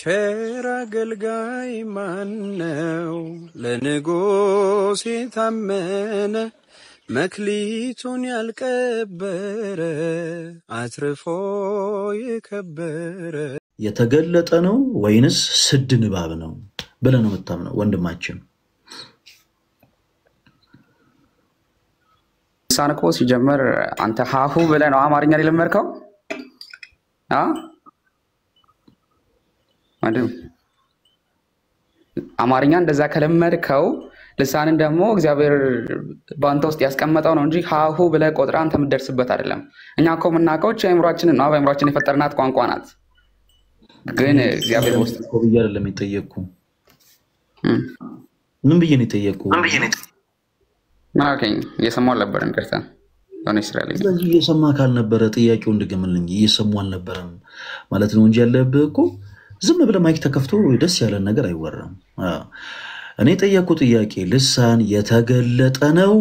ቸር አገልጋይ ማነው ለንጉሥ የታመነ መክሊቱን ያልቀበረ አትርፎ የከበረ የተገለጠ ነው ወይንስ ስድ ንባብ ነው ብለህ ነው የምታምነው ወንድማችን? ሳንኮ ሲጀመር አንተ ሃሁ ብለህ ነው አማርኛ ሊለመርከው ማለት አማርኛ እንደዛ ከለመርከው ልሳንን ደግሞ እግዚአብሔር ባንተ ውስጥ ያስቀመጠው ነው እንጂ ሃሁ ብለህ ቆጥረህ አንተ የምትደርስበት አይደለም። እኛ እኮ የምናውቀው አእምሯችንን ነው፣ በአእምሯችን የፈጠርናት ቋንቋ ናት። ግን እግዚአብሔር ውስጥ እኮ ብዬ አይደለም የጠየቅኩ። ምን ብዬ ነው የጠየቅኩ? ማከኝ እየሰማሁ አልነበረም። እንግዲህ ሆነ ይስራል። ስለዚህ እየሰማ ካልነበረ ጥያቄው እንድገምልኝ እየሰሙ አልነበረም ማለት ነው እንጂ ያለብህ እኮ ዝም ብለህ ማይክ ተከፍቶ ደስ ያለን ነገር አይወራም። እኔ ጠየቅኩ ጥያቄ ልሳን የተገለጠ ነው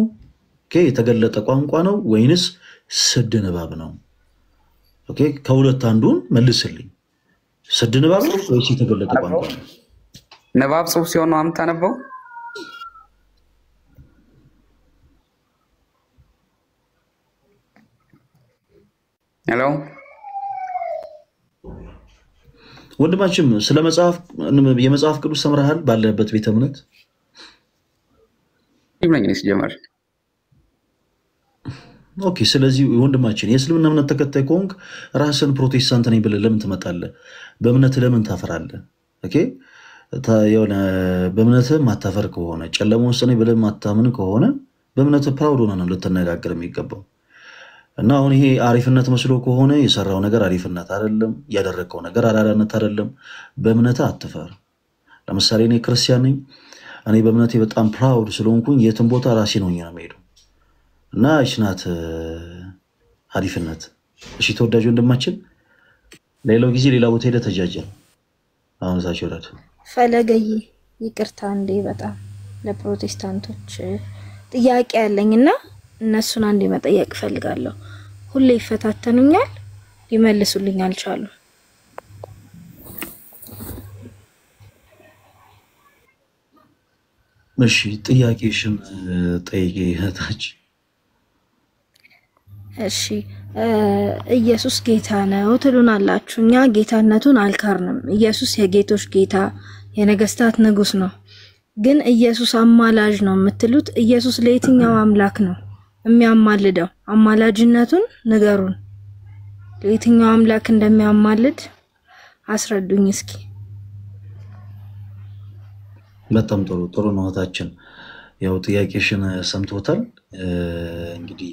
የተገለጠ ቋንቋ ነው ወይንስ ስድ ንባብ ነው? ከሁለት አንዱን መልስልኝ። ስድ ንባብ ነው ወይስ የተገለጠ ቋንቋ ነው? ንባብ ጽሑፍ ሲሆን ነው የምታነበው? ሄሎ ወንድማችን ስለ መጽሐፍ የመጽሐፍ ቅዱስ ተምረሃል ባለበት ቤተ እምነት? ይብነኝስ ጀመር። ኦኬ ስለዚህ ወንድማችን የእስልምና እምነት ተከታይ ከሆንክ ራስን ፕሮቴስታንት ነኝ ብለህ ለምን ትመጣለህ? በእምነት ለምን ታፈራለህ? ኦኬ የሆነ በእምነት ማታፈር ከሆነ ጨለማ ውስጥ ነኝ ብለህ ማታምን ከሆነ በእምነት ፕራውድ ሆነህ ነው ልትነጋገር የሚገባው። እና አሁን ይሄ አሪፍነት መስሎ ከሆነ የሰራው ነገር አሪፍነት አይደለም፣ ያደረከው ነገር አራዳነት አይደለም። በእምነት አትፈር። ለምሳሌ እኔ ክርስቲያን ነኝ። እኔ በእምነቴ በጣም ፕራውድ ስለሆንኩኝ የትም ቦታ ራሴ ነው የምሄደው እና እሽናት አሪፍነት። እሺ ተወዳጅ ወንድማችን ሌላው ጊዜ ሌላ ቦታ ሄደ ተጃጀል። አሁን ታች ወራድ ፈለገይ ይቅርታ እንዴ በጣም ለፕሮቴስታንቶች ጥያቄ ያለኝና እነሱን አንዴ መጠየቅ ፈልጋለሁ። ሁሌ ይፈታተኑኛል፣ ሊመልሱልኝ አልቻሉ። እሺ ጥያቄሽን ጠይቂ እህታች። እሺ ኢየሱስ ጌታ ነው ትሉናላችሁ። እኛ ጌታነቱን አልካርንም። ኢየሱስ የጌቶች ጌታ የነገስታት ንጉስ ነው። ግን ኢየሱስ አማላጅ ነው የምትሉት፣ ኢየሱስ ለየትኛው አምላክ ነው የሚያማልደው? አማላጅነቱን ንገሩን። ለየትኛው አምላክ እንደሚያማልድ አስረዱኝ እስኪ። በጣም ጥሩ ነው እህታችን። ያው ጥያቄሽን ሰምቶታል። እንግዲህ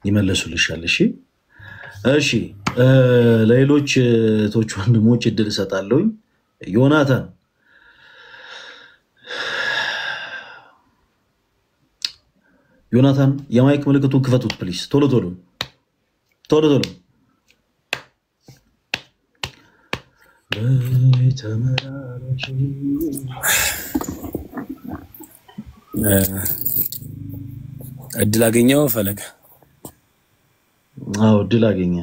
ይመለሱልሻል። እሺ እሺ ለሌሎች እህቶች ወንድሞች እድል እሰጣለሁ። ዮናታን የማይክ ምልክቱን ክፈቱት ፕሊስ። ቶሎ እድል አገኘው ፈለገ? አዎ እድል አገኘ።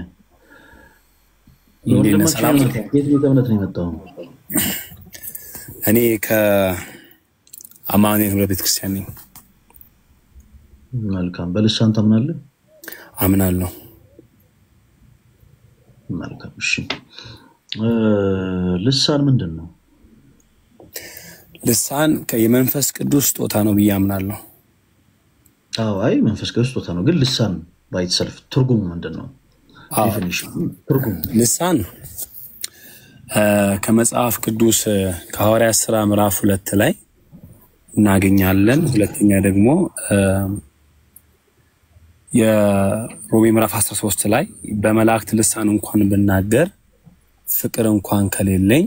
ሰላም ነው። የት ቤተ እምነት ነው የመጣው? እኔ ከአማኑኤል ህብረት ቤተክርስቲያን ነኝ። መልካም። በልሳን ታምናለህ? አምናለሁ። መልካም። እሺ ልሳን ምንድን ነው? ልሳን የመንፈስ ቅዱስ ስጦታ ነው ብዬ አምናለሁ። አዎ አይ መንፈስ ቅዱስ ስጦታ ነው። ግን ልሳን ባይተሰልፍ ትርጉሙ ምንድን ነው? ዲፊኒሽን ትርጉሙ ልሳን ከመጽሐፍ ቅዱስ ከሐዋርያት ሥራ ምዕራፍ 2 ላይ እናገኛለን። ሁለተኛ ደግሞ የሮሜ ምዕራፍ 13 ላይ በመላእክት ልሳን እንኳን ብናገር ፍቅር እንኳን ከሌለኝ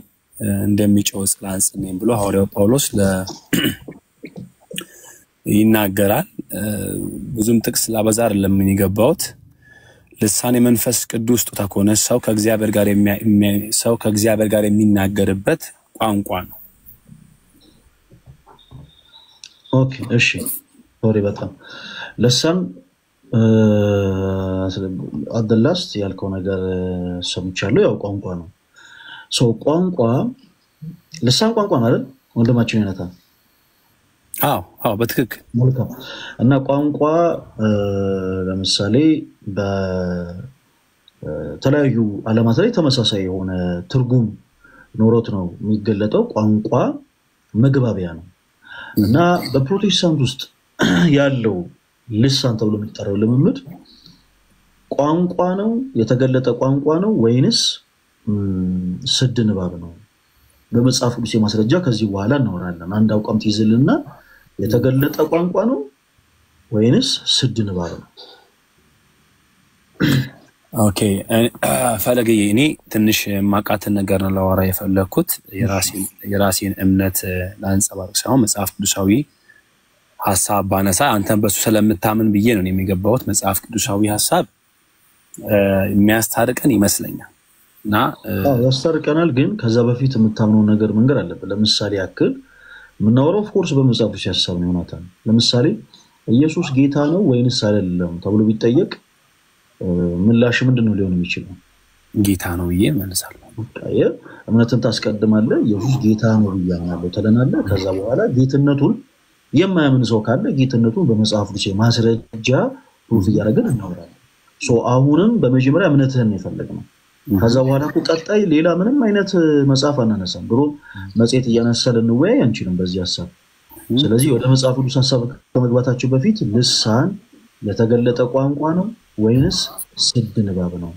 እንደሚጮህ ጽላጽል ነኝ ብሎ ሐዋርያው ጳውሎስ ይናገራል። ብዙም ጥቅስ ላበዛ አይደለም የሚገባውት። ልሳን የመንፈስ ቅዱስ ስጦታ ከሆነ ሰው ከእግዚአብሔር ጋር የሚናገርበት ቋንቋ ነው። ኦኬ እሺ ሶሪ በጣም ልሳን አደላስት ያልከው ነገር ሰምቻለሁ። ያው ቋንቋ ነው። ቋንቋ ልሳን ቋንቋ ነው አይደል ወንድማችን ይነታ? አዎ በትክክል መልካም። እና ቋንቋ ለምሳሌ በተለያዩ ዓለማት ላይ ተመሳሳይ የሆነ ትርጉም ኖሮት ነው የሚገለጠው። ቋንቋ መግባቢያ ነው እና በፕሮቴስታንት ውስጥ ያለው ልሳን ተብሎ የሚጠራው ልምምድ ቋንቋ ነው፣ የተገለጠ ቋንቋ ነው ወይንስ ስድ ንባብ ነው? በመጽሐፍ ቅዱስ ማስረጃ ከዚህ በኋላ እናወራለን። አንድ አቋም ትይዝልና የተገለጠ ቋንቋ ነው ወይንስ ስድ ንባብ ነው? ኦኬ ፈለገዬ እኔ ትንሽ ማቃተን ነገር ነው ላወራ የፈለኩት የራሴን እምነት ላንጸባርቅ ሳይሆን መጽሐፍ ቅዱሳዊ ሐሳብ ባነሳ አንተን በሱ ስለምታምን ብዬ ነው የሚገባውት። መጽሐፍ ቅዱሳዊ ሐሳብ የሚያስታርቀን ይመስለኛል እና ያስታርቀናል። ግን ከዛ በፊት የምታምነው ነገር መንገር አለበት። ለምሳሌ ያክል ምናወራው ኦፍ ኮርስ በመጽሐፍ ቅዱስ ሐሳብ ነው ዮናታን። ለምሳሌ ኢየሱስ ጌታ ነው ወይንስ አይደለም ተብሎ ቢጠየቅ ምላሽ ምንድነው ሊሆን የሚችለው? ጌታ ነው ብዬ መልሳለሁ። እምነትን ታስቀድማለህ። ኢየሱስ ጌታ ነው ብያለሁ ተለናለ። ከዛ በኋላ ጌትነቱን የማያምን ሰው ካለ ጌትነቱን በመጽሐፍ ቅዱስ ማስረጃ ፕሩፍ እያደረግን እናወራለን። አሁንም በመጀመሪያ እምነትህን የፈለግነው ከዛ በኋላ ቀጣይ ሌላ ምንም አይነት መጽሐፍ አናነሳም። ድሮ መጽሔት እያነሳን እንወያይ አንችልም በዚህ ሐሳብ። ስለዚህ ወደ መጽሐፍ ቅዱስ ሐሳብ ከመግባታችን በፊት ልሳን የተገለጠ ቋንቋ ነው ወይንስ ስድ ንባብ ነው?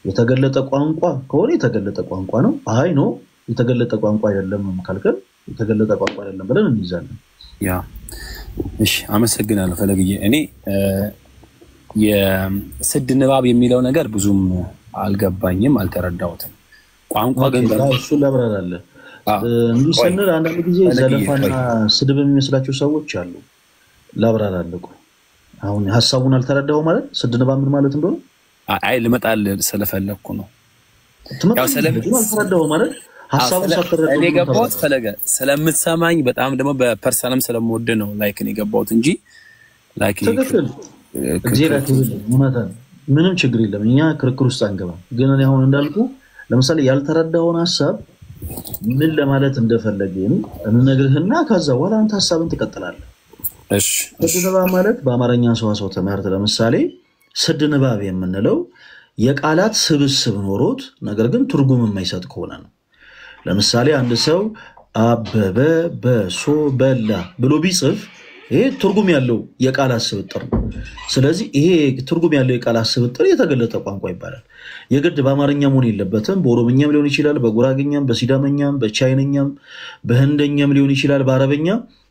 የተገለጠ ቋንቋ ከሆነ የተገለጠ ቋንቋ ነው። አይ ነው የተገለጠ ቋንቋ አይደለም ካልከን የተገለጠ ቋንቋ አይደለም ብለን እንይዛለን። ያ እሺ አመሰግናለሁ ፈለግዬ። እኔ የስድ ንባብ የሚለው ነገር ብዙም አልገባኝም፣ አልተረዳሁትም። ቋንቋ ግን እሱ ለብራራለ እንዲሰነድ አንዳንድ ጊዜ ዘለፋና ስድብ የሚመስላቸው ሰዎች አሉ። ለብራራለቁ አሁን ሐሳቡን አልተረዳው ማለት ስድ ንባብ ምን ማለት እንደሆነ አይ ልመጣል ስለፈለኩ ነው። ያው አልተረዳው ማለት ሐሳቡን ሳትረዳው እኔ ገባሁት ፈለገ ስለምትሰማኝ በጣም ደግሞ በፐርሰናልም ስለምወድ ነው ላይክ እኔ ገባሁት እንጂ ላይክ ትክክል ምንም ችግር የለም። እኛ ክርክር ውስጥ አንገባ። ግን እኔ አሁን እንዳልኩ ለምሳሌ ያልተረዳውን ሐሳብ ምን ለማለት እንደፈለገኝ እንነግርህና ከዛ በኋላ አንተ ሐሳብን ትቀጥላለህ። እሺ ስድ ንባብ ማለት በአማርኛ ሰዋሰው ትምህርት ለምሳሌ ስድ ንባብ የምንለው የቃላት ስብስብ ኖሮት ነገር ግን ትርጉም የማይሰጥ ከሆነ ነው። ለምሳሌ አንድ ሰው አበበ በሶ በላ ብሎ ቢጽፍ ይሄ ትርጉም ያለው የቃላት ስብጥር ነው። ስለዚህ ይሄ ትርጉም ያለው የቃላት ስብጥር የተገለጠ ቋንቋ ይባላል። የግድ በአማርኛ መሆን የለበትም። በኦሮምኛም ሊሆን ይችላል፣ በጉራግኛም፣ በሲዳመኛም፣ በቻይነኛም፣ በህንደኛም ሊሆን ይችላል፣ በአረበኛ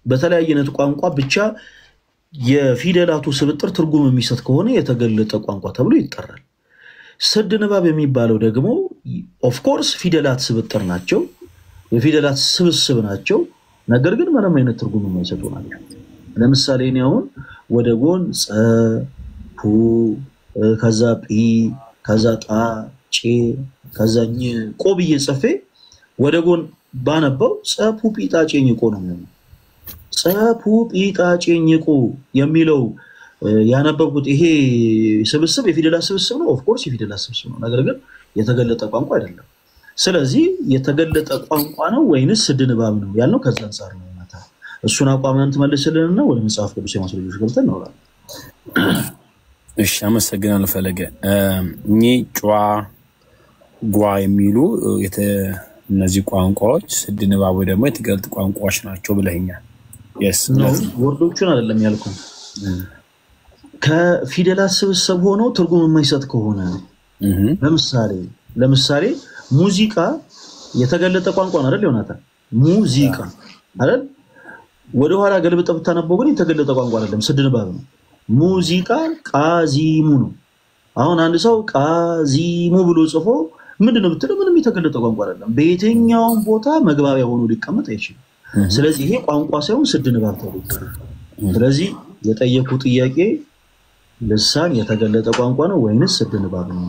በተለያየ አይነት ቋንቋ ብቻ የፊደላቱ ስብጥር ትርጉም የሚሰጥ ከሆነ የተገለጠ ቋንቋ ተብሎ ይጠራል። ስድ ንባብ የሚባለው ደግሞ ኦፍ ኮርስ ፊደላት ስብጥር ናቸው፣ የፊደላት ስብስብ ናቸው። ነገር ግን ምንም አይነት ትርጉም የማይሰጡ ናቸው። ለምሳሌ እኔ አሁን ወደ ጎን ጸ ፑ ከዛ ጲ ከዛ ጣ ጬ ከዛ ኝ ቆ ብዬ ጽፌ ወደ ጎን ባነበው ጸ ፑ ጲ ጣ ጬ ኝ ቆ ነው የሚሆነው። ጸ ፑ ጲ ጣ ጬ ኝ ቆ የሚለው ያነበብኩት ይሄ ስብስብ የፊደላት ስብስብ ነው። ኦፍ ኮርስ የፊደላት ስብስብ ነው፣ ነገር ግን የተገለጠ ቋንቋ አይደለም። ስለዚህ የተገለጠ ቋንቋ ነው ወይንስ ስድ ንባብ ነው ያልነው ከዛ አንፃር ነው። እሱን አቋምን ትመልስልንና ወደ መጽሐፍ ቅዱስ የማስረጃዎች ገብተን እናወራለን። እሺ አመሰግናለሁ ፈለገ። እኔ ጯ ጓ የሚሉ እነዚህ ቋንቋዎች ስድ ንባብ ወይ ደግሞ የተገለጠ ቋንቋዎች ናቸው ብለኛል። ወርዶቹን አይደለም ያልኩት። ከፊደላት ስብስብ ሆኖ ትርጉም የማይሰጥ ከሆነ ለምሳሌ ሙዚቃ የተገለጠ ቋንቋ ነው አይደል ዮናታን? ሙዚቃ አይደል? ወደ ኋላ ገልብጠህ ብታነበው ግን የተገለጠ ቋንቋ አይደለም፣ ስድ ንባብ ነው። ሙዚቃ ቃዚሙ ነው። አሁን አንድ ሰው ቃዚሙ ብሎ ጽፎ ምንድነው ብትለው ምንም የተገለጠ ቋንቋ አይደለም። በየትኛውም ቦታ መግባቢያ ሆኖ ሊቀመጥ አይችልም። ስለዚህ ይሄ ቋንቋ ሳይሆን ስድ ንባብ ተብሎ። ስለዚህ የጠየቁ ጥያቄ ልሳን የተገለጠ ቋንቋ ነው ወይንስ ስድ ንባብ ነው?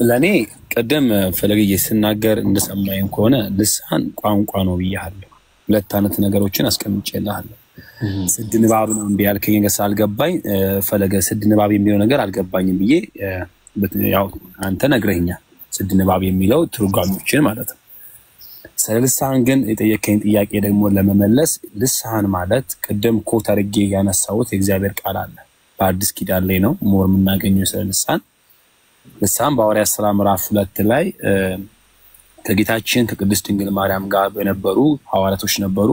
ለኔ ቀደም ፈለግዬ ስናገር እንደሰማኝ ከሆነ ልሳን ቋንቋ ነው ብያለሁ። ሁለት አይነት ነገሮችን አስቀምጬልሃለሁ። ስድ ንባብ ነው እንዴ ያልከኝ ነገር ሳልገባኝ ፈለገ ስድ ንባብ የሚለው ነገር አልገባኝም ብዬ ያው አንተ ነግረኸኛል። ስድ ንባብ የሚለው ትርጓሜዎችን ማለት ነው። ስለ ልሳን ግን የጠየቀኝ ጥያቄ ደግሞ ለመመለስ ልሳን ማለት ቅድም ኮት አድርጌ ያነሳሁት የእግዚአብሔር ቃል አለ በአዲስ ኪዳን ላይ ነው ሞር የምናገኘው ስለ ልሳን በሐዋርያት ሥራ ምዕራፍ 2 ላይ ከጌታችን ከቅድስት ድንግል ማርያም ጋር በነበሩ ሐዋርያቶች ነበሩ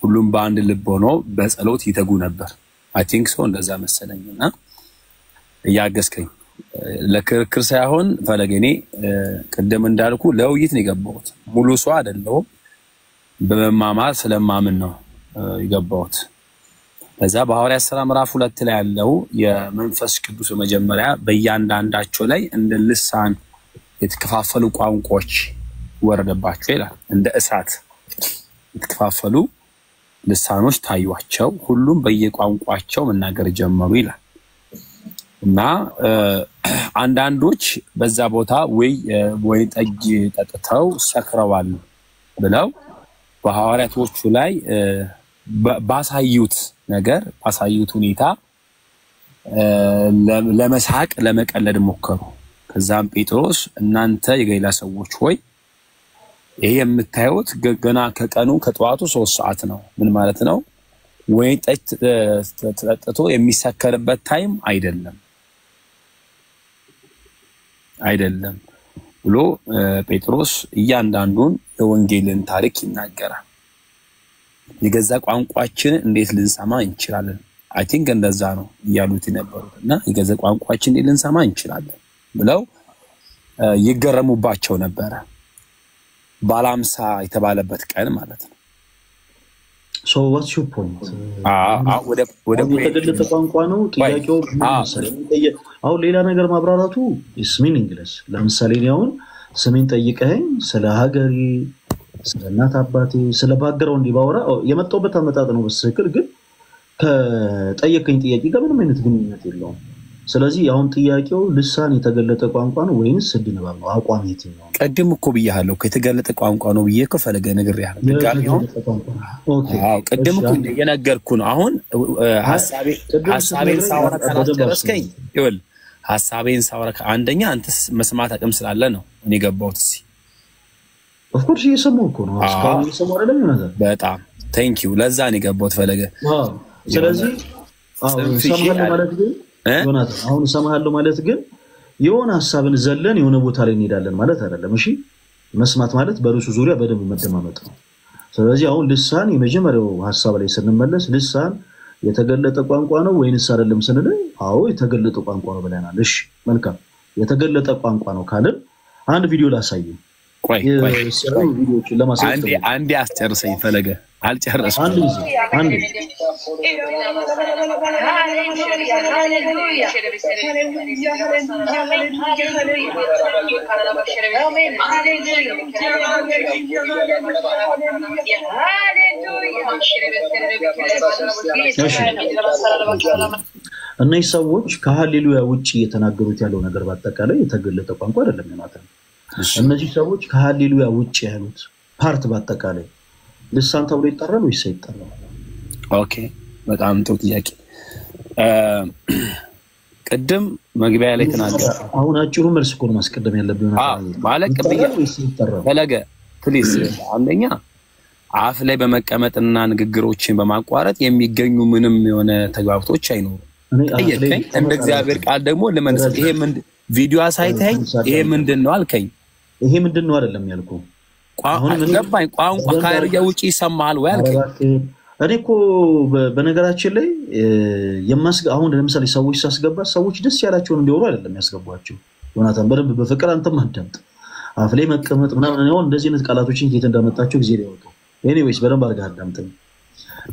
ሁሉም በአንድ ልብ ሆኖ በጸሎት ይተጉ ነበር። አይ ቲንክ ሶ እንደዛ መሰለኝና ያገስከኝ ለክርክር ሳይሆን ፈለገኔ ቀደም እንዳልኩ ለውይይት ነው የገባሁት ሙሉ ሰው አይደለም በመማማር ስለማምን ነው የገባሁት። ከዛ በሐዋርያት ሥራ ምዕራፍ 2 ላይ ያለው የመንፈስ ቅዱስ መጀመሪያ በእያንዳንዳቸው ላይ እንደ ልሳን የተከፋፈሉ ቋንቋዎች ወረደባቸው ይላል። እንደ እሳት የተከፋፈሉ ልሳኖች ታዩአቸው ሁሉም በየቋንቋቸው መናገር ጀመሩ ይላል። እና አንዳንዶች በዛ ቦታ ወይ ጠጅ ጠጥተው ሰክረዋል ብለው በሐዋርያቶቹ ላይ ባሳዩት ነገር ባሳዩት ሁኔታ ለመሳቅ ለመቀለድ ሞከሩ። ከዛም ጴጥሮስ እናንተ የገሊላ ሰዎች ሆይ ይሄ የምታዩት ገና ከቀኑ ከጠዋቱ 3 ሰዓት ነው። ምን ማለት ነው? ወይ ጠጅ ተጠጥቶ የሚሰከርበት ታይም አይደለም ብሎ ጴጥሮስ እያንዳንዱን የወንጌልን ታሪክ ይናገራል። የገዛ ቋንቋችን እንዴት ልንሰማ እንችላለን? አይ ቲንክ እንደዛ ነው ያሉት የነበሩትና የገዛ ቋንቋችን እንዴት ልንሰማ እንችላለን ብለው ይገረሙባቸው ነበር። ባላምሳ የተባለበት ቀን ማለት ነው። So what's your point? ወደ የተገለጠ ቋንቋ ነው ጥያቄው። አሁን ሌላ ነገር ማብራራቱ is meaningless። ለምሳሌ አሁን ስሜን ጠይቀኸኝ ስለ ሀገሬ ስለ እናት አባቴ ስለ ባክግራውንድ ባወራ የመጣውበት አመጣጥ ነው በትክክል ግን ከጠየቀኝ ጥያቄ ጋር ምንም አይነት ግንኙነት የለውም። ስለዚህ አሁን ጥያቄው ልሳን የተገለጠ ቋንቋ ነው ወይስ ስድ ንባብ ነው? አቋም የትኛው? ቀድም እኮ ብያለሁ ከተገለጠ ቋንቋ ነው ብዬ ከፈለገ ነገር ያለው ድጋሚ ነው። አዎ ቀድም እኮ የነገርኩ ነው። አሁን ሐሳቤን ሳወራ ካላስጨረስከኝ ይወል ሐሳቤን ሳወራ አንደኛ አንተስ መስማት አቅም ስላለ ነው እኔ ገባሁት እሺ of course እየሰማሁ እኮ ነው። እስካሁን እየሰማሁ አይደለም ማለት በጣም thank you ለዛ ነው የገባሁት ፈለገ። ስለዚህ ሰማሃለሁ ማለት ግን ዮናታን አሁን ሰማሃለሁ ማለት ግን የሆነ ሐሳብን ዘለን የሆነ ቦታ ላይ እንሄዳለን ማለት አይደለም። እሺ መስማት ማለት በርሱ ዙሪያ በደንብ መደማመጥ ነው። ስለዚህ አሁን ልሳን የመጀመሪያው ሐሳብ ላይ ስንመለስ ልሳን የተገለጠ ቋንቋ ነው ወይንስ አይደለም ስንል አዎ የተገለጠ ቋንቋ ነው ብለናል። እሺ መልካም የተገለጠ ቋንቋ ነው ካልን አንድ ቪዲዮ ላሳየው። ቆይ ቪዲዮችን ለማሳየት አንዴ አስጨርሰኝ ፈለገ አልጨረስኩም። አንዴ እነዚህ ሰዎች ከሃሌሉያ ውጪ የተናገሩት ያለው ነገር በአጠቃላይ የተገለጠ ቋንቋ አይደለም ማለት ነው። እነዚህ ሰዎች ከሃሌሉያ ውጪ ያሉት ፓርት በአጠቃላይ ልሳን ተብሎ ይጠራል ወይስ አይጠራም? ኦኬ በጣም ጥሩ ጥያቄ። ቀደም መግቢያ ላይ ተናገረ። አሁን አጭሩ መልስ እኮ ነው ማስቀደም ያለብኝ ነው። ማለት ፈለገ ፕሊዝ አንደኛ አፍ ላይ በመቀመጥና ንግግሮችን በማቋረጥ የሚገኙ ምንም የሆነ ተግባብቶች አይኖሩም። ጠየቀኝ እንደ እግዚአብሔር ቃል ደግሞ ለመንስ ይሄ ምን ቪዲዮ አሳይተኝ ይሄ ምንድነው አልከኝ። ይሄ ምንድነው አይደለም ያልኩ ገባኝ። ቋንቋ ካሪያ ውጪ ይሰማል ወይ አልከኝ። እኔ እኮ በነገራችን ላይ አሁን ለምሳሌ ሰዎች ሳስገባ ሰዎች ደስ ያላቸውን እንዲወሩ አይደለም ያስገቧቸው። ዮናታን በደንብ በፍቅር አንተም አዳምጥ። አፍ ላይ መቀመጥ ምናምን ነው እንደዚህ አይነት ቃላቶችን ከየት እንዳመጣቸው ጊዜ ያወጡ። ኤኒዌይስ በደንብ አድርገህ አዳምጠኝ።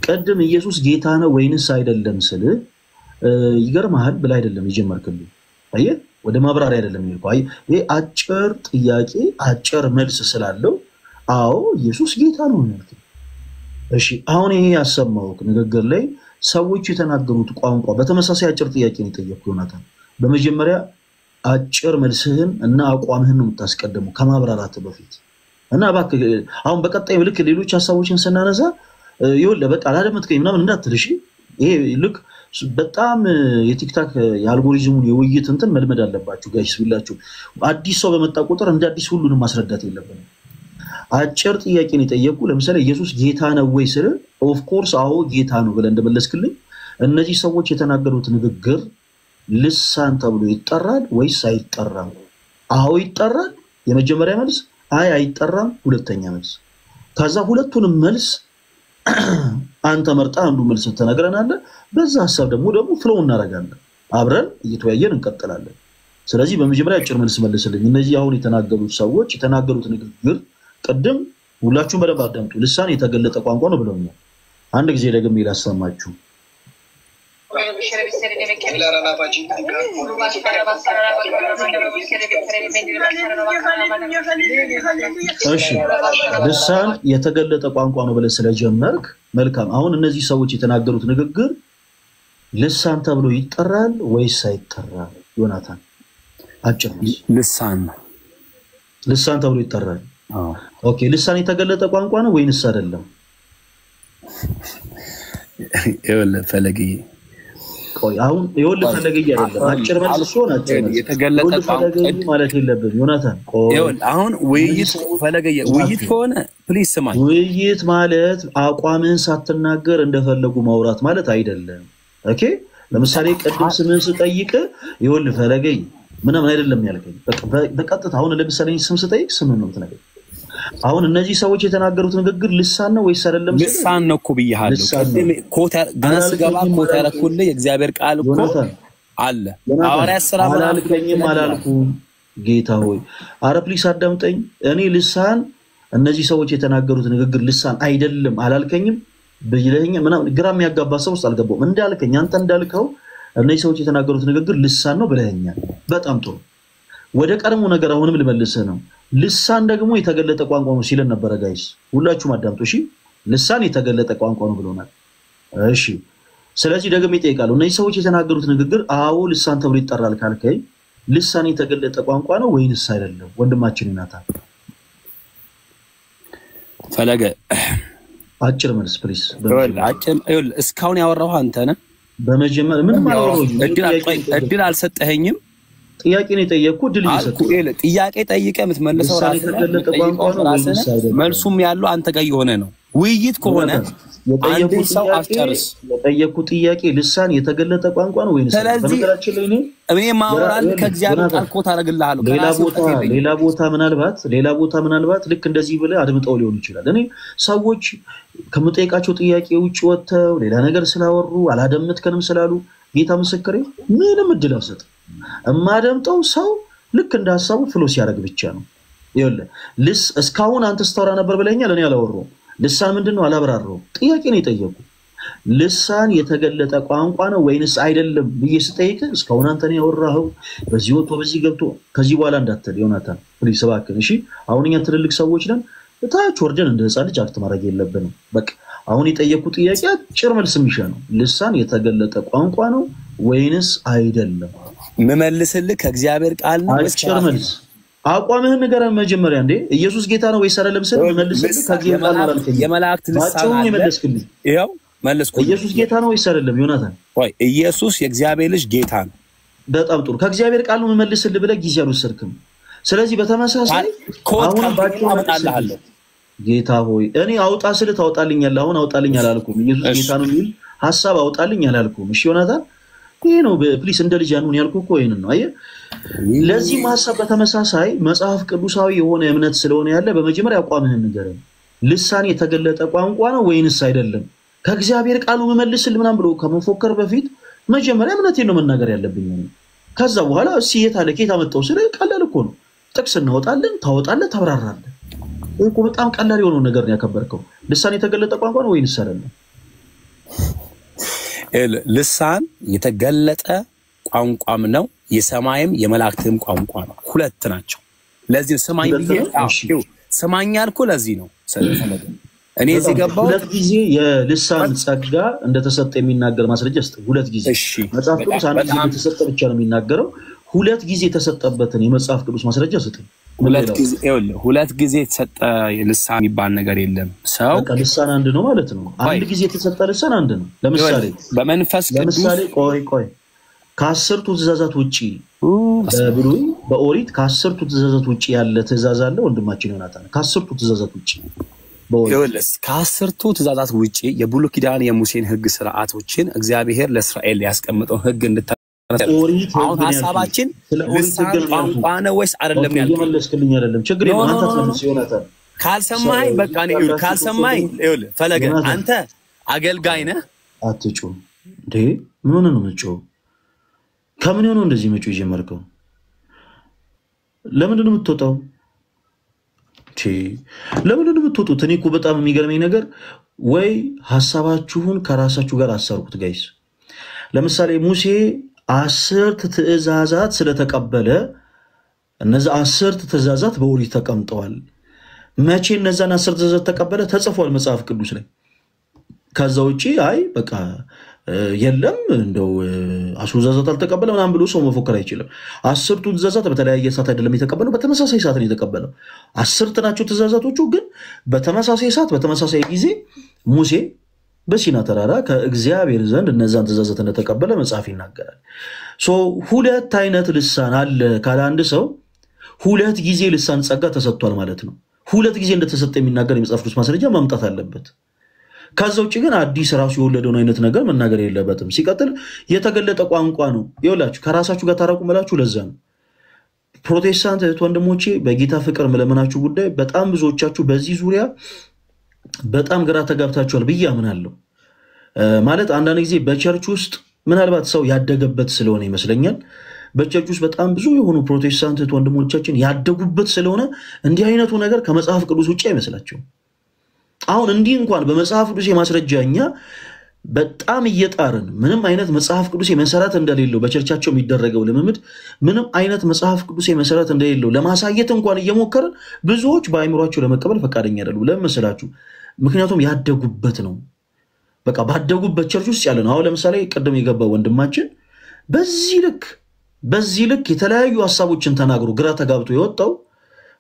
ቀድም ኢየሱስ ጌታ ነው ወይንስ አይደለም ስል ይገርማል ብላ አይደለም ይጀመርክልኝ። አየህ ወደ ማብራሪያ አይደለም ይልኩ። ይሄ አጭር ጥያቄ አጭር መልስ ስላለው አዎ ኢየሱስ ጌታ ነው ማለት ነው። እሺ አሁን ይሄ ያሰማው ንግግር ላይ ሰዎች የተናገሩት ቋንቋ በተመሳሳይ አጭር ጥያቄ ነው የጠየቁት ዮናታን። በመጀመሪያ አጭር መልስህን እና አቋምህን ነው የምታስቀድመው ከማብራራት በፊት እና እባክህ አሁን በቀጣይ ልክ ሌሎች ሐሳቦችን ስናነሳ ይኸውልህ በቃ አላደመጥከኝ ምናምን እንዳትልሽ። ይሄ ልክ በጣም የቲክታክ የአልጎሪዝሙን የውይይት እንትን መልመድ አለባችሁ ጋይስ ቢላችሁ። አዲስ ሰው በመጣ ቁጥር እንደ አዲስ ሁሉንም ማስረዳት የለብንም። አጭር ጥያቄ ነው የጠየቁ። ለምሳሌ ኢየሱስ ጌታ ነው ወይ ስለ ኦፍ ኮርስ አዎ ጌታ ነው ብለን እንደመለስክልኝ እነዚህ ሰዎች የተናገሩት ንግግር ልሳን ተብሎ ይጠራል ወይስ አይጠራም? አዎ ይጠራል የመጀመሪያ መልስ፣ አይ አይጠራም ሁለተኛ መልስ። ከዛ ሁለቱንም መልስ አንተ መርጣ አንዱ መልስ ተነግረናለህ። በዛ ሐሳብ ደግሞ ፍሎ እናረጋለን፣ አብረን እየተወያየን እንቀጥላለን። ስለዚህ በመጀመሪያ አጭር መልስ መልስልኝ። እነዚህ አሁን የተናገሩት ሰዎች የተናገሩት ንግግር ቅድም ሁላችሁም በደንብ አዳምጡ። ልሳን የተገለጠ ቋንቋ ነው ብለውኛል። አንድ ጊዜ ደግሜ ላሰማችሁ። እሺ ልሳን የተገለጠ ቋንቋ ነው ብለህ ስለጀመርክ መልካም። አሁን እነዚህ ሰዎች የተናገሩት ንግግር ልሳን ተብሎ ይጠራል ወይስ አይጠራም? ዮናታን አጭር ልሳን ነው። ልሳን ተብሎ ይጠራል። ኦኬ ልሳን የተገለጠ ቋንቋ ነው ወይንስ አይደለም? ይኸውልህ ፈለግዬ ቆይ አሁን ይኸውልህ ፈለግዬ አይደለም አጭር መልስ ሲሆን አጭር መልስ የተገለጠ ቋንቋ ማለት የለብንም ዮናታን። ቆይ ይኸውልህ አሁን ውይይት ፈለግዬ ውይይት ከሆነ ፕሊዝ ስማኝ። ውይይት ማለት አቋምን ሳትናገር እንደፈለጉ ማውራት ማለት አይደለም። ኦኬ ለምሳሌ ቅድም ስምን ስጠይቅ ይኸውልህ ፈለግዬ ምንም አይደለም ያልከኝ በቀጥታ አሁን ለምሳሌ ስም ስጠይቅ ስም ነው የምትነግረኝ። አሁን እነዚህ ሰዎች የተናገሩት ንግግር ልሳን ነው ወይስ አይደለም? ልሳን ነው እኮ ብያለሁ። ቅድም ኮታ ገና ስገባ ኮታ ያረኩልህ የእግዚአብሔር ቃል እኮ አለ። ሐዋርያት ሥራ አላልኩም ጌታ ሆይ አረ ፕሊስ አዳምጠኝ። እኔ ልሳን እነዚህ ሰዎች የተናገሩት ንግግር ልሳን አይደለም አላልከኝም ብለኸኝ ምናምን ግራ የሚያጋባ ሰው ውስጥ አልገባሁም። እንዳልከኝ አንተ እንዳልከው እነዚህ ሰዎች የተናገሩት ንግግር ልሳን ነው ብለኸኛል። በጣም ጥሩ። ወደ ቀድሞ ነገር አሁንም ልመልስህ ነው። ልሳን ደግሞ የተገለጠ ቋንቋ ነው ሲለን ነበር ጋይስ። ሁላችሁም አዳምጡ እሺ። ልሳን የተገለጠ ቋንቋ ነው ብሎናል። እሺ ስለዚህ ደግሞ ይጠይቃሉ እነዚህ ሰዎች የተናገሩት ንግግር አዎ ልሳን ተብሎ ይጠራል ካልከኝ ልሳን የተገለጠ ቋንቋ ነው ወይንስ አይደለም? ወንድማችን ይናታል ፈለገ አጭር መልስ ፕሊስ። አጭር ይኸውልህ እስካሁን ያወራው አንተ ነህ። በመጀመሪያ ምንም እድል አልሰጠኸኝም። ጥያቄ ነው የጠየቅኩት ድል ይሰጥ ጥያቄ ጠይቀህ የምትመልሰው ራስህ መልሱም ያለው አንተ ጋር የሆነ ነው። ውይይት ከሆነ አንድ ሰው አስጨርስ። የጠየቅኩት ጥያቄ ልሳን የተገለጠ ቋንቋ ነው ወይስ በነገራችን ላይ እኔ ማወራል ከእግዚአብሔር ቃል ኮታ አደርግልሃለሁ። ሌላ ቦታ ምናልባት ልክ እንደዚህ ብለህ አድምጠው ሊሆን ይችላል። እኔ ሰዎች ከመጠየቃቸው ጥያቄ ውጭ ወጥተው ሌላ ነገር ስላወሩ አላደምጥከንም ስላሉ ጌታ ምስክሬ ምንም እድል አልሰጥም። እማደምጠው ሰው ልክ እንዳሳቡ ፍሎ ሲያደርግ ብቻ ነው። ይኸውልህ እስካሁን አንተ ስታወራ ነበር ብለኛል። እኔ አላወራሁም። ልሳን ምንድነው አላብራራሁም። ጥያቄ ነው የጠየቁት። ልሳን የተገለጠ ቋንቋ ነው ወይንስ አይደለም ብዬ ስጠይቅ እስካሁን አንተ ነው ያወራኸው። በዚህ ወጥቶ በዚህ ገብቶ ከዚህ በኋላ እንዳትል ዮናታን ፕሊስ እባክህ እሺ። አሁን እኛ ትልልቅ ሰዎች ነን። ታች ወርደን እንደ ህፃን ልጅ አክት ማድረግ የለብንም። በቃ አሁን የጠየቁት ጥያቄ አጭር መልስ የሚሻ ነው። ልሳን የተገለጠ ቋንቋ ነው ወይንስ አይደለም? መመልስልህ ከእግዚአብሔር ቃል ነው። አጭር መልስ አቋምህን ንገረን መጀመሪያ። እንዴ ኢየሱስ ጌታ ነው ወይስ አይደለም ስል መመልስልህ ከእግዚአብሔር ቃል ማለት ነው። የመላእክት ልሳን አለ ይመልስልኝ። ይሄው መልስኩ። ኢየሱስ ጌታ ነው ወይስ አይደለም ዮናታን? ወይ ኢየሱስ የእግዚአብሔር ልጅ ጌታ ነው። በጣም ጥሩ። ከእግዚአብሔር ቃል ነው መመልስልህ ብለህ ጊዜ አልወሰድክም። ስለዚህ በተመሳሳይ አሁን ባጭሩ አመጣልሃለሁ። ጌታ ሆይ እኔ አውጣ ስለ ታውጣልኛለህ። አሁን አውጣልኝ አላልኩም። ኢየሱስ ጌታ ነው የሚል ሐሳብ አውጣልኝ አላልኩም። እሺ ዮናታን ይሄ ነው ፕሊስ እንደ ልጅ ያኑን ያልኩህ እኮ ይሄን ነው። አየህ ለዚህ ሐሳብ በተመሳሳይ መጽሐፍ ቅዱሳዊ የሆነ እምነት ስለሆነ ያለ በመጀመሪያ አቋምህን ንገረን። ልሳን የተገለጠ ቋንቋ ነው ወይንስ አይደለም? ከእግዚአብሔር ቃሉ መመልስልህ ምናምን ብሎ ከመፎከር በፊት መጀመሪያ እምነቴን ነው መናገር ያለብኝ። ከዛ በኋላ እሺ የታለ ኬታ መጣው ስለ ቀላል እኮ ነው። ጥቅስ እናወጣለን፣ ታወጣለህ፣ ታብራራለህ። እኮ በጣም ቀላል የሆነው ነገር ነው ያከበርከው። ልሳን የተገለጠ ቋንቋ ነው ወይንስ አይደለም? ልሳን የተገለጠ ቋንቋም ነው፣ የሰማይም የመላእክትም ቋንቋ ነው። ሁለት ናቸው። ለዚህ ሰማይ ሰማኛ አልኩ። ለዚህ ነው እኔ እዚህ ገባው። ሁለት ጊዜ የልሳን ጸጋ እንደተሰጠ የሚናገር ማስረጃ እስቲ። ሁለት ጊዜ መጽሐፍ ቅዱስ አንድ ጊዜ የተሰጠ ብቻ ነው የሚናገረው። ሁለት ጊዜ የተሰጠበትን የመጽሐፍ ቅዱስ ማስረጃ እስቲ። ሁለት ጊዜ የተሰጠ ልሳን የሚባል ነገር የለም። ሰው በቃ ልሳን አንድ ነው ማለት ነው። አንድ ጊዜ የተሰጠ ልሳን አንድ ነው። ለምሳሌ በመንፈስ ቅዱስ ለምሳሌ ቆይ ከ10ቱ ትእዛዛት ውጪ በብሉይ በኦሪት ከ10ቱ ትእዛዛት ውጪ ያለ ትእዛዝ አለ ወንድማችን ዮናታን? ከ10ቱ ትእዛዛት ውጪ ከ10ቱ ትእዛዛት ውጪ የብሉይ ኪዳን የሙሴን ሕግ ስርዓቶችን እግዚአብሔር ለእስራኤል ያስቀመጠው ሕግ አሁን ሐሳባችን ልሳን ቋንቋ ነው ወይስ አይደለም ያልከኝ? እየመለስክልኝ አይደለም። ችግር የለም። አንተ አትመልስ ዮናታን። ካልሰማኸኝ በቃ ነው ካልሰማኸኝ ይኸውልህ ፈለገ አንተ አገልጋይ ነህ። አትጩ እንዴ! ምን ሆነ ነው የምትጮው? ከምን ሆነ እንደዚህ መጮህ የጀመርከው? ለምንድን ነው የምትወጣው? ለምንድን ነው የምትወጡት? እኔ እኮ በጣም የሚገርመኝ ነገር ወይ ሐሳባችሁን ከራሳችሁ ጋር አሰሩት ጋይስ። ለምሳሌ ሙሴ 10 ትእዛዛት ስለተቀበለ እነዛ 10 ትእዛዛት በኦሪት ተቀምጠዋል። መቼ እነዛን 10 ትእዛዛት ተቀበለ? ተጽፏል መጽሐፍ ቅዱስ ላይ። ከዛ ውጪ አይ በቃ የለም እንደው 10 ትእዛዛት አልተቀበለ ምናምን ብሎ ሰው መፎከር አይችልም። 10ቱ ትእዛዛት በተለያየ ሰዓት አይደለም የተቀበለው፣ በተመሳሳይ ሰዓት ነው የተቀበለው። 10 ናቸው ትእዛዛቶቹ፣ ግን በተመሳሳይ ሰዓት በተመሳሳይ ጊዜ ሙሴ በሲና ተራራ ከእግዚአብሔር ዘንድ እነዛን ትእዛዛት እንደተቀበለ መጽሐፍ ይናገራል። ሁለት አይነት ልሳን አለ ካለ አንድ ሰው ሁለት ጊዜ ልሳን ጸጋ ተሰጥቷል ማለት ነው። ሁለት ጊዜ እንደተሰጠ የሚናገር የመጽሐፍ ቅዱስ ማስረጃ ማምጣት አለበት። ከዛ ውጭ ግን አዲስ ራሱ የወለደውን አይነት ነገር መናገር የለበትም። ሲቀጥል የተገለጠ ቋንቋ ነው። ይኸውላችሁ ከራሳችሁ ጋር ታረቁ መላችሁ። ለዛ ነው ፕሮቴስታንት እህት ወንድሞቼ በጌታ ፍቅር መለመናችሁ ጉዳይ በጣም ብዙዎቻችሁ በዚህ ዙሪያ በጣም ግራ ተጋብታችኋል ብዬ አምናለሁ። ማለት አንዳንድ ጊዜ በቸርች ውስጥ ምናልባት ሰው ያደገበት ስለሆነ ይመስለኛል በቸርች ውስጥ በጣም ብዙ የሆኑ ፕሮቴስታንት እህት ወንድሞቻችን ያደጉበት ስለሆነ እንዲህ አይነቱ ነገር ከመጽሐፍ ቅዱስ ውጭ አይመስላቸውም። አሁን እንዲህ እንኳን በመጽሐፍ ቅዱስ የማስረጃኛ በጣም እየጣርን ምንም አይነት መጽሐፍ ቅዱስ መሰረት እንደሌለው በቸርቻቸው የሚደረገው ልምምድ ምንም አይነት መጽሐፍ ቅዱስ መሰረት እንደሌለው ለማሳየት እንኳን እየሞከርን ብዙዎች በአይምሯቸው ለመቀበል ፈቃደኛ አይደሉም። ለምን መሰላችሁ? ምክንያቱም ያደጉበት ነው። በቃ ባደጉበት ቸርች ውስጥ ያለ ነው። አሁን ለምሳሌ ቀደም የገባው ወንድማችን በዚህ ልክ የተለያዩ ሐሳቦችን ተናግሮ ግራ ተጋብቶ የወጣው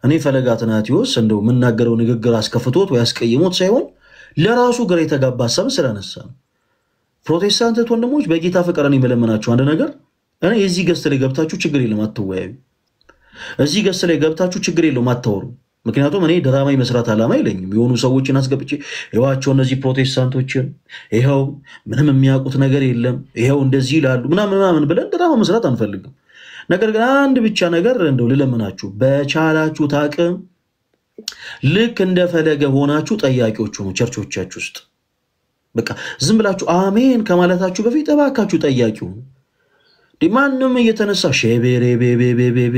እኔ ፈለገ አትናቴዎስ እንደው የምናገረው ንግግር አስከፍቶት ወይ አስቀይሞት ሳይሆን ለራሱ ግራ የተጋባ ሐሳብ ስለነሳ ነው። ፕሮቴስታንት ወንድሞች በጌታ ፍቅር እኔ መለመናችሁ አንድ ነገር እኔ የዚህ ገስት ላይ ገብታችሁ ችግር የለም አትወያዩ። እዚህ ገስት ላይ ገብታችሁ ችግር የለም አታወሩ። ምክንያቱም እኔ ድራማ መስራት ዓላማ የለኝም። የሆኑ ሰዎችን አስገብቼ ይዋቸው እነዚህ ፕሮቴስታንቶችን ይሄው ምንም የሚያውቁት ነገር የለም ይሄው እንደዚህ ይላሉ ምናምን ብለን ድራማ መስራት አንፈልግም። ነገር ግን አንድ ብቻ ነገር እንደው ልለምናችሁ በቻላችሁ ታቅም ልክ እንደፈለገ ሆናችሁ ጠያቂዎች ሁኑ። ቸርቾቻችሁ ውስጥ በቃ ዝም ብላችሁ አሜን ከማለታችሁ በፊት እባካችሁ ጠያቂ ሁኑ። ማንም እየተነሳ ሼቤሬቤቤቤቤ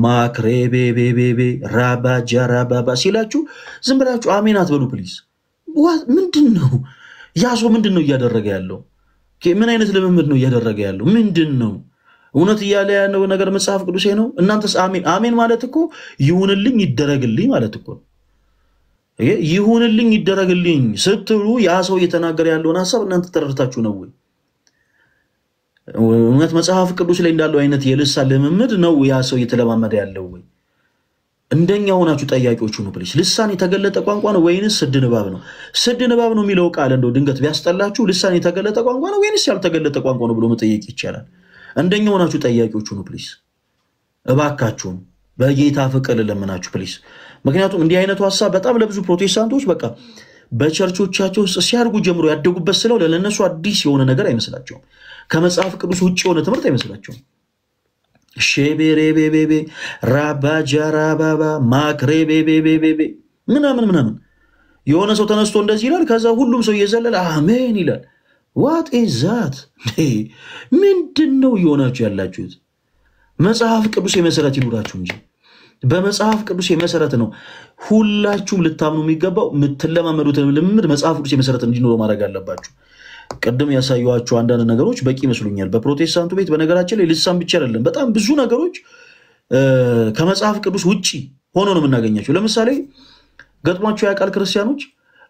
ማክሬቤቤቤቤ ራባጃራባባ ሲላችሁ ዝም ብላችሁ አሜን አትበሉ ፕሊዝ። ምንድነው ያሶ ምንድነው እያደረገ ያለው? ምን አይነት ልምምድ ነው እያደረገ ያለው? ምንድነው እውነት እያለ ያለው ነገር መጽሐፍ ቅዱስ ነው? እናንተስ አሜን ማለት እኮ ይሁንልኝ ይደረግልኝ ማለት እኮ ይሁንልኝ ይደረግልኝ ስትሉ ያ ሰው እየተናገረ ያለውን ሐሳብ እናንተ ተረድታችሁ ነው ወይ? እውነት መጽሐፍ ቅዱስ ላይ እንዳለው አይነት የልሳን ልምምድ ነው ያ ሰው እየተለማመደ ያለው ወይ? እንደኛ ሆናችሁ ጠያቂዎች ሁኑ ፕሊስ። ልሳን የተገለጠ ቋንቋ ነው ወይንስ ስድ ንባብ ነው? ስድ ንባብ ነው የሚለው ቃል እንደው ድንገት ቢያስጠላችሁ ልሳን የተገለጠ ቋንቋ ነው ወይንስ ያልተገለጠ ቋንቋ ነው ብሎ መጠየቅ ይቻላል። እንደኛ ሆናችሁ ጠያቂዎች ሁኑ ፕሊስ። እባካችሁን በጌታ ፍቅር ለምናችሁ ፕሊስ። ምክንያቱም እንዲህ አይነቱ ሐሳብ በጣም ለብዙ ፕሮቴስታንቶች በቃ በቸርቾቻቸው ውስጥ ሲያርጉ ጀምሮ ያደጉበት ስለው ለነሱ አዲስ የሆነ ነገር አይመስላቸውም። ከመጽሐፍ ቅዱስ ውጭ የሆነ ትምህርት አይመስላቸውም። ሼቤሬቤቤቤ ራባጃራባባ ማክሬቤቤቤቤ ምናምን የሆነ ሰው ተነስቶ እንደዚህ ይላል። ከዛ ሁሉም ሰው እየዘለለ አሜን ይላል። ዋት ኢዝ ዛት? ምንድነው እየሆናችሁ ያላችሁት? መጽሐፍ ቅዱስ የመሰረት ይኑራችሁ እንጂ በመጽሐፍ ቅዱስ የመሰረት ነው ሁላችሁም ልታምኑ የሚገባው። የምትለማመዱት ልምምድ መጽሐፍ ቅዱስ የመሰረት እንዲኖረው ማድረግ አለባችሁ። ቅድም ያሳየኋችሁ አንዳንድ ነገሮች በቂ ይመስሉኛል። በፕሮቴስታንቱ ቤት በነገራችን ላይ ልሳን ብቻ አይደለም በጣም ብዙ ነገሮች ከመጽሐፍ ቅዱስ ውጪ ሆኖ ነው የምናገኛቸው። ለምሳሌ ገጥሟችሁ ያውቃል? ክርስቲያኖች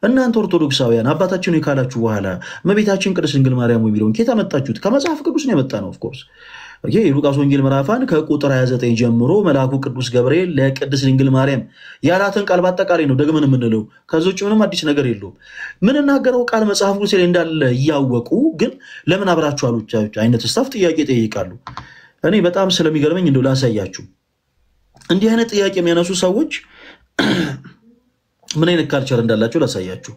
እናንተ ኦርቶዶክሳውያን አባታችን ካላችሁ በኋላ እመቤታችን ቅድስት ድንግል ማርያም የሚለውን ከየት አመጣችሁት? ከመጽሐፍ ቅዱስ ነው የመጣ ነው። ኦፍ ኮርስ ኦኬ ሉቃስ ወንጌል ምዕራፍ 1 ከቁጥር 29 ጀምሮ መልአኩ ቅዱስ ገብርኤል ለቅድስት ድንግል ማርያም ያላትን ቃል በአጠቃላይ ነው ደግመን የምንለው ከዚህ ውጭ ምንም አዲስ ነገር የለውም ምን እናገረው ቃል መጽሐፍ ቅዱስ ላይ እንዳለ ያወቁ ግን ለምን አብራችሁ አሉት አይነት ስታፍ ጥያቄ ጠይቃሉ እኔ በጣም ስለሚገርመኝ እንደው ላሳያችሁ እንዲህ አይነት ጥያቄ የሚያነሱ ሰዎች ምን አይነት ካልቸር እንዳላቸው ላሳያችሁ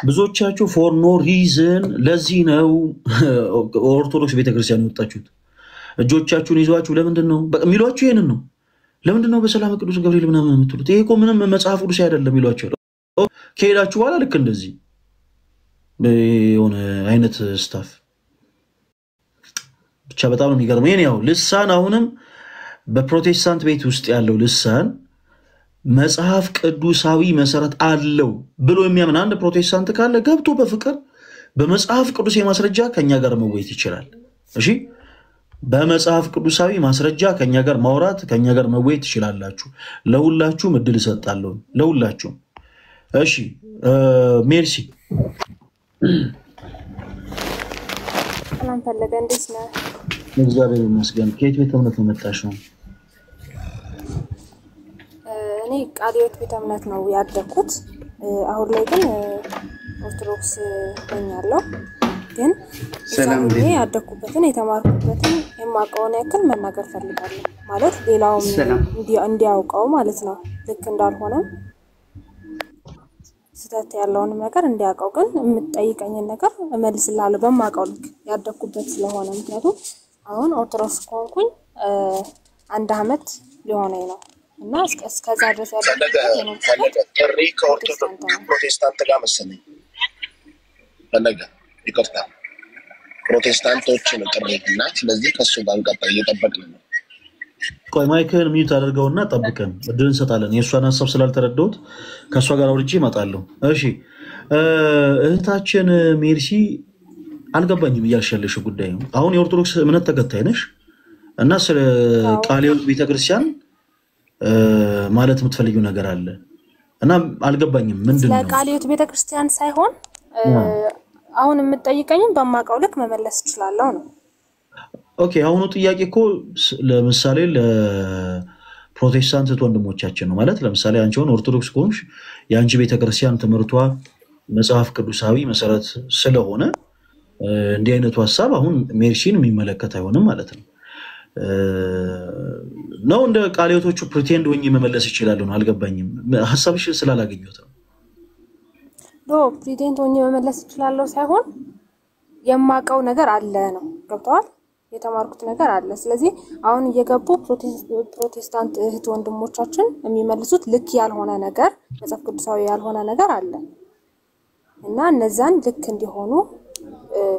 ብዙዎቻችሁ for no reason ለዚህ ነው ኦርቶዶክስ ቤተክርስቲያን የወጣችሁት እጆቻችሁን ይዟችሁ ለምንድነው የሚሏችሁ ይሄንን ነው ለምንድነው በሰላም ቅዱስ ገብርኤል ምናምን የምትሉት ይሄ እኮ ምንም መጽሐፍ ቅዱስ አይደለም ይሏችሁ ከሄዳችሁ በኋላ ልክ እንደዚህ የሆነ አይነት ስታፍ ብቻ በጣም ነው የሚገርመው የኔ ያው ልሳን አሁንም በፕሮቴስታንት ቤት ውስጥ ያለው ልሳን መጽሐፍ ቅዱሳዊ መሰረት አለው ብሎ የሚያምን አንድ ፕሮቴስታንት ካለ ገብቶ በፍቅር በመጽሐፍ ቅዱስ የማስረጃ ከኛ ጋር መወያየት ይችላል እሺ በመጽሐፍ ቅዱሳዊ ማስረጃ ከኛ ጋር ማውራት ከኛ ጋር መወያየት ይችላልላችሁ ለሁላችሁም እድል እሰጣለሁ ለሁላችሁም እሺ ሜርሲ ሰላም ፈለገ እንዴት ነህ እግዚአብሔር ይመስገን ከየት ቤተ እምነት መጣሽ ነው እኔ ቃልዮት ቤተ እምነት ነው ያደኩት አሁን ላይ ግን ኦርቶዶክስ ሆኛለሁ ግን ሰላም እኔ ያደኩበትን የተማርኩበትን የማውቀውን ያክል መናገር ፈልጋለሁ ማለት ሌላውም እንዲያውቀው ማለት ነው ልክ እንዳልሆነ ስህተት ያለውን ነገር እንዲያውቀው ግን የምትጠይቀኝን ነገር እመልስልሃለሁ በማውቀው ልክ ያደኩበት ስለሆነ ምክንያቱም አሁን ኦርቶዶክስ ሆንኩኝ አንድ አመት ሊሆነኝ ነው እና እስከዛ ድረስ ያደኩበት ጥሪ ከኦርቶዶክስ ፕሮቴስታንት ጋር መሰለኝ ፈለገ ይቅርታ ፕሮቴስታንቶችን ጥሪና ስለዚህ ከሱ ጋር እንቀጥል እየጠበቅን ነው ቆይ ማይክን ሚውት አድርገውና ጠብቀን እድል እንሰጣለን የሷን ሐሳብ ስላልተረዳሁት ከሷ ጋር አውርቼ እመጣለሁ እሺ እህታችን ሜርሲ አልገባኝም እያልሻለሽ ጉዳይ ነው አሁን የኦርቶዶክስ እምነት ተከታይ ነሽ እና ስለ ቃልዮት ቤተክርስቲያን ማለት የምትፈልጊው ነገር አለ እና አልገባኝም ምንድነው ለቃልዮት ቤተክርስቲያን ሳይሆን አሁን የምትጠይቀኝን በማውቀው ልክ መመለስ እችላለሁ ነው ኦኬ አሁን ጥያቄ እኮ ለምሳሌ ለፕሮቴስታንት ወንድሞቻችን ነው ማለት ለምሳሌ አንቺውን ኦርቶዶክስ ኮንሽ ያንቺ ቤተክርስቲያን ትምርቷ መጽሐፍ ቅዱሳዊ መሰረት ስለሆነ እንዲህ አይነቱ ሐሳብ አሁን ሜርሲን የሚመለከት አይሆንም ማለት ነው ነው እንደ ቃልዮቶቹ ፕሪቴንድ ወኝ መመለስ ይችላል ነው አልገባኝም ሐሳብሽ ስላላገኘሁት ነው ፕሪቴንድ ወኝ መመለስ ይችላል ሳይሆን የማውቀው ነገር አለ ነው ገብቷል የተማርኩት ነገር አለ ስለዚህ አሁን እየገቡ ፕሮቴስታንት እህት ወንድሞቻችን የሚመልሱት ልክ ያልሆነ ነገር መጽሐፍ ቅዱሳዊ ያልሆነ ነገር አለ እና እነዛን ልክ እንዲሆኑ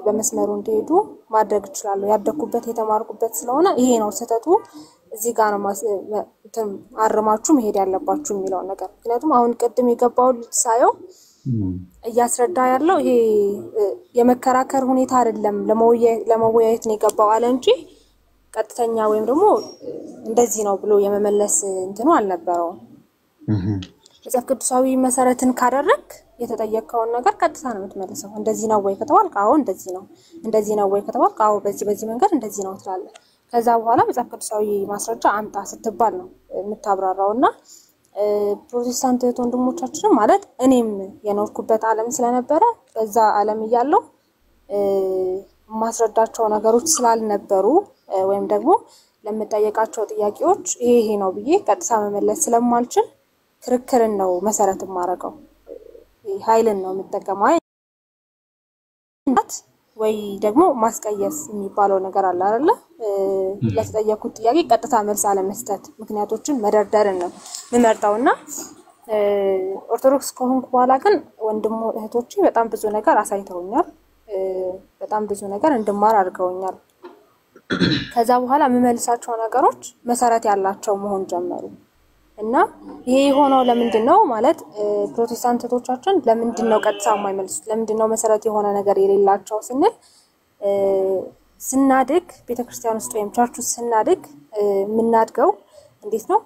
በመስመሩ እንዲሄዱ ማድረግ ይችላል ያደኩበት የተማርኩበት ስለሆነ ይሄ ነው ሰተቱ እዚህ ጋር ነው አርማችሁ መሄድ ያለባችሁ የሚለው ነገር ምክንያቱም አሁን ቀድም የገባው ሳየው እያስረዳ ያለው ይሄ የመከራከር ሁኔታ አይደለም ለመወያየት ነው የገባው አለ እንጂ ቀጥተኛ ወይም ደግሞ እንደዚህ ነው ብሎ የመመለስ እንትኑ አልነበረው መጽሐፍ ቅዱሳዊ መሰረትን ካደረክ የተጠየቀውን ነገር ቀጥታ ነው የምትመልሰው እንደዚህ ነው ወይ ከተባልክ አዎ እንደዚህ ነው ወይ ከተባልክ አዎ በዚህ መንገድ እንደዚህ ነው ትላለህ ከዛ በኋላ መጽሐፍ ቅዱሳዊ ማስረጃ አምጣ ስትባል ነው የምታብራራውና ፕሮቴስታንት ወንድሞቻችን ማለት እኔም የኖርኩበት ዓለም ስለነበረ በዛ ዓለም ይያለው ማስረዳቸው ነገሮች ስላልነበሩ ወይም ደግሞ ለምጠየቃቸው ጥያቄዎች ይሄ ነው ብዬ ቀጥታ መመለስ ስለማልችል ክርክርን ነው መሰረት ማረጋው ኃይልን ነው የምጠቀመው ወይ ደግሞ ማስቀየስ የሚባለው ነገር አለ አይደለ ለተጠየቁት ጥያቄ ቀጥታ መልስ አለ መስጠት ምክንያቶችን መደርደርን ነው ምመርጣውና ኦርቶዶክስ ከሆንኩ በኋላ ግን ወንድም እህቶቼ በጣም ብዙ ነገር አሳይተውኛል በጣም ብዙ ነገር እንድማር አድርገውኛል ከዛ በኋላ መመልሳቸው ነገሮች መሰረት ያላቸው መሆን ጀመሩ እና ይሄ ሆኖ ለምንድነው ማለት ፕሮቴስታንቶቻችን ለምንድነው ቀጥታ የማይመልሱት ለምንድነው መሰረት የሆነ ነገር የሌላቸው ስንል ስናድግ ቤተክርስቲያን ውስጥ ወይም ቸርች ውስጥ ስናድግ ምናድገው እንዴት ነው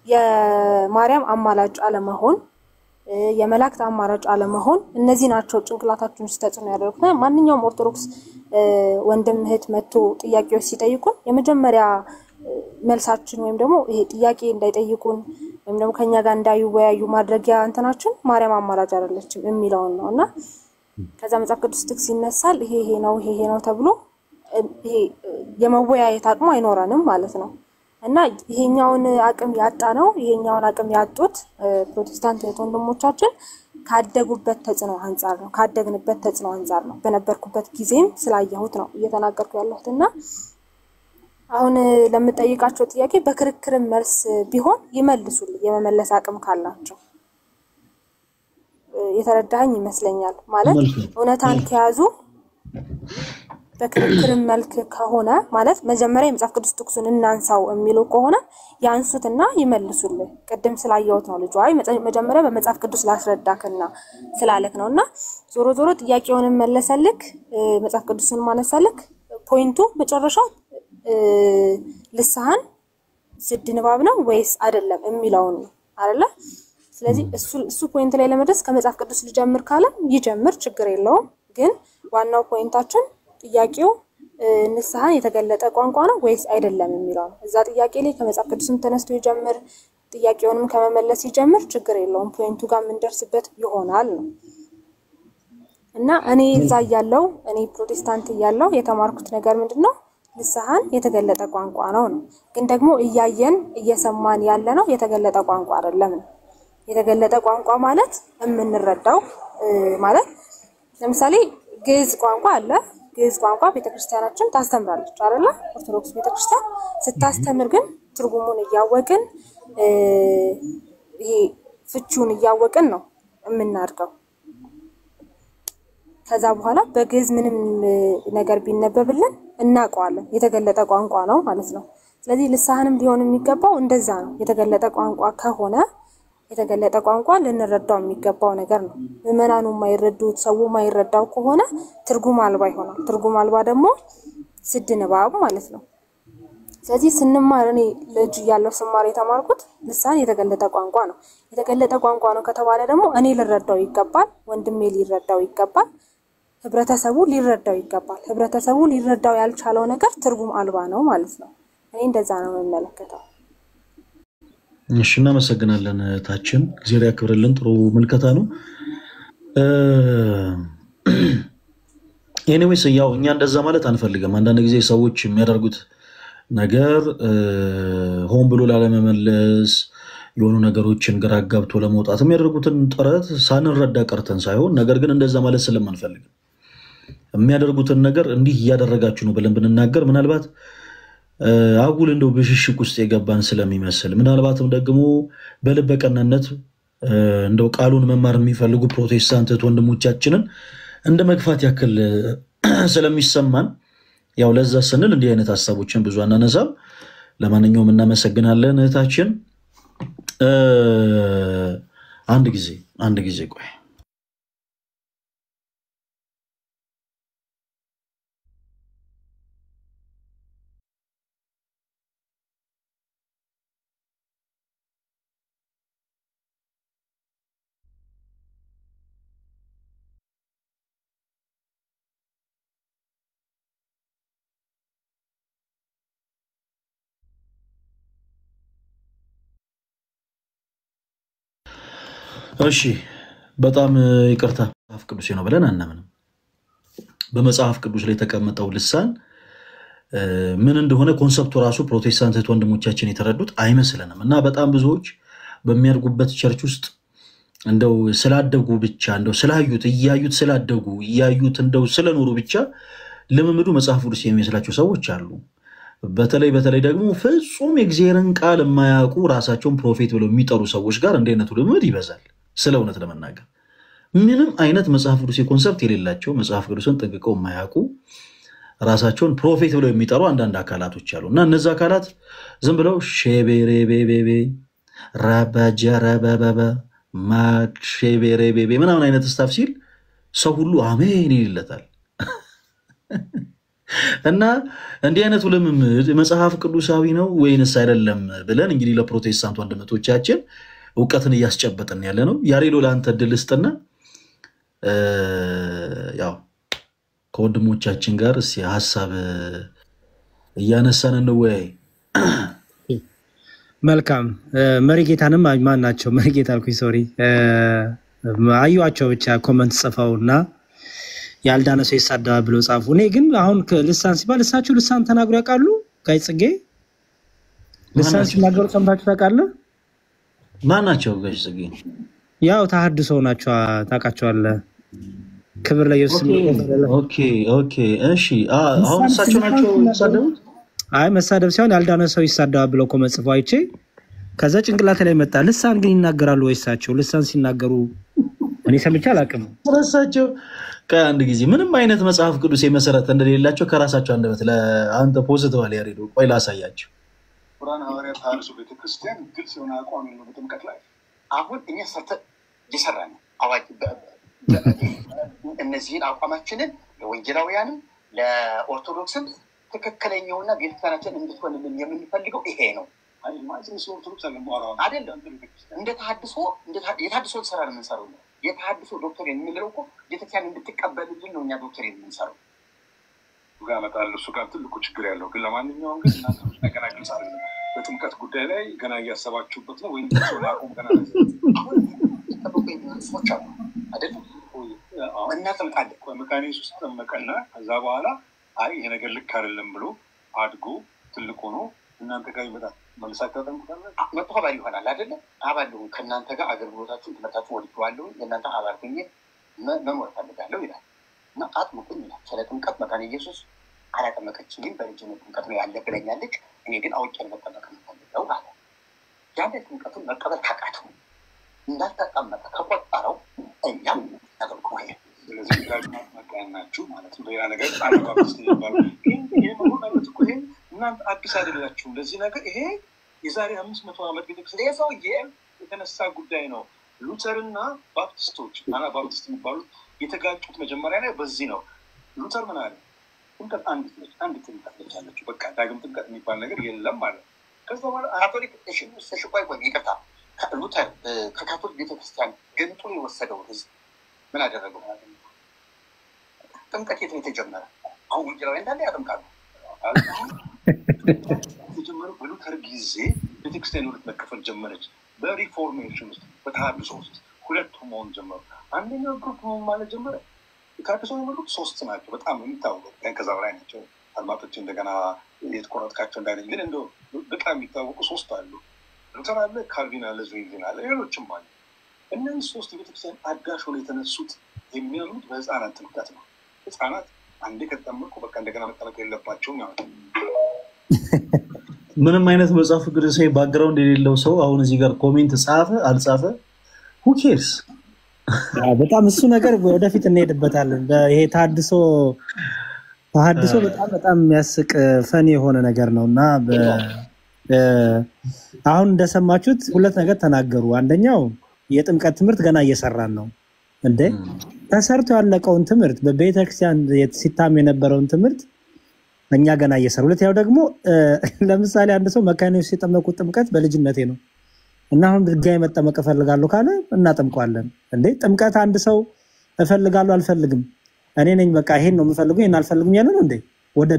የማርያም አማላጭ አለመሆን የመላእክት አማራጭ አለመሆን እነዚህ ናቸው ጭንቅላታችን ውስጥ ተጽዕኖ ያደርጉና ማንኛውም ኦርቶዶክስ ወንድም እህት መጥቶ ጥያቄዎች ሲጠይቁን የመጀመሪያ መልሳችን ወይም ደግሞ ይሄ ጥያቄ እንዳይጠይቁን ወይም ደግሞ ከኛ ጋር እንዳይወያዩ ማድረጊያ እንትናችን ማርያም አማላጭ አይደለችም የሚለው ነውና ከዛ መጽሐፍ ቅዱስ ጥቅስ ይነሳል ይሄ ነው ተብሎ ይሄ የመወያየት አቅም አይኖረንም ማለት ነው እና ይሄኛውን አቅም ያጣ ነው ይሄኛውን አቅም ያጡት ፕሮቴስታንት ወንድሞቻችን ካደጉበት ተጽዕኖ አንፃር ነው ካደግንበት ተጽዕኖ አንፃር ነው በነበርኩበት ጊዜም ስላየሁት ነው እየተናገርኩ ያለሁትና አሁን ለምጠይቃቸው ጥያቄ በክርክር መልስ ቢሆን ይመልሱልኝ የመመለስ አቅም ካላቸው የተረዳኝ ይመስለኛል ማለት እውነታን ከያዙ በክርክር መልክ ከሆነ ማለት መጀመሪያ የመጽሐፍ ቅዱስ ጥቅሱን እናንሳው የሚለው ከሆነ ያንሱትና ይመልሱልኝ ቀደም ስላየሁት ነው ልጅ አይ መጀመሪያ በመጽሐፍ ቅዱስ ላስረዳከና ስላለክ ነውና ዞሮ ጥያቄውን መለሰልክ መጽሐፍ ቅዱስን ማነሳልክ ፖይንቱ መጨረሻው ልሳን ስድ ንባብ ነው ወይስ አይደለም የሚለው አይደለ ስለዚህ እሱ ፖይንት ላይ ለመድረስ ከመጽሐፍ ቅዱስ ሊጀምር ካለ ይጀምር ችግር የለውም ግን ዋናው ፖይንታችን ጥያቄው ንስሐን የተገለጠ ቋንቋ ነው ወይስ አይደለም የሚለው እዛ ጥያቄ ላይ ከመጽሐፍ ቅዱስም ተነስቶ ይጀምር ጥያቄውንም ከመመለስ ይጀምር ችግር የለውም ፖይንቱ ጋር ምንደርስበት ይሆናል ነው እና እኔ እዛ ያለው እኔ ፕሮቴስታንት ያለው የተማርኩት ነገር ምንድነው ንስሐን የተገለጠ ቋንቋ ነው ግን ደግሞ እያየን እየሰማን ያለ ነው የተገለጠ ቋንቋ አይደለም የተገለጠ ቋንቋ ማለት የምንረዳው ማለት ለምሳሌ ግዕዝ ቋንቋ አለ ግዕዝ ቋንቋ ቤተክርስቲያናችን ታስተምራለች አይደል ኦርቶዶክስ ቤተክርስቲያን ስታስተምር ግን ትርጉሙን ያወቅን ይሄ ፍቹን ያወቅን ነው የምናርገው ከዛ በኋላ በግዕዝ ምንም ነገር ቢነበብልን እናውቀዋለን የተገለጠ ቋንቋ ነው ማለት ነው ስለዚህ ልሳንም ሊሆን የሚገባው እንደዛ ነው የተገለጠ ቋንቋ ከሆነ የተገለጠ ቋንቋ ልንረዳው የሚገባው ነገር ነው ምዕመናኑ ማይረዱት ሰው ማይረዳው ከሆነ ትርጉም አልባ ይሆናል ትርጉም አልባ ደግሞ ስድ ንባብ ማለት ነው ስለዚህ ስንማር እኔ ልጅ ያለው ስማር የተማርኩት ልሳን የተገለጠ ቋንቋ ነው የተገለጠ ቋንቋ ነው ከተባለ ደግሞ እኔ ልረዳው ይገባል ወንድሜ ሊረዳው ይገባል ህብረተሰቡ ሊረዳው ይገባል ህብረተሰቡ ሊረዳው ያልቻለው ነገር ትርጉም አልባ ነው ማለት ነው እኔ እንደዛ ነው የምመለከተው እሺ እናመሰግናለን ታችን እግዚአብሔር ያክብርልን ጥሩ መልከታ ነው ኤኒዌይስ ያው እኛ እንደዛ ማለት አንፈልግም አንዳንድ ጊዜ ሰዎች የሚያደርጉት ነገር ሆን ብሎ ላለመመለስ የሆኑ ነገሮችን ግራ ጋብቶ ለመውጣት የሚያደርጉትን ጥረት ሳንረዳ ቀርተን ሳይሆን ነገር ግን እንደዛ ማለት ስለማንፈልግ የሚያደርጉትን ነገር እንዲህ ያደረጋችሁ ነው ብለን ብንናገር ምናልባት አጉል እንደው በሽሽቅ ውስጥ የገባን ስለሚመስል ምናልባትም ደግሞ በልበቀናነት እንደው ቃሉን መማር የሚፈልጉ ፕሮቴስታንት ወንድሞቻችንን እንደ መግፋት ያክል ስለሚሰማን ያው ለዛ ስንል እንዲህ አይነት ሐሳቦችን ብዙ አናነሳም ለማንኛውም እናመሰግናለን እህታችን አንድ ጊዜ ቆይ እሺ በጣም ይቅርታ መጽሐፍ ቅዱስ ነው ብለን አናምንም በመጽሐፍ ቅዱስ ላይ ተቀመጠው ልሳን ምን እንደሆነ ኮንሰፕቱ ራሱ ፕሮቴስታንት ወንድሞቻችን የተረዱት አይመስልንም እና በጣም ብዙዎች በሚያርጉበት ቸርች ውስጥ እንደው ስላደጉ ብቻ እንደው ስላዩት እያዩት ስላደጉ እያዩት እንደው ስለኖሩ ብቻ ለምምዱ መጽሐፍ ቅዱስ የሚመስላቸው ሰዎች አሉ በተለይ ደግሞ ፍጹም የእግዚአብሔርን ቃል የማያውቁ ራሳቸውን ፕሮፌት ብለው የሚጠሩ ሰዎች ጋር እንደ አይነቱ ልምድ ይበዛል ስለ እውነት ለመናገር ምንም አይነት መጽሐፍ ቅዱስ ኮንሰፕት የሌላቸው መጽሐፍ ቅዱስን ጠንቅቀው የማያውቁ ራሳቸውን ፕሮፌት ብለው የሚጠሩ አንዳንድ አካላቶች አሉና እነዛ አካላት ዝም ብለው ሼቤሬቤቤ ራባጀራባባ ማክሼቤሬቤቤ ምናምን አይነት ስታፍ ሲል ሰው ሁሉ አሜን ይልለታል እና እንዲህ አይነቱ ልምምድ መጽሐፍ ቅዱሳዊ ነው ወይንስ አይደለም ብለን እንግዲህ ለፕሮቴስታንት ወንድሞቻችን እውቀትን እያስጨበጥን ያለ ነው። ያሬሎ ለአንተ እድል ስጥና ያው ከወንድሞቻችን ጋር እስኪ ሀሳብ እያነሳን እንወያይ። መልካም መሪጌታንም ማን ናቸው? መሪጌታ አልኩኝ ሶሪ አዩዋቸው ብቻ ኮመንት ጽፈውና ያልዳነ ሰው ይሳደባል ብሎ ጻፉ። እኔ ግን አሁን ልሳን ሲባል እሳቸው ልሳን ተናግሮ ያውቃሉ? ጋይ ጽጌ ልሳን ሲናገሩ ሰምታችሁ ታውቃለህ? ማን ናቸው ጋይ ጽጌ? ያው ተሐድሶ ናቸው ታውቃቸዋለህ። ክብር ለኢየሱስ። ኦኬ እሺ አሁን እሳቸው ናቸው ይሳደቡት? አይ መሳደብ ሳይሆን ያልዳነ ሰው ይሳደባል ብሎ ኮመንት ጽፈው አይቼ ከዛ ጭንቅላት ላይ መጣ። ልሳን ግን ይናገራሉ ወይ እሳቸው? ልሳን ሲናገሩ እኔ ሰምቼ አላውቅም። እሳቸው ከአንድ ጊዜ ምንም አይነት መጽሐፍ ቅዱስ መሰረት እንደሌላቸው ከራሳቸው አንደበት ለአንተ ፖስተዋል። ያሬዶ ቆይ ላሳያቸው። ቁርአን ሐዋርያት ተሐድሶ ቤተክርስቲያን ግልጽ የሆነ አቋም ነው በጥምቀት ላይ። አሁን እኛ ሰርተን እየሰራን ነው። አዋጅ እነዚህን አቋማችንን ለወንጌላውያንም ለኦርቶዶክስም ትክክለኛውና ቤተክርስቲያናችን እንድትሆንልን የምንፈልገው ይሄ ነው። አይደለም እንደ ተሐድሶ የተሐድሶ ስራ ነው የምንሰራው። የተሐድሶ ዶክተር የምንለው እኮ ቤተክርስቲያን እንድትቀበልልን ነው እኛ ዶክተር የምንሰራው። ጋር መጣለሁ እሱ ጋር ትልቁ ችግር ያለው ግን ለማንኛውም ግን እናንተ ገና ግልጽ አይደለም። በጥምቀት ጉዳይ ላይ ገና እያሰባችሁበት ነው ወይም አቁም ገና አሁን ተጠብቀኝ ሶች አሉ አይደል? እናጠምቃለን። መካኒስ ውስጥ ተመቀና ከዛ በኋላ አይ ይሄ ነገር ልክ አይደለም ብሎ አድጎ ትልቁ ነው እናንተ ጋር ይመጣል። መልሳችሁ ተጠምቁታላችሁ። መጥቶ አባል ይሆናል አይደል? አባል ነው ከእናንተ ጋር አገልግሎታችሁን ትምህርታችሁን ወልጄዋለሁ የእናንተ አባል ሆኜ መኖር ፈልጋለሁ ይላል እና አጥምቁኝ ይላል። ስለ ጥምቀት መካነ ኢየሱስ አላጠመቀችኝም፣ በልጅነት ጥምቀት ነው ያለ ብለኛለች። እኔ ግን አውቄ መጠመቅ የምፈልገው አለ። ያለ ጥምቀቱን መቀበል ታቃተው እንዳልተጠመቀ ከቆጠረው እኛም ተጠምቁ ይላል። ስለዚህ ጋር ማቃናችሁ ማለት ነው። ሌላ ነገር አላባብስ ይባላል። ይሄ ማለት እኮ ይሄ እናንተ አዲስ አይደላችሁም ለዚህ ነገር። ይሄ የዛሬ 500 ዓመት ቤተክርስቲያን የሰውዬ የተነሳ ጉዳይ ነው። ሉተርና ባፕቲስቶች እና ባፕቲስት የሚባሉት የተጋጩት መጀመሪያ ላይ በዚህ ነው። ሉተር ምን አለ? ጥምቀት አንድ ጥምቀት ብቻ አለችው። በቃ ዳግም ጥምቀት የሚባል ነገር የለም ማለት ነው። ከዛ በኋላ ካቶሊክ ቆይ ይቅርታ፣ ሉተር ከካቶሊክ ቤተክርስቲያን ገንጥሎ የወሰደው ህዝብ ምን አደረገው? ጥምቀት የት ነው የተጀመረ? አሁን ወንጌላውያን እንዳለ ያጠምቃሉ። የተጀመረው በሉተር ጊዜ ቤተክርስቲያን ሁለት መከፈል ጀመረች። በሪፎርሜሽን ውስጥ በተሐድሶ ውስጥ ሁለት መሆን ጀመሩ። አንደኛው ግሩፕ መሆን ማለት ጀመረ። የተሐድሶ የሚመሩት 3 ናቸው። በጣም የሚታወቁ ከዛ በላይ ናቸው። አድማጮች እንደገና የተቆረጥካቸው እንዳይነኝ ግን እንደው በጣም የሚታወቁ 3 አሉ። ሉተር አለ፣ ካልቪን አለ፣ ዙዊንግሊን አለ፣ ሌሎችም አሉ። እነዚህ 3 የቤተክርስቲያን አጋሽ ሆነው የተነሱት የሚያምኑት በህፃናት ጥምቀት ነው። ህፃናት አንዴ ከተጠመቁ በቃ እንደገና መጠመቅ የለባቸውም ማለት ነው። ምንም አይነት መጽሐፍ ቅዱሳዊ ባክግራውንድ የሌለው ሰው አሁን እዚህ ጋር ኮሜንት ጻፈ አልጻፈ who cares? በጣም እሱ ነገር ወደፊት እንሄድበታለን። ይሄ ተሐድሶ በጣም የሚያስቅ ፈኒ የሆነ ነገር ነውና አሁን እንደሰማችሁት ሁለት ነገር ተናገሩ። አንደኛው የጥምቀት ትምህርት ገና እየሰራን ነው እንዴ? ተሰርቶ ያለቀውን ትምህርት በቤተክርስቲያን ሲታም የነበረውን ትምህርት እኛ ገና እየሰሩ። ሁለተኛው ደግሞ ለምሳሌ አንድ ሰው መካኒስ ሲጠመቁት ጥምቀት በልጅነቴ ነው እና አሁን ድጋሚ መጠመቅ እፈልጋለሁ ካለ እናጠምቀዋለን እንዴ? ጥምቀት አንድ ሰው እፈልጋለሁ አልፈልግም እኔ ነኝ በቃ ይሄን ነው የምፈልገው ይሄን አልፈልግም ያለ ነው እንዴ? ወደ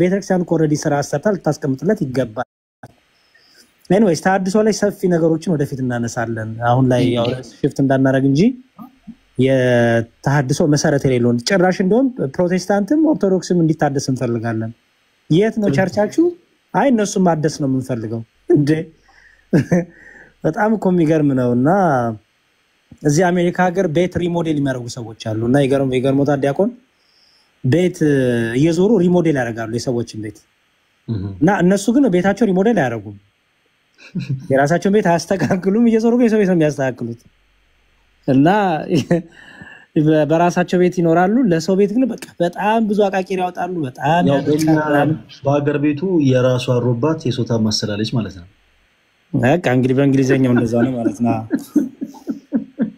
ቤተክርስቲያን ኦልሬዲ ስራ አሰርታል ታስቀምጥለት ይገባል። ኤኒዌይስ ተሐድሶ ላይ ሰፊ ነገሮችን ወደፊት እናነሳለን። አሁን ላይ ያው ሽፍት እንዳናረግ እንጂ የተሐድሶ መሰረት የሌለው ጭራሽ እንደውም ፕሮቴስታንትም ኦርቶዶክስም እንዲታደስ እንፈልጋለን። የት ነው ቸርቻችሁ? አይ እነሱ ማደስ ነው የምንፈልገው እንዴ? በጣም እኮ የሚገርም ነውና እዚህ አሜሪካ ሀገር ቤት ሪሞዴል የሚያደርጉ ሰዎች አሉና ይገርሞታ ዲያቆን ቤት እየዞሩ ሪሞዴል ያደርጋሉ የሰዎችን ቤት እና እነሱ ግን ቤታቸው ሪሞዴል አያደርጉም። የራሳቸውን ቤት አያስተካክሉም። እየዞሩ ግን የሰው ቤት ነው የሚያስተካክሉት እና በራሳቸው ቤት ይኖራሉ። ለሰው ቤት ግን በቃ በጣም ብዙ አቃቂር ያወጣሉ። በጣም በአገር ቤቱ የራሱ አሮባት የሶታ ማሰላለች ማለት ነው። በቃ እንግዲህ በእንግሊዘኛው እንደዛ ነው ማለት ነው።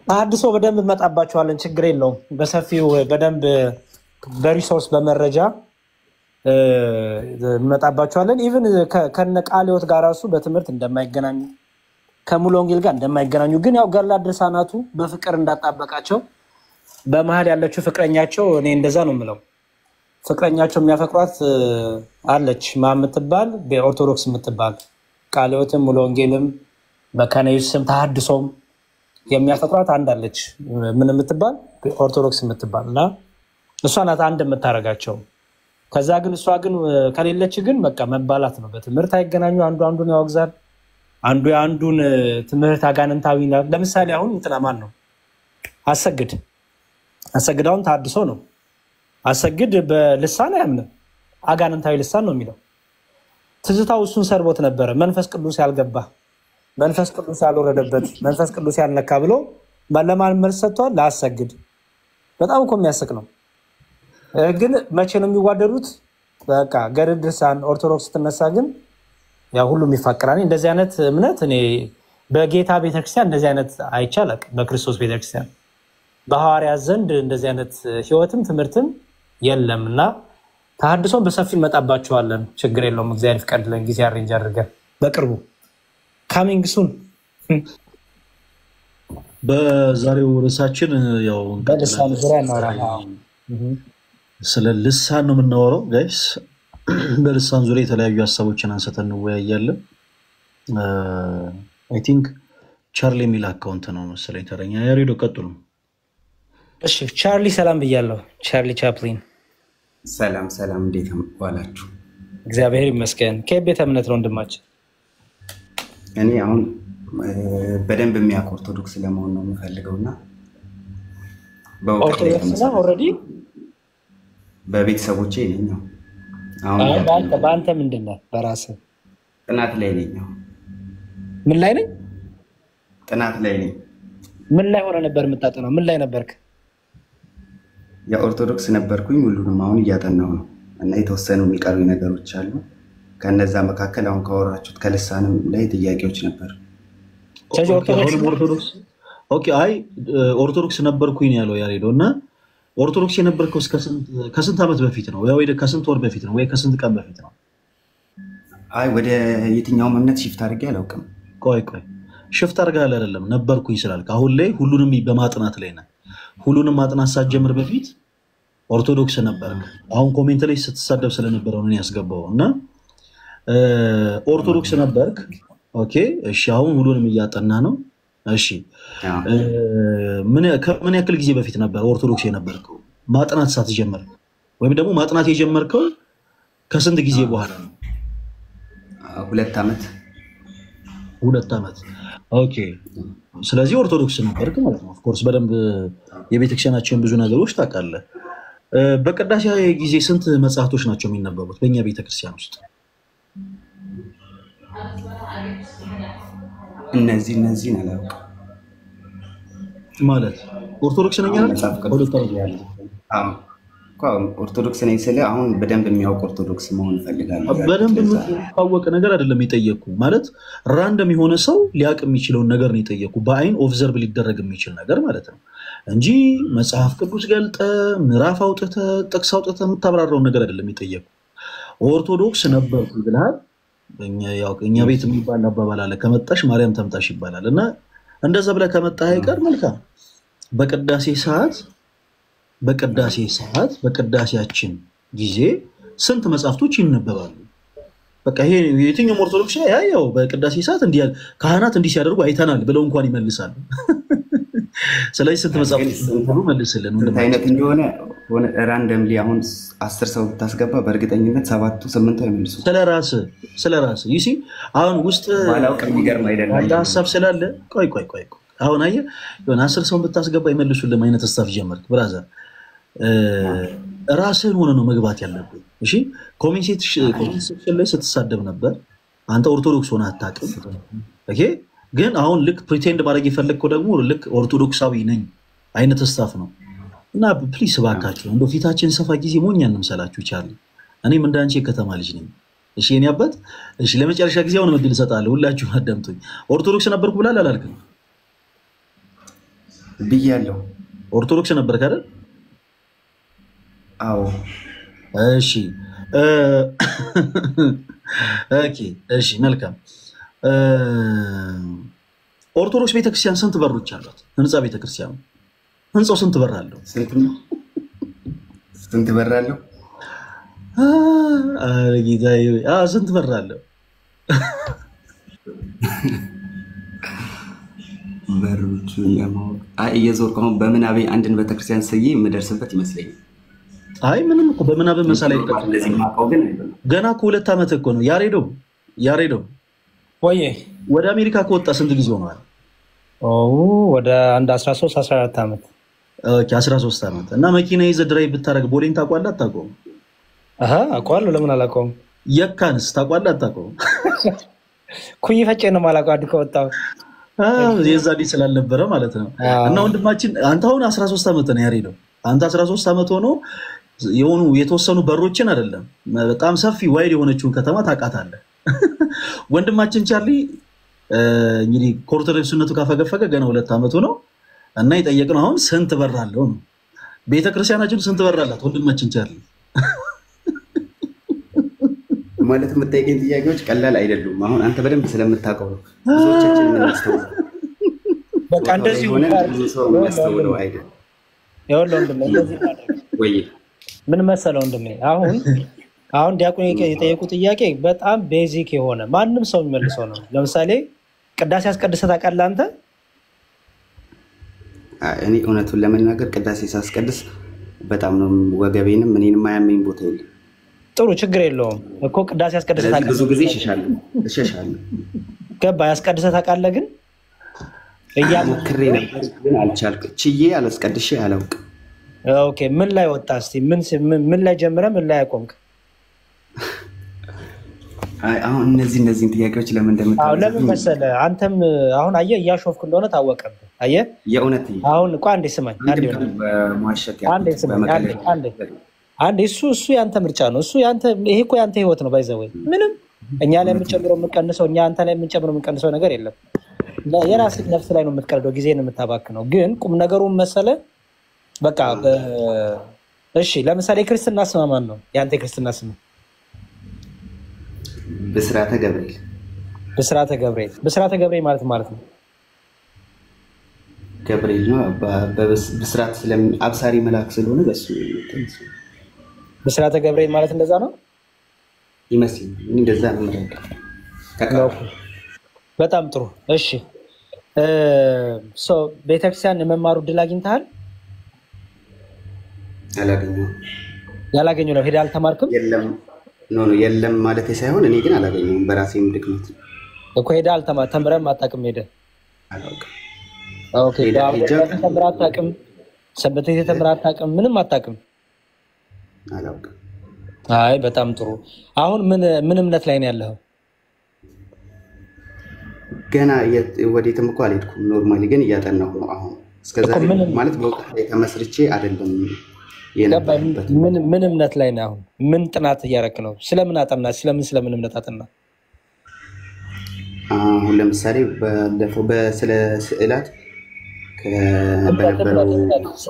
ተሐድሶ በደንብ መጣባቸዋለን፣ ችግር የለውም። በሰፊው በደንብ በሪሶርስ በመረጃ እንመጣባቸዋለን። ኢቭን ከነ ቃለ ሕይወት ጋር ራሱ በትምህርት እንደማይገናኙ ከሙሉ ወንጌል ጋር እንደማይገናኙ ግን ያው ገድለ ድርሳናቱ በፍቅር እንዳጣበቃቸው በመሀል ያለችው ፍቅረኛቸው እኔ እንደዛ ነው የምለው። ፍቅረኛቸው የሚያፈቅሯት አለች የምትባል በኦርቶዶክስ የምትባል ቃለ ሕይወትም ሙሉ ወንጌልም መካነ ኢየሱስም ተሐድሶም የሚያፈቅሯት አንድ አለች ምን የምትባል ኦርቶዶክስ የምትባል እና እሷ ናት አንድ የምታረጋቸው። ከዛ ግን እሷ ግን ከሌለች ግን በቃ መባላት ነው። በትምህርት አይገናኙ። አንዱ አንዱን ያወግዛል። አንዱ የአንዱን ትምህርት አጋንንታዊ ነው። ለምሳሌ አሁን እንትና ማን ነው አሰግድ አሁን ተሐድሶ ነው። አሰግድ በልሳን አያምንም። አጋንንታዊ ልሳን ነው የሚለው። ትዝታው እሱን ሰርቦት ነበረ። መንፈስ ቅዱስ ያልገባ መንፈስ ቅዱስ ያልወረደበት መንፈስ ቅዱስ ያልነካ ብሎ ለማን መልስ ሰጥቷል? ለአሰግድ። በጣም እኮ የሚያስቅ ነው። ግን መቼ ነው የሚዋደዱት? በቃ ገድለ ድርሳን ኦርቶዶክስ ስትነሳ ግን ያ ሁሉም ይፋቀራል። እንደዚህ አይነት እምነት እኔ በጌታ ቤተክርስቲያን እንደዚህ አይነት አይቻልም። በክርስቶስ ቤተክርስቲያን በሐዋርያት ዘንድ እንደዚህ አይነት ህይወትም ትምህርትም የለምና ተሐድሶን በሰፊ እንመጣባቸዋለን። ችግር የለውም። እግዚአብሔር ይፍቀድልን። ጊዜ አሬንጅ አድርገን በቅርቡ ካሚንግ ሱን። በዛሬው ርዕሳችን ያው በልሳን ዙሪያ እናወራለን። ስለ ልሳን ነው የምናወራው ጋይስ። በልሳን ዙሪያ የተለያዩ ሀሳቦችን አንስተን እንወያያለን። አይ ቲንክ ቻርሊ የሚል አካውንት ነው መሰለኝ ተረኛ። ያሬዶ ቀጥሉ። እሺ ቻርሊ ሰላም ብያለሁ። ቻርሊ ቻፕሊን ሰላም ሰላም፣ እንዴት ዋላችሁ? እግዚአብሔር ይመስገን። ከቤተ እምነት ነው ወንድማችን? እኔ አሁን በደንብ የሚያውቅ ኦርቶዶክስ ለመሆን ነው የምፈልገውና ኦርቶዶክስ ነው ኦልሬዲ በቤተሰቦቼ ነኝ። አሁን በአንተ ምንድን ነህ? በራስህ ጥናት ላይ ነኝ። ምን ላይ ነኝ? ጥናት ላይ ነኝ። ምን ላይ ሆነ ነበር የምታጠናው? ምን ላይ ነበርክ? የኦርቶዶክስ ነበርኩኝ። ሁሉንም አሁን እያጠናው ነው እና የተወሰኑ የሚቀሩ ነገሮች አሉ። ከነዛ መካከል አሁን ካወራችሁት ከልሳንም ላይ ጥያቄዎች ነበር። ኦርቶዶክስ ኦኬ። አይ ኦርቶዶክስ ነበርኩኝ ያለው ያሬዶ እና ኦርቶዶክስ የነበርከው ከስንት ዓመት በፊት ነው? ወይ ከስንት ወር በፊት ነው? ወይ ከስንት ቀን በፊት ነው? አይ ወደ የትኛውም እምነት ሽፍት አድርጌ አላውቅም። ቆይ ሽፍት አድርገሃል አይደለም ነበርኩኝ ስላልክ አሁን ላይ ሁሉንም በማጥናት ላይ ነህ። ሁሉንም ማጥናት ሳትጀምር በፊት ኦርቶዶክስ ነበርክ። አሁን ኮሜንት ላይ ስትሳደብ ስለነበረው ነው ያስገባው እና ኦርቶዶክስ ነበርክ። ኦኬ እሺ። አሁን ሁሉንም እያጠና ነው። እሺ ምን ያክል ጊዜ በፊት ነበር ኦርቶዶክስ የነበርከው ማጥናት ሳትጀምር? ወይም ደግሞ ማጥናት የጀመርከው ከስንት ጊዜ በኋላ ነው? 2 ዓመት። 2 ዓመት። ኦኬ። ስለዚህ ኦርቶዶክስ ነበርክ ማለት ነው። ኦፍ ኮርስ በደንብ የቤተክርስቲያናችን ብዙ ነገሮች ታውቃለህ። በቅዳሴ ጊዜ ስንት መጽሐፍቶች ናቸው የሚነበቡት በእኛ ቤተክርስቲያን ውስጥ? እነዚህ አላውቅም ማለት ኦርቶዶክስ ነኝ ኦርቶዶክስ ነኝ ስለ አሁን በደንብ የሚያውቅ ኦርቶዶክስ መሆን እፈልጋለሁ። በደንብ የሚታወቅ ነገር አይደለም የጠየቁ ማለት ራንደም የሆነ ሰው ሊያውቅ የሚችለውን ነገር ነው የጠየቁ። በአይን ኦብዘርቭ ሊደረግ የሚችል ነገር ማለት ነው እንጂ መጽሐፍ ቅዱስ ገልጠ ምዕራፍ አውጥተ ጥቅስ አውጥተ የምታብራራውን ነገር አይደለም የጠየቁ። ኦርቶዶክስ ነበርኩ ብለሃል። እኛ ቤት የሚባል አባባል አለ፣ ከመጣሽ ማርያም ተምጣሽ ይባላል እና እንደዛ ብለህ ከመጣህ አይቀር መልካም። በቅዳሴያችን ጊዜ ስንት መጽሐፍቶች ይነበባሉ? በቃ ይሄ የትኛውም ኦርቶዶክስ ያው በቅዳሴ ሰዓት እንዲህ ካህናት እንዲህ ሲያደርጉ አይተናል ብለው እንኳን ይመልሳሉ። ስለዚህ ስንት መጽሐፍቶች መልስልን አይነት እንደሆነ ራንደምሊ አሁን 10 ሰው ብታስገባ በእርግጠኝነት 7 8 አይመልሱ። ስለራስ ይሲ አሁን ውስጥ ባላውቅ የሚገርም አይደለም ሀሳብ ስላለ ቆይ አሁን አየህ የሆነ 10 ሰው ብታስገባ ይመልሱልም አይነት ሀሳብ ጀመርክ ብራዘር። ራስህን ሆነ ነው መግባት ያለብህ። እሺ ኮሜንት ሴክሽን ላይ ስትሳደብ ነበር አንተ ኦርቶዶክስ ሆነ አታውቅም። ኦኬ ግን አሁን ልክ ፕሪቴንድ ማድረግ የፈለግከው ደግሞ ልክ ኦርቶዶክሳዊ ነኝ አይነት ስታፍ ነው እና ፕሊስ እባካችሁ እንደው ፊታችን ሰፋ ጊዜ ሞኛ እንምሰላችሁ ይቻላል። እኔም እንዳንቺ የከተማ ልጅ ነኝ። እሺ የኔ አባት እሺ ለመጨረሻ ጊዜ አሁን እድል እሰጣለሁ። ሁላችሁ አዳምጡኝ። ኦርቶዶክስ ነበርኩ ብላል አላልክም? ብያለሁ። ኦርቶዶክስ ነበርክ አይደል? አዎ እሺ ኦኬ እሺ መልካም ኦርቶዶክስ ቤተክርስቲያን ስንት በሮች አሏት? ህንጻ ቤተክርስቲያኑ ህንጻው ስንት በር አለው? ስንት በር አለው? አረ ጌታዬ ስንት በር አለው? በሮቹ እየዞርኩ አሁን በምናቤ አንድን ቤተክርስቲያን ስዬ የምደርስበት ይመስለኛል። አይ ምንም እኮ በምናብ መሳለ ገና እኮ 2 ዓመት እኮ ነው ያሬዶ ወይ ወደ አሜሪካ ከወጣ ስንት ጊዜ ሆኗል? ወደ 13 14 ዓመት። ኦኬ 13 ዓመት። እና መኪና ይዘህ ድራይቭ ብታረግ ቦሌን ታውቀዋለህ አታውቀውም? አውቀዋለሁ። ለምን አላውቀውም? የካንስ ታውቀዋለህ አታውቀውም? ኩኝ ፈጬ ነው የማላውቀው አዲስ ከወጣሁ የዛ ዲ ስላልነበረ ማለት ነው። እና ወንድማችን አንተ አሁን 13 ዓመት ነው ያሬዶ። አንተ 13 ዓመት ሆኖ የሆኑ የተወሰኑ በሮችን አይደለም በጣም ሰፊ ዋይድ የሆነችውን ከተማ ታውቃታለህ። ወንድማችን ቻርሊ እንግዲህ ከኦርቶዶክስነቱ ካፈገፈገ ገና 2 ዓመቱ ነው እና የጠየቅነው አሁን ስንት በር አለው ነው። ቤተክርስቲያናችን ስንት በር አላት ወንድማችን ቻርሊ? ማለት የምትጠይቀኝ ጥያቄዎች ቀላል አይደሉም። አሁን አንተ በደንብ ስለምታውቀው ነው ብዙዎቻችን የምናስተውለው። በቃ እንደዚህ ሆነ ብዙ ሰው የሚያስተውለው አይደል? ይኸውልህ ወንድሜ እንደዚህ ወይ ምን መሰለው ወንድሜ አሁን ዲያቆን የጠየቁ ጥያቄ በጣም ቤዚክ የሆነ ማንም ሰው የሚመልሰው ነው። ለምሳሌ ቅዳሴ አስቀድሰህ ታውቃለህ አንተ? እኔ እውነቱን ለመናገር ቅዳሴ ሳስቀድስ በጣም ነው ወገቤንም እኔንም አያመኝ ቦታ የለም። ጥሩ ችግር የለውም እኮ ቅዳሴ አስቀድሰህ ታውቃለህ? ብዙ ጊዜ እሸሻለሁ። ገባ ያስቀድሰህ ታውቃለህ? ግን ሞክሬ ነበር ግን አልቻልኩም። ችዬ አላስቀድሼ አላውቅም። ኦኬ ምን ላይ ወጣ እስቲ? ምን ላይ ጀምረህ ምን ላይ አቆምክ? አሁን እነዚህን ጥያቄዎች ለምን እንደምታውቅ ለምን መሰለህ አንተም አሁን አየህ እያሾፍክ እንደሆነ ታወቀብህ። አየህ የእውነት አሁን እንኳን አንዴ ስማኝ አንዴ እሱ ያንተ ምርጫ ነው። እሱ ያንተ ይሄ እኮ ያንተ ህይወት ነው። ባይዘው ምንም እኛ ላይ የምንጨምረው የምንቀንሰው እኛ አንተ ላይ የምንጨምረው የምንቀንሰው ነገር የለም። የራስህ ነፍስ ላይ ነው የምትቀልደው፣ ጊዜን የምታባክነው። ግን ቁም ነገሩን መሰለህ በቃ እሺ ለምሳሌ ክርስትና ስም ማን ነው? ያንተ ክርስትና ስም? ብስራተ ገብርኤል። ብስራተ ገብርኤል ማለት ነው ገብርኤል ነው። በብስራት አብሳሪ መልአክ ስለሆነ በሱ ብስራተ ገብርኤል ማለት እንደዛ ነው ይመስለኛል። እንደዛ ነው ማለት። በጣም ጥሩ። እሺ ቤተክርስቲያን የመማሩ እድል አግኝተሃል? ያላገኘው ነው ሄደህ አልተማርክም? የለም ማለት ሳይሆን እኔ ግን አላገኘሁም። በራሴም ድክመት እኮ ሄደህ ተምረህም አታውቅም? ሄደህ ኦኬ ተምረህ አታውቅም? ሰንበት ቤት ተምረህ አታውቅም? ምንም አታውቅም? አላውቅም። አይ በጣም ጥሩ። አሁን ምን እምነት ላይ ነው ያለኸው? ገና ወዴትም እኮ አልሄድኩም። ኖርማሊ ግን እያጠናሁ ነው። አሁን እስከዛ ማለት በእውቀት ላይ ተመስርቼ አይደለም የነበረበት። ምን እምነት ላይ ነው አሁን? ምን ጥናት እያደረክ ነው? ስለምን አጠና? ስለምን እምነት አጠና? አሁን ለምሳሌ ባለፈው ስለ ስዕላት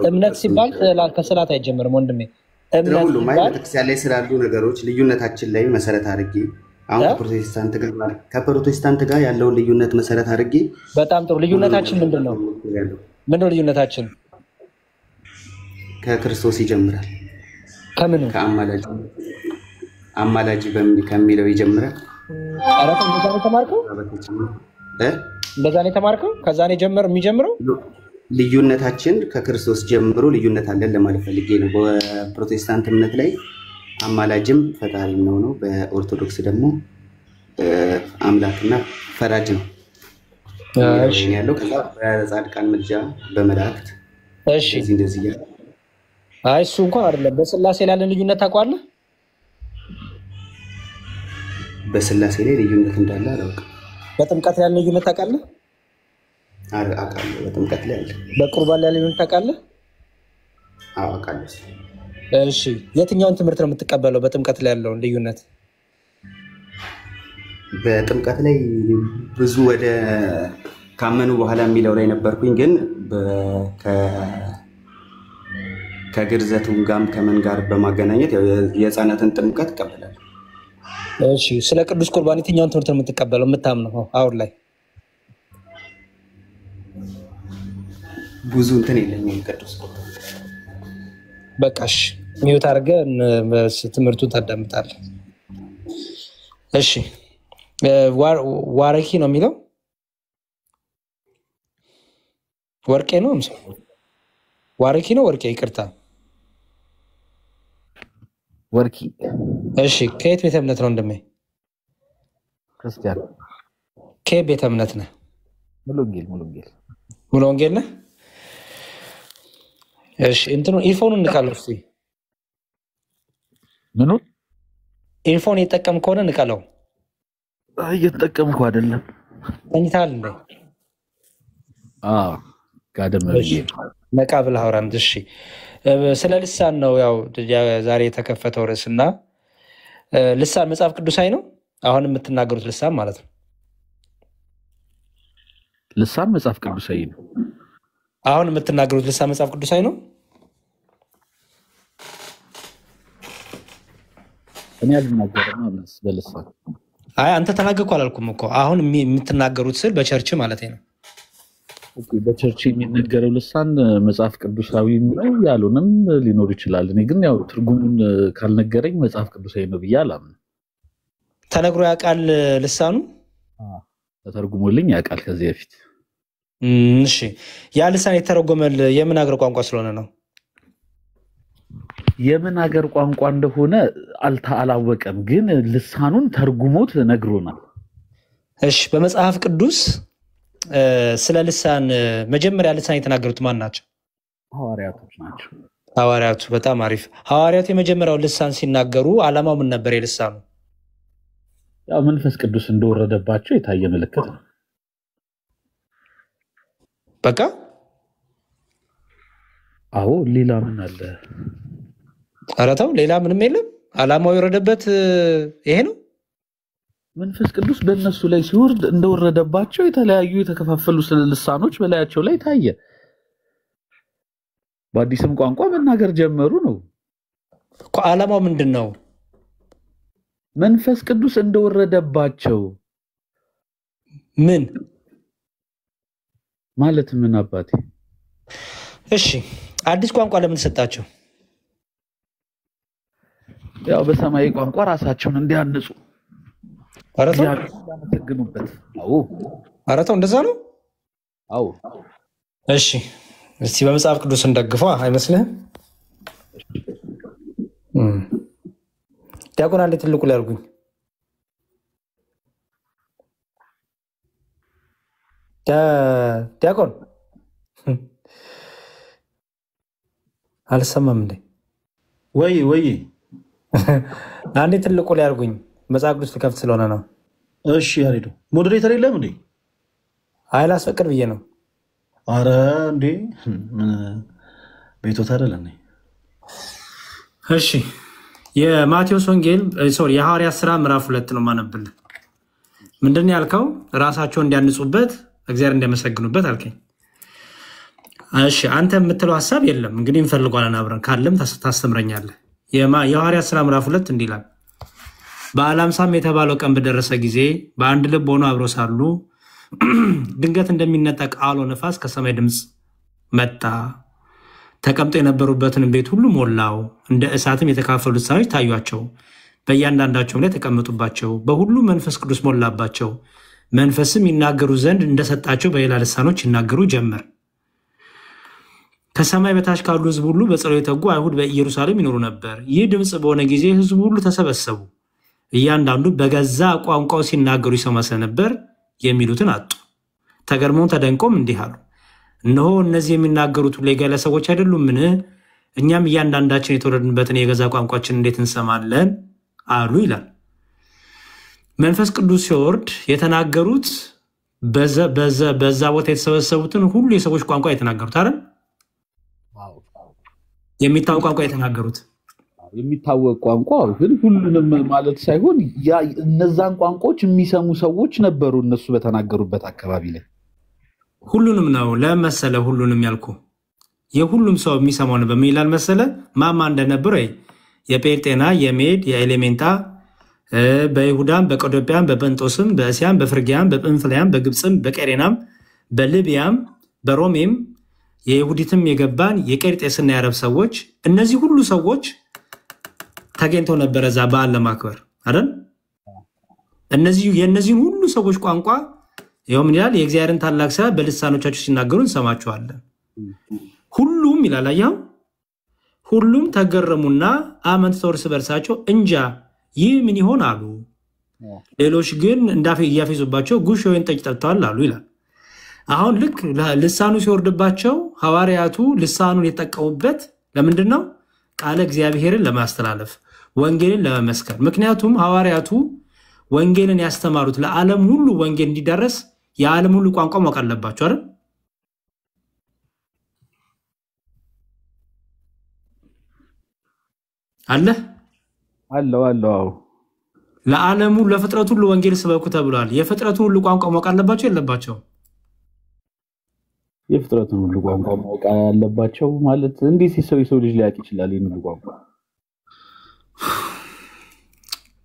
እምነት ሲባል ከስዕላት አይጀምርም ወንድሜ። ሁሉም ቤተክርስቲያን ላይ ስላሉ ነገሮች ልዩነታችን ላይ መሰረት አድርጌ አሁን ከፕሮቴስታንት ጋር ያለውን ልዩነት መሰረት አድርጌ በጣም ጥሩ። ልዩነታችን ምንድን ነው? ልዩነታችን? ከክርስቶስ ይጀምራል። ከምን? አማላጅ ከሚለው ይጀምራል። እንደዛ ነው የተማርከው? ከዛ ነው የሚጀምረው። ልዩነታችን ከክርስቶስ ጀምሮ ልዩነት አለን ለማለት ፈልጌ ነው። በፕሮቴስታንት እምነት ላይ አማላጅም ፈጣሪም ነው። በኦርቶዶክስ ደግሞ አምላክና ፈራጅ ነው ያለው። ከዛ በጻድቃን ምልጃ በመላእክት እንደዚህ ያለ አይ እሱ እንኳን አይደለም። በስላሴ ላይ ያለን ልዩነት ታውቃለህ? በስላሴ ላይ ልዩነት እንዳለ አላውቅም። በጥምቀት ላይ ያለን ልዩነት ታውቃለህ? አውቃለሁ። በጥምቀት ላይ አለ። በቁርባን ላይ ያለን ልዩነት ታውቃለህ? አውቃለሁ። እሺ የትኛውን ትምህርት ነው የምትቀበለው? በጥምቀት ላይ ያለውን ልዩነት? በጥምቀት ላይ ብዙ ወደ ካመኑ በኋላ የሚለው ላይ ነበርኩኝ። ግን ከግርዘቱም ጋም ከምን ጋር በማገናኘት የህፃናትን ጥምቀት እቀበላለሁ። እሺ ስለ ቅዱስ ቁርባን የትኛውን ትምህርት የምትቀበለው የምታምነው አሁን ላይ? ብዙ እንትን የለኝም ቅዱስ ቁርባን። በቃሽ ሚውት አድርገህ ትምህርቱን ታዳምጣለህ። እሺ ዋረኪ ነው የሚለው ወርቄ ነው እንዴ? ዋረኪ ነው ወርቄ? ይቅርታ ወርቂ። እሺ ከየት ቤተ እምነት ነው እንደምን? ክርስቲያን። ከየት ቤተ እምነት ነህ? ሙሉ ወንጌል ነህ? እሺ እንትኑ ኢርፎኑን እንቃለው እስቲ። ምኑ ኢርፎን እየተጠቀም ከሆነ እንቃለው። እየተጠቀምኩ አይደለም። ተኝታል እንዴ? ጋደም ነቃ ብለህ አውራም። እሺ ስለ ልሳን ነው ያው ዛሬ የተከፈተው ርዕስና ልሳን መጽሐፍ ቅዱሳዊ ነው። አሁን የምትናገሩት ልሳን ማለት ነው። ልሳን መጽሐፍ ቅዱሳዊ ነው። አሁን የምትናገሩት ልሳን መጽሐፍ ቅዱሳዊ ነው። እኔ አልናገርም ማለት በልሳን። አይ አንተ ተናገርኩ አላልኩም እኮ። አሁን የምትናገሩት ስል በቸርች ማለት ነው። በቸርች የሚነገረው ልሳን መጽሐፍ ቅዱሳዊ ነው ያሉንም ሊኖር ይችላል። እኔ ግን ያው ትርጉሙን ካልነገረኝ መጽሐፍ ቅዱሳዊ ነው ብዬ አላምንም። ተነግሮ ያውቃል ልሳኑ? ተተርጉሞልኝ ያውቃል ከዚህ በፊት። እሺ ያ ልሳን የተረጎመል የምን ሀገር ቋንቋ ስለሆነ ነው? የምን ሀገር ቋንቋ እንደሆነ አላወቀም፣ ግን ልሳኑን ተርጉሞት ነግሮናል። እሺ በመጽሐፍ ቅዱስ ስለ ልሳን መጀመሪያ ልሳን የተናገሩት ማን ናቸው? ሐዋርያቶች ናቸው። ሐዋርያቱ። በጣም አሪፍ። ሐዋርያቱ የመጀመሪያው ልሳን ሲናገሩ ዓላማው ምን ነበር? የልሳኑ ያው መንፈስ ቅዱስ እንደወረደባቸው የታየ ምልክት ነው። በቃ አዎ ሌላ ምን አለ? ኧረ ተው ሌላ ምንም የለም። ዓላማው የወረደበት ይሄ ነው። መንፈስ ቅዱስ በእነሱ ላይ ሲወርድ እንደወረደባቸው የተለያዩ የተከፋፈሉ ልሳኖች በላያቸው ላይ ታየ። በአዲስም ቋንቋ መናገር ጀመሩ ነው እኮ። ዓላማው ምንድን ነው? መንፈስ ቅዱስ እንደወረደባቸው ምን ማለት ምን አባቴ? እሺ አዲስ ቋንቋ ለምን ሰጣቸው? ያው በሰማያዊ ቋንቋ ራሳቸውን እንዲያንጹ አረተው ያመሰግኑበት። አዎ አረተው እንደዛ ነው። አዎ እሺ እስቲ በመጽሐፍ ቅዱስ እንደግፈው አይመስልህም? ዲያቆን አንዴ ትልቁ ላይ አድርጉኝ። ዲያቆን አልሰማም እንዴ? ወይ አንዴ ትልቁ ላይ አድርጉኝ። መጽሐፍ ቅዱስ ልከፍት ስለሆነ ነው። እሺ ያሬዶ ሞዴሬተር የለም እንዴ? አይላስፈቅድ ብዬ ነው። አረ እንዴ ቤቶት አይደለም። እሺ የማቴዎስ ወንጌል የሐዋርያት ሥራ ምዕራፍ 2 ነው ማነብልህ። ምንድነው ያልከው? ራሳቸውን እንዲያንጹበት እግዚአብሔር እንዲያመሰግኑበት አልከኝ። እሺ አንተ የምትለው ሐሳብ የለም እንግዲህ እንፈልጓለን አብረን ካለም ታስተምረኛለህ። የሐዋርያት ሥራ ምዕራፍ 2 እንዲህ ይላል። በዓለ ሃምሳም የተባለው ቀን በደረሰ ጊዜ በአንድ ልብ ሆነው አብረው ሳሉ ድንገት እንደሚነጠቅ አውሎ ነፋስ ከሰማይ ድምፅ መጣ፣ ተቀምጦ የነበሩበትን ቤት ሁሉ ሞላው። እንደ እሳትም የተካፈሉ ልሳኖች ታዩአቸው፣ በእያንዳንዳቸውም ላይ ተቀመጡባቸው። በሁሉ መንፈስ ቅዱስ ሞላባቸው፣ መንፈስም ይናገሩ ዘንድ እንደሰጣቸው በሌላ ልሳኖች ይናገሩ ጀመር። ከሰማይ በታች ካሉ ሕዝብ ሁሉ በጸሎት የተጉ አይሁድ በኢየሩሳሌም ይኖሩ ነበር። ይህ ድምፅ በሆነ ጊዜ ሕዝቡ ሁሉ ተሰበሰቡ፣ እያንዳንዱ በገዛ ቋንቋው ሲናገሩ ይሰማ ስለነበር የሚሉትን አጡ። ተገርመው ተደንቆም እንዲህ አሉ፣ እነሆ እነዚህ የሚናገሩት ሁሉ የጋለ ሰዎች አይደሉምን? እኛም እያንዳንዳችን የተወለድንበትን የገዛ ቋንቋችን እንዴት እንሰማለን አሉ ይላል። መንፈስ ቅዱስ ሲወርድ የተናገሩት በዛ ቦታ የተሰበሰቡትን ሁሉ የሰዎች ቋንቋ የተናገሩት አይደል? የሚታወቅ ቋንቋ የተናገሩት የሚታወቅ ቋንቋ ግን ሁሉንም ማለት ሳይሆን እነዛን ቋንቋዎች የሚሰሙ ሰዎች ነበሩ እነሱ በተናገሩበት አካባቢ ላይ። ሁሉንም ነው ለመሰለ ሁሉንም ያልኩ የሁሉም ሰው የሚሰማው ነበር። ምን ይላል መሰለ? ማማ እንደነበረ የጴርጤና የሜድ የኤሌሜንታ በይሁዳም በቀዶጵያም በጴንጦስም በእስያም በፍርግያም በጵንፍልያም በግብፅም በቀሬናም በሊቢያም በሮሜም የይሁዲትም የገባን የቄርጤስና የአረብ ሰዎች እነዚህ ሁሉ ሰዎች ተገኝተው ነበር እዛ በዓል ለማክበር አይደል? የእነዚህን ሁሉ ሰዎች ቋንቋ ይኸው ምን ይላል? የእግዚአብሔርን ታላቅ ሥራ በልሳኖቻቸው ሲናገሩ እንሰማቸዋለን። ሁሉም ይላል አያው ሁሉም ተገረሙና አመንትተው እርስ በርሳቸው እንጃ ይህ ምን ይሆን አሉ። ሌሎች ግን እያፌዙባቸው ጉሽ ወይን ጠጅ ጠጥተዋል አሉ ይላል። አሁን ልክ ልሳኑ ሲወርድባቸው ሐዋርያቱ ልሳኑን የተጠቀሙበት ለምንድን ነው? ቃለ እግዚአብሔርን ለማስተላለፍ ወንጌልን ለመመስከር። ምክንያቱም ሐዋርያቱ ወንጌልን ያስተማሩት ለዓለም ሁሉ ወንጌል እንዲዳረስ የዓለም ሁሉ ቋንቋ ማወቅ አለባቸው አይደል? አለው ለዓለሙ ለፍጥረቱ ሁሉ ወንጌል ስበኩ ተብሏል። የፍጥረቱ ሁሉ ቋንቋ ማወቅ አለባቸው የለባቸው? የፍጥረቱን ሁሉ ቋንቋ ማወቅ አለባቸው ማለት እንዴት የሰው ልጅ ሊያውቅ ይችላል? ይህን ሁሉ ቋንቋ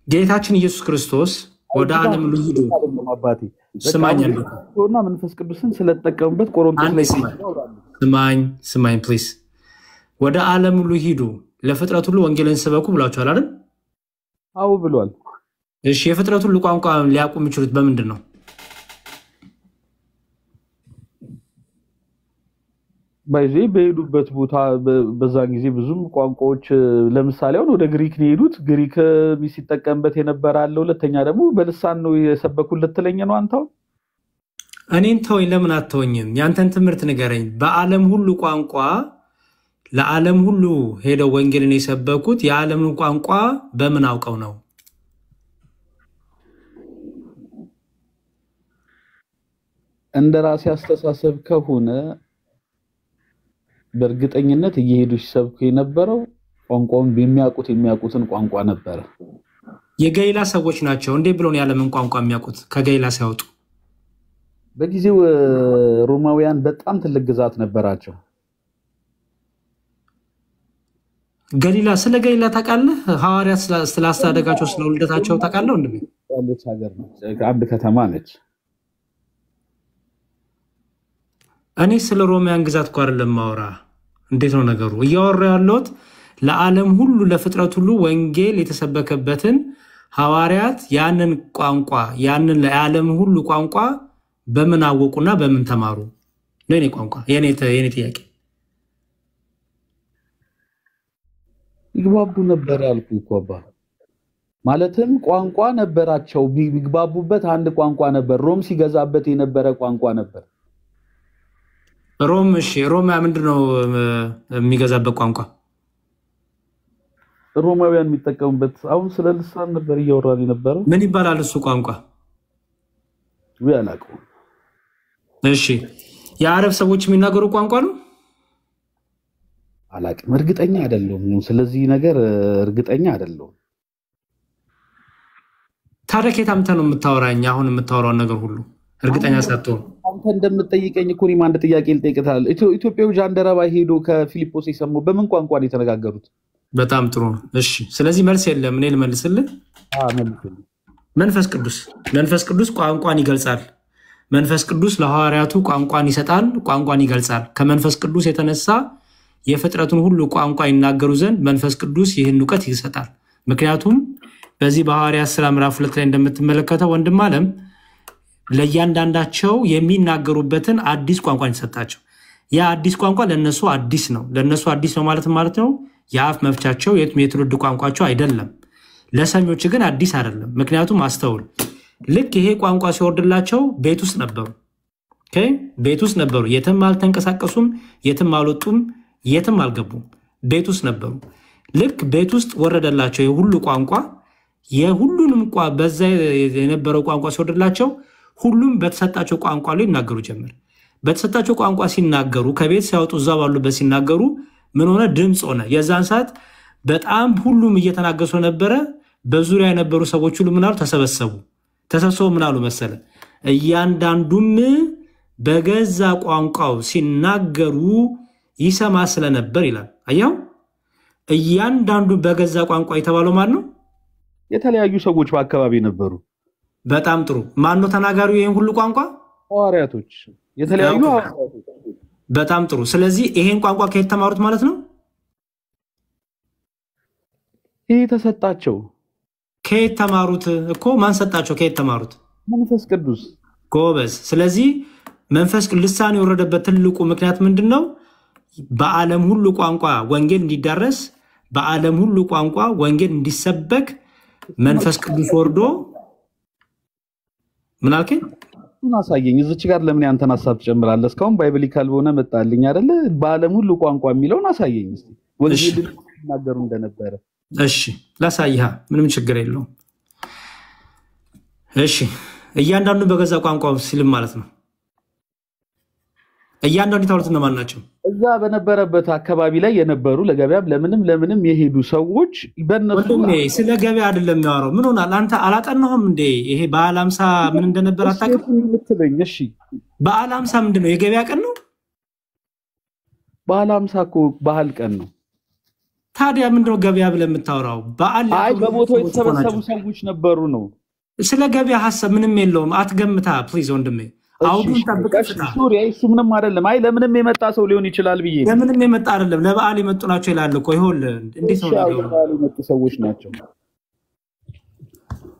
ጌታችን ኢየሱስ ክርስቶስ ወደ ዓለም ሁሉ ሂዱ አባቴ ስማኝና መንፈስ ቅዱስን ስለተጠቀሙበት ቆሮንቶስ ላይ ስማኝ ፕሊዝ። ወደ ዓለም ሁሉ ሂዱ ለፍጥረት ሁሉ ወንጌልን ስበኩ ብሏቸዋል አይደል? አዎ ብሏል። እሺ የፍጥረት ሁሉ ቋንቋ ሊያውቁ የሚችሉት በምንድን ነው? በሄዱበት ቦታ በዛን ጊዜ ብዙም ቋንቋዎች ለምሳሌ አሁን ወደ ግሪክ ነው የሄዱት። ግሪክ ሲጠቀምበት የነበረ አለ። ሁለተኛ ደግሞ በልሳን ነው የሰበኩለት ትለኝ ነው አንተው? እኔን ተወኝ፣ ለምን አትወኝም? ያንተን ትምህርት ንገረኝ። በዓለም ሁሉ ቋንቋ ለዓለም ሁሉ ሄደው ወንጌልን የሰበኩት የዓለምን ቋንቋ በምን አውቀው ነው? እንደራሴ አስተሳሰብ ከሆነ በእርግጠኝነት እየሄዱ ሲሰብኩ የነበረው ቋንቋውን የሚያውቁትን ቋንቋ ነበር። የገሊላ ሰዎች ናቸው እንዴ ብለው ነው የዓለምን ቋንቋ የሚያውቁት ከገሊላ ሲያወጡ? በጊዜው ሮማውያን በጣም ትልቅ ግዛት ነበራቸው። ገሊላ ስለ ገሊላ ታውቃለህ? ሐዋርያት ስላስተዳደጋቸው ስለ ውልደታቸው ታውቃለህ? እንዴ ያለች ሀገር ነች፣ አንድ ከተማ ነች። እኔ ስለ ሮማውያን ግዛት እኮ አይደለም ማወራ። እንዴት ነው ነገሩ? እያወራሁ ያለሁት ለዓለም ሁሉ ለፍጥረት ሁሉ ወንጌል የተሰበከበትን ሐዋርያት ያንን ቋንቋ ያንን ለዓለም ሁሉ ቋንቋ በምን አወቁና በምን ተማሩ? ለኔ ቋንቋ የኔ ጥያቄ። ይግባቡ ነበር ያልኩ እኮ አባ። ማለትም ቋንቋ ነበራቸው፣ ቢግባቡበት አንድ ቋንቋ ነበር። ሮም ሲገዛበት የነበረ ቋንቋ ነበር። ሮም እሺ፣ ሮም ምንድነው የሚገዛበት ቋንቋ? ሮማውያን የሚጠቀሙበት። አሁን ስለ ልሳን ነበር እያወራን የነበረው። ምን ይባላል እሱ ቋንቋ? አላውቀውም። እሺ፣ የአረብ ሰዎች የሚናገሩ ቋንቋ ነው? አላውቅም፣ እርግጠኛ አይደለሁም። ስለዚህ ነገር እርግጠኛ አይደለሁም። ታዲያ ከየት አምጥተህ ነው የምታወራኝ? አሁን የምታወራውን ነገር ሁሉ እርግጠኛ ሳትሆን አንተ እንደምትጠይቀኝ እኮ እኔም አንድ ጥያቄ ልጠይቅህ። ኢትዮጵያው ጃንደረባ ሄዶ ከፊሊጶስ የሰማው በምን ቋንቋ ነው የተነጋገሩት? በጣም ጥሩ ነው። እሺ፣ ስለዚህ መልስ የለም። እኔ ልመልስልህ። መንፈስ ቅዱስ ቋንቋን ይገልጻል። መንፈስ ቅዱስ ለሐዋርያቱ ቋንቋን ይሰጣል፣ ቋንቋን ይገልጻል። ከመንፈስ ቅዱስ የተነሳ የፍጥረቱን ሁሉ ቋንቋ ይናገሩ ዘንድ መንፈስ ቅዱስ ይህን እውቀት ይሰጣል። ምክንያቱም በዚህ በሐዋርያት ሥራ ምዕራፍ 2 ላይ እንደምትመለከተው ወንድም ዓለም ለእያንዳንዳቸው የሚናገሩበትን አዲስ ቋንቋን ይሰጣቸው። ያ አዲስ ቋንቋ ለነሱ አዲስ ነው። ለነሱ አዲስ ነው ማለት ነው የአፍ መፍቻቸው የትውልድ ቋንቋቸው አይደለም። ለሰሚዎች ግን አዲስ አይደለም። ምክንያቱም አስተውል፣ ልክ ይሄ ቋንቋ ሲወርድላቸው ቤት ውስጥ ነበሩ። ቤት ውስጥ ነበሩ። የትም አልተንቀሳቀሱም፣ የትም አልወጡም፣ የትም አልገቡም። ቤት ውስጥ ነበሩ። ልክ ቤት ውስጥ ወረደላቸው የሁሉ ቋንቋ። የሁሉንም በዛ የነበረው ቋንቋ ሲወርድላቸው ሁሉም በተሰጣቸው ቋንቋ ላይ ይናገሩ ጀመር። በተሰጣቸው ቋንቋ ሲናገሩ ከቤት ሲያወጡ እዛ ባሉበት ሲናገሩ ምን ሆነ? ድምፅ ሆነ። የዛን ሰዓት በጣም ሁሉም እየተናገሱ ነበረ። በዙሪያ የነበሩ ሰዎች ሁሉ ምን አሉ? ተሰብሰቡ ምን አሉ መሰለ? እያንዳንዱም በገዛ ቋንቋው ሲናገሩ ይሰማ ስለነበር ይላል። አያው እያንዳንዱ በገዛ ቋንቋ የተባለው ማን ነው? የተለያዩ ሰዎች በአካባቢ ነበሩ። በጣም ጥሩ። ማን ነው ተናጋሪው ይሄን ሁሉ ቋንቋ? ሐዋርያቶች፣ የተለያዩ ሐዋርያቶች። በጣም ጥሩ። ስለዚህ ይሄን ቋንቋ ከየት ተማሩት ማለት ነው? ይሄ ተሰጣቸው። ከየት ተማሩት እኮ? ማን ሰጣቸው? ከየት ተማሩት? መንፈስ ቅዱስ። ጎበዝ። ስለዚህ መንፈስ ቅዱስ ልሳን የወረደበት ትልቁ ምክንያት ምንድነው? በዓለም ሁሉ ቋንቋ ወንጌል እንዲዳረስ፣ በዓለም ሁሉ ቋንቋ ወንጌል እንዲሰበክ መንፈስ ቅዱስ ወርዶ ምን አልከኝ? አሳየኝ። እዚች ጋር ለምን ያንተን ሐሳብ ትጨምራለህ? እስካሁን ባይብሊካል በሆነ መጣልኝ አይደለ? በዓለም ሁሉ ቋንቋ የሚለውን አሳየኝ እስቲ። ወንጌል ይናገሩ እንደነበረ። እሺ ላሳይሃ፣ ምንም ችግር የለውም። እሺ እያንዳንዱ በገዛ ቋንቋው ሲልም ማለት ነው። እያንዳንዱ ታውሉት ነው ማለት ናቸው። እዛ በነበረበት አካባቢ ላይ የነበሩ ለገበያም ለምንም የሄዱ ሰዎች በእነሱ ስለ ገበያ አይደለም የሚያወራው። ምን ሆናል አንተ አላጠናሁም እንዴ? ይሄ በዓለ ሃምሳ ምን እንደነበር አታውቅም? እሺ በዓለ ሃምሳ ምንድነው? የገበያ ቀን ነው? በዓለ ሃምሳ እኮ ባህል ቀን ነው። ታዲያ ምንድነው ገበያ ብለህ የምታወራው? በዓል አይ በቦታው የተሰበሰቡ ሰዎች ነበሩ ነው። ስለ ገበያ ሐሳብ ምንም የለውም። አትገምታ ፕሊዝ ወንድሜ። አውዱን ጠብቀሽ ሱሪ እሱ ምንም አይደለም። አይ ለምንም የመጣ ሰው ሊሆን ይችላል ብዬ ለምንም የመጣ አይደለም። ለበዓል የመጡ ናቸው ይላል እኮ። ይሁን እንዴት ነው ለበዓል የመጡ ሰዎች ናቸው?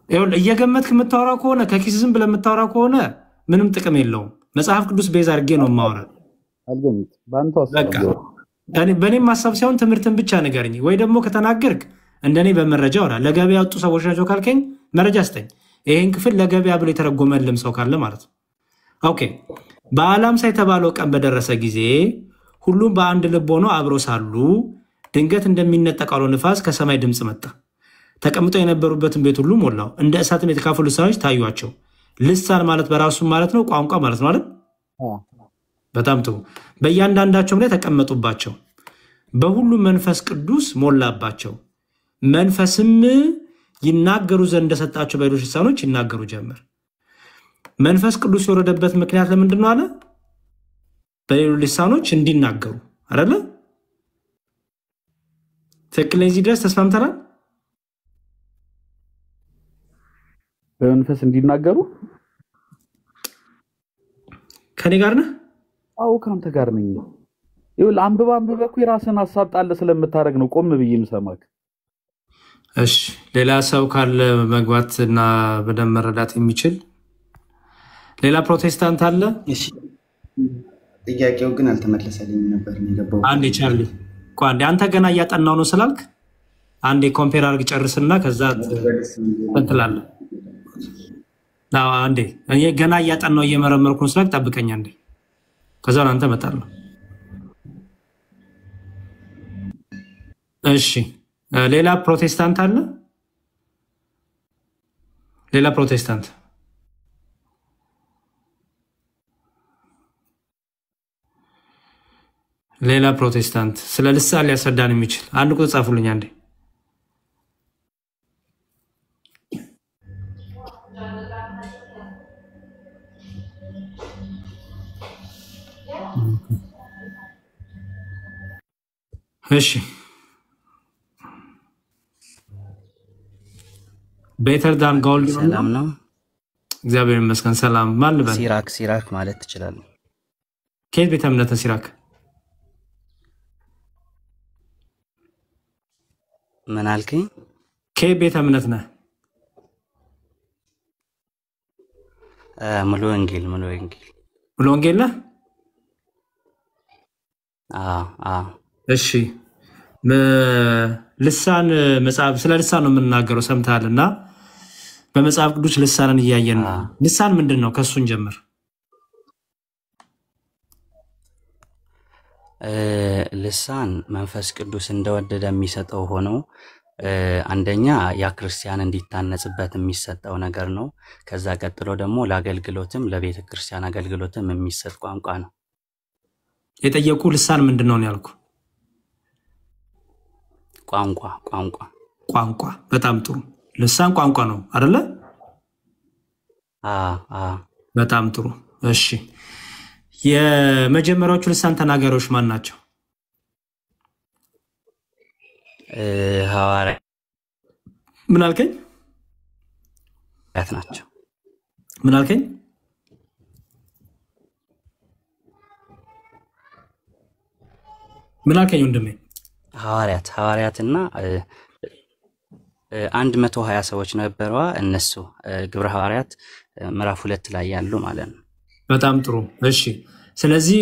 ይሁን እየገመትክ የምታወራው ከሆነ ከኪስ ዝም ብለህ የምታወራው ከሆነ ምንም ጥቅም የለውም። መጽሐፍ ቅዱስ ቤዛ አድርጌ ነው የማወራው። አልገምት ባንተ አሰብ በእኔም ሐሳብ ሳይሆን ትምህርትን ብቻ ንገረኝ። ወይ ደግሞ ከተናገርክ እንደኔ በመረጃ ወራ ለገበያ ወጡ ሰዎች ናቸው ካልከኝ መረጃ ስጠኝ። ይሄን ክፍል ለገበያ ብሎ የተረጎመልም ሰው ካለ ማለት ነው። ኦኬ በዓለ ሃምሳ የተባለው ቀን በደረሰ ጊዜ ሁሉም በአንድ ልብ ሆነው አብረው ሳሉ ድንገት እንደሚነጠቅ አውሎ ንፋስ ከሰማይ ድምፅ መጣ። ተቀምጠው የነበሩበትን ቤት ሁሉ ሞላው። እንደ እሳትም የተካፈሉ ልሳኖች ታዩአቸው። ልሳን ማለት በራሱ ማለት ነው፣ ቋንቋ ማለት ነው አይደል? በጣም ጥሩ። በእያንዳንዳቸውም ላይ ተቀመጡባቸው። በሁሉም መንፈስ ቅዱስ ሞላባቸው። መንፈስም ይናገሩ ዘንድ እንደሰጣቸው በሌሎች ልሳኖች ይናገሩ ጀመር። መንፈስ ቅዱስ የወረደበት ምክንያት ለምንድን ነው አለ? በሌሎች ልሳኖች እንዲናገሩ አይደለ? ትክክል። እዚህ ድረስ ተስማምተናል? በመንፈስ እንዲናገሩ ከኔ ጋር ነህ? አዎ ከአንተ ጋር ነኝ። ይኸውልህ አንብበህ እኮ የራስህን ሐሳብ ጣል ስለምታደርግ ነው ቆም ብዬ የምሰማክ። እሺ ሌላ ሰው ካለ መግባትና በደንብ መረዳት የሚችል ሌላ ፕሮቴስታንት አለ? እሺ ጥያቄው ግን አልተመለሰልኝም ነበር የገባው። አንዴ ቻርሊ አንዴ አንተ ገና እያጠናው ነው ስላልክ አንዴ ኮምፔር አድርግ ጨርስና ከዛ ትላለህ። አንዴ እኔ ገና እያጠናው እየመረመርኩ ነው ስላልክ ጠብቀኝ አንዴ፣ ከዛ አንተ መጣለህ። እሺ ሌላ ፕሮቴስታንት አለ? ሌላ ፕሮቴስታንት ሌላ ፕሮቴስታንት ስለ ልሳን ሊያስረዳን የሚችል አንድ ቁጥር ጻፉልኝ አንዴ። እሺ ቤተር ዳን ጎልድ ሰላም ነው? እግዚአብሔር ይመስገን ሰላም። ማን ልበል? ሲራክ ማለት ትችላለህ። ከየት ቤተ እምነት ሲራክ? ምን አልከኝ? ከየት ቤተ እምነት ነህ? ሙሉ ወንጌል ነህ? እሺ ልሳን መጽሐፍ ስለ ልሳን ነው የምንናገረው ሰምተሃልና በመጽሐፍ ቅዱስ ልሳንን እያየን ነው። ልሳን ምንድን ነው? ከሱን ጀምር። ልሳን መንፈስ ቅዱስ እንደወደደ የሚሰጠው ሆኖ አንደኛ ያ ክርስቲያን እንዲታነጽበት የሚሰጠው ነገር ነው። ከዛ ቀጥሎ ደግሞ ለአገልግሎትም ለቤተ ክርስቲያን አገልግሎትም የሚሰጥ ቋንቋ ነው። የጠየቁ ልሳን ምንድን ነው ያልኩ? ቋንቋ። በጣም ጥሩ። ልሳን ቋንቋ ነው አይደለ? በጣም ጥሩ። እሺ የመጀመሪያዎቹ ልሳን ተናጋሪዎች ማን ናቸው? ሐዋርያት ምን አልከኝ? ናቸው። ምን አልከኝ? ምን አልከኝ ወንድሜ? ሐዋርያትና 120 ሰዎች ነበሩ። እነሱ ግብረ ሐዋርያት ምዕራፍ 2 ላይ ያሉ ማለት ነው። በጣም ጥሩ። እሺ ስለዚህ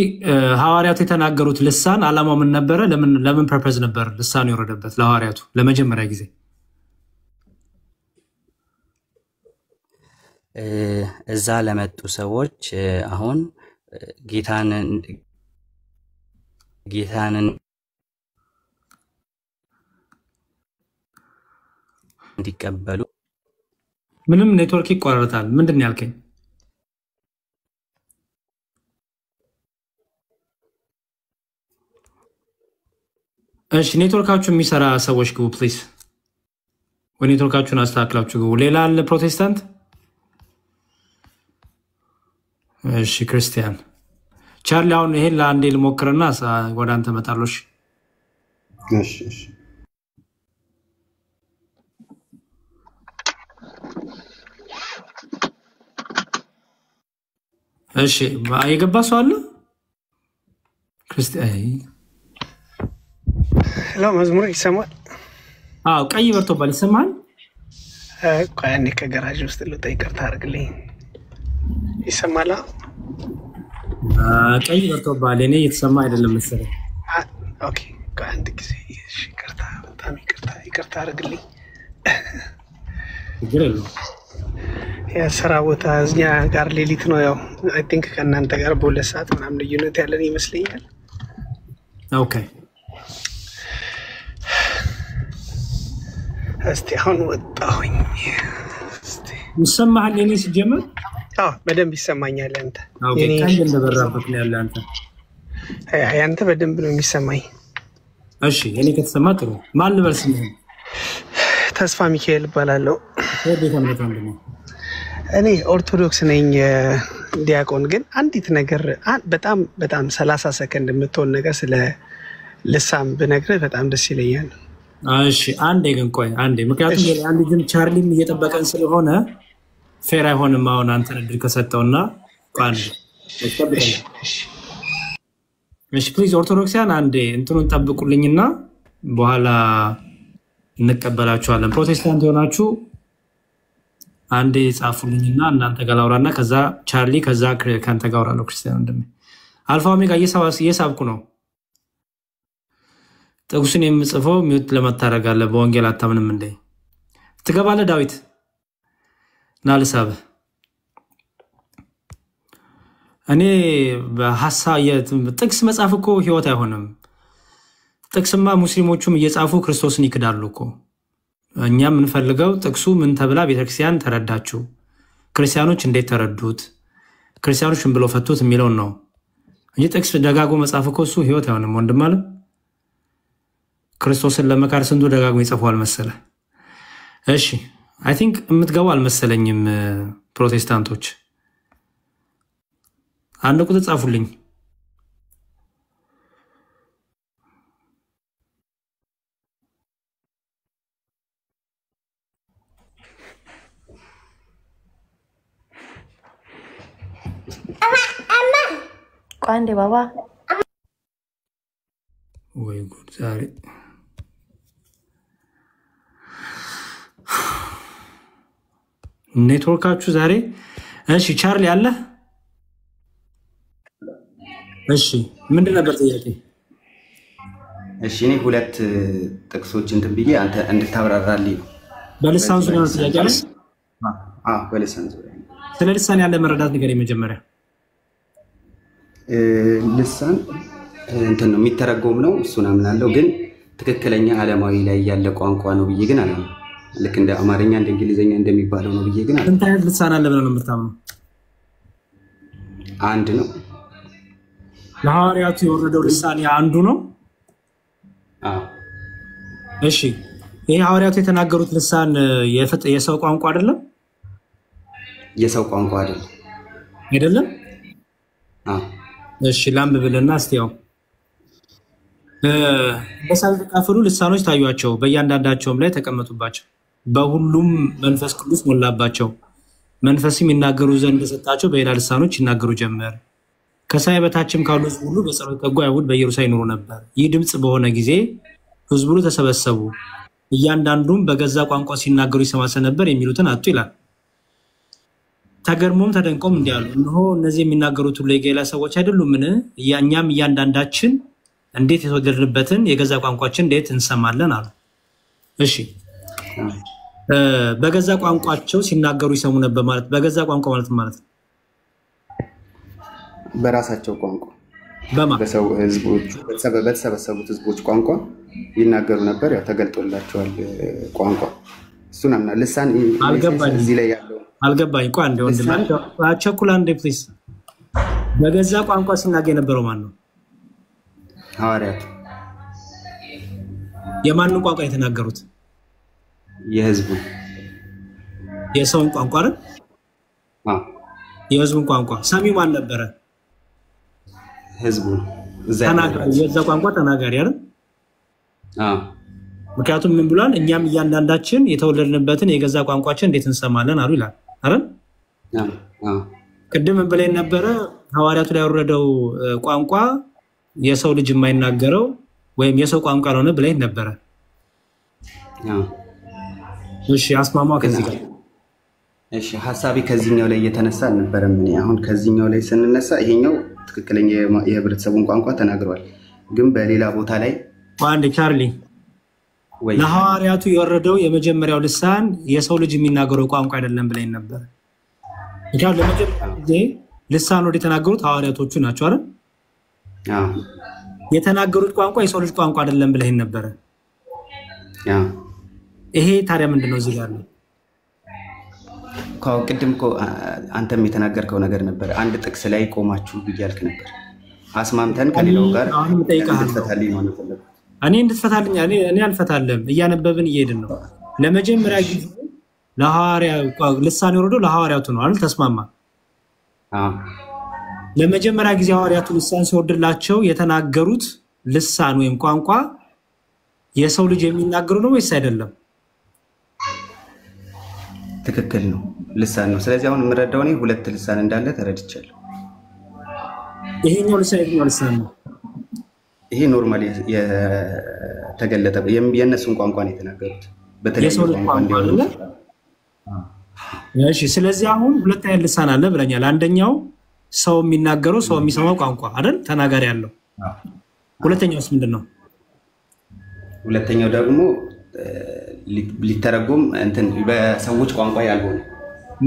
ሐዋርያቱ የተናገሩት ልሳን ዓላማው ምን ነበረ? ለምን ፐርፐዝ ነበር ልሳን የወረደበት ለሐዋርያቱ ለመጀመሪያ ጊዜ? እዛ ለመጡ ሰዎች አሁን ጌታን እንዲቀበሉ። ምንም ኔትወርክ ይቋረጣል። ምንድን ነው ያልከኝ? እሺ ኔትወርካችሁ የሚሰራ ሰዎች ግቡ ፕሊዝ። ወይ ኔትወርካችሁን አስተካክላችሁ ግቡ። ሌላ አለ ፕሮቴስታንት? እሺ ክርስቲያን ቻርሊ፣ አሁን ይሄን ለአንዴ ልሞክርና ወደ አንተ እመጣለሁ። እሺ እሺ የገባ ሰው አለ? ክርስቲያን ሄሎ፣ መዝሙር ይሰማል? አዎ፣ ቀይ በርቶባል። ይሰማል? ቆይ አንዴ ከገራጅ ውስጥ ልውጣ፣ ይቅርታ አድርግልኝ። ይሰማል? ቀይ በርቶባል። እኔ እየተሰማ አይደለም መሰለኝ። ኦኬ፣ ቆይ አንድ ጊዜ። እሺ፣ ይቅርታ፣ በጣም ይቅርታ አድርግልኝ። ችግር የለውም። የስራ ቦታ እኛ ጋር ሌሊት ነው። ያው አይ ቲንክ ከእናንተ ጋር በ2 ሰዓት ምናምን ልዩነት ያለን ይመስለኛል። ኦኬ፣ እስቲ አሁን ወጣሁኝ። እስቲ ይሰማሃል? እኔ ሲጀምር በደንብ ይሰማኛል። አንተ ቀይ እንደበራበት ነው ያለ አንተ። ያንተ በደንብ ነው የሚሰማኝ። እሺ እኔ ከተሰማ ጥሩ። ማን ልበል ስምህን? ተስፋ ሚካኤል እባላለሁ። ቤተ እምነት ወንድሜ? እኔ ኦርቶዶክስ ነኝ ዲያቆን። ግን አንዲት ነገር በጣም 30 ሰከንድ የምትሆን ነገር ስለ ልሳን ብነግርህ በጣም ደስ ይለኛል። እሺ አንዴ ግን ቆይ አንዴ፣ ምክንያቱም አንድ ግን ቻርሊም እየጠበቀን ስለሆነ ፌር አይሆንም። አሁን አንተን እድል ከሰጠውና ቃል እሺ ፕሊዝ ኦርቶዶክሲያን አንዴ እንትኑን ጠብቁልኝና በኋላ እንቀበላችኋለን። ፕሮቴስታንት የሆናችሁ አንዴ ጻፉልኝና እናንተ ጋር ላውራና ከዛ ቻርሊ ከዛ ካንተ ጋር አውራለሁ። ክርስቲያን ወንድሜ አልፋ ኦሜጋ እየሳብኩ ነው። ጥቅሱን የምጽፈው ሚውት ለማታረጋለህ። በወንጌል አታምንም እንዴ? ትገባለህ ዳዊት ናልሳብህ። እኔ በሐሳብ ጥቅስ መጻፍ እኮ ህይወት አይሆንም። ጥቅስማ ሙስሊሞቹም እየጻፉ ክርስቶስን ይክዳሉ እኮ። እኛ የምንፈልገው ጥቅሱ ምን ተብላ ቤተክርስቲያን ተረዳችሁ፣ ክርስቲያኖች እንዴት ተረዱት፣ ክርስቲያኖች ምን ብለው ፈቱት የሚለውን ነው እንጂ ጥቅስ ደጋግሞ መጻፍ እኮ እሱ ህይወት አይሆንም። ወንድም አለ ክርስቶስን ለመካድ ስንቱ ደጋግሞ ይጽፋል መሰለ። እሺ አይ ቲንክ የምትገቡ አልመሰለኝም። ፕሮቴስታንቶች አንድ ቁጥር ጻፉልኝ። ቋንዴ ባባ ወይ ጉድ ዛሬ ኔትወርካችሁ ዛሬ። እሺ ቻርሊ አለ? እሺ ምንድን ነበር ጥያቄ? እሺ እኔ 2 ጥቅሶች እንትን ብዬ አንተ እንድታብራራልኝ ነው። በልሳን ዙሪያ ነው ጥያቄ አለ? በልሳን ዙሪያ። ስለ ልሳን ያለ መረዳት ነገር የመጀመሪያ ልሳን እንትን ነው የሚተረጎም ነው፣ እሱን አምናለሁ። ግን ትክክለኛ ዓለማዊ ላይ ያለ ቋንቋ ነው ብዬ ግን አላምንም። ልክ እንደ አማርኛ እንደ እንግሊዝኛ እንደሚባለው ነው ብዬ ግን አላምንም። ስንት አይነት ልሳን አለ ብለህ ነው የምታምነው? አንድ ነው። ለሐዋርያቱ የወረደው ልሳን አንዱ ነው? እሺ ይሄ ሐዋርያቱ የተናገሩት ልሳን የሰው ቋንቋ አይደለም? የሰው ቋንቋ አይደለም። አይደለም? እሺ ላንብብልና እስቲ ያው በሳል ተካፈሉ ልሳኖች ታዩአቸው በእያንዳንዳቸውም ላይ ተቀመጡባቸው በሁሉም መንፈስ ቅዱስ ሞላባቸው መንፈስም ይናገሩ ዘንድ ተሰጣቸው በሌላ ልሳኖች ይናገሩ ጀመር ከሰማይ በታችም ካሉ ሕዝብ ሁሉ በጸሎት ተጉ አይሁድ በኢየሩሳሌም ይኖሩ ነበር ይህ ድምጽ በሆነ ጊዜ ሕዝቡ ሁሉ ተሰበሰቡ እያንዳንዱም በገዛ ቋንቋ ሲናገሩ ይሰማ ነበር የሚሉትን አጡ ይላል ተገርሞም ተደንቆም እንዲያሉ እነሆ እነዚህ የሚናገሩት ሁሉ የገሊላ ሰዎች አይደሉምን እኛም እያንዳንዳችን እንዴት የተወለድንበትን የገዛ ቋንቋችን እንዴት እንሰማለን አሉ እሺ በገዛ ቋንቋቸው ሲናገሩ ይሰሙ ነበር ማለት በገዛ ቋንቋ ማለት በራሳቸው ቋንቋ በሰው ህዝቦች በተሰበሰቡት ህዝቦች ቋንቋ ይናገሩ ነበር ያው ተገልጦላቸዋል ቋንቋ እሱን አምና ልሳን እዚህ ላይ ያለው አልገባኝ ቆይ አንዴ ወንድማች አቸኩላ አንዴ ፕሊዝ በገዛ ቋንቋ ሲናገር የነበረው ማን ነው ሐዋርያት የማንን ቋንቋ የተናገሩት የህዝቡ የሰውን ቋንቋ አይደል የህዝቡን ቋንቋ ሰሚው ማን ነበረ ህዝቡ ተናጋሪ የዛ ቋንቋ ተናጋሪ አይደል ምክንያቱም ምን ብሏል እኛም እያንዳንዳችን የተወለድንበትን የገዛ ቋንቋችን እንዴት እንሰማለን አሉ ይላል አይደል ቅድም ብለን ነበረ ሐዋርያቱ ላይ ያወረደው ቋንቋ የሰው ልጅ የማይናገረው ወይም የሰው ቋንቋ ነው ብለን ነበረ እሺ አስማማው ከዚህ ጋር እሺ ሐሳቢ ከዚህኛው ላይ እየተነሳ ነበር ምን አሁን ከዚህኛው ላይ ስንነሳ ይሄኛው ትክክለኛ የህብረተሰቡን ቋንቋ ተናግሯል ግን በሌላ ቦታ ላይ አንድ ቻርሊ ለሐዋርያቱ የወረደው የመጀመሪያው ልሳን የሰው ልጅ የሚናገረው ቋንቋ አይደለም ብለን ነበር ይታው ለመጀመሪያ ጊዜ ልሳን ወደ ተናገሩት ሐዋርያቶቹ ናቸው አይደል የተናገሩት ቋንቋ የሰው ልጅ ቋንቋ አይደለም ብለን ነበር ይሄ ታዲያ ምንድነው እዚህ ጋር ነው ቅድም እኮ አንተም የተናገርከው ነገር ነበር አንድ ጥቅስ ላይ ቆማችሁ ይያልክ ነበር አስማምተን ከሌላው ጋር እንድትፈታልኝ ነው የምፈልገው እኔ እንድትፈታልኝ እኔ አልፈታለም እያነበብን እየሄድን ነው ለመጀመሪያ ጊዜ ለሐዋርያው ልሳን ወርዶ ለሐዋርያቱ ነው አይደል ተስማማ ለመጀመሪያ ጊዜ ሐዋርያቱ ልሳን ሲወርድላቸው የተናገሩት ልሳን ወይም ቋንቋ የሰው ልጅ የሚናገሩ ነው ወይስ አይደለም ትክክል ነው ልሳን ነው ስለዚህ አሁን የምረዳው እኔ ሁለት ልሳን እንዳለ ተረድቻለሁ ይሄኛው ልሳን ነው ይሄ ኖርማሊ የተገለጠ የነሱን ቋንቋ ነው የተናገሩት በተለይ ቋንቋ እንዲሆን እሺ ስለዚህ አሁን ሁለት አይነት ልሳን አለ ብለኛል አንደኛው ሰው የሚናገረው ሰው የሚሰማው ቋንቋ አይደል ተናጋሪ ያለው ሁለተኛውስ ምንድነው ሁለተኛው ደግሞ ሊተረጎም እንትን በሰዎች ቋንቋ ያልሆነ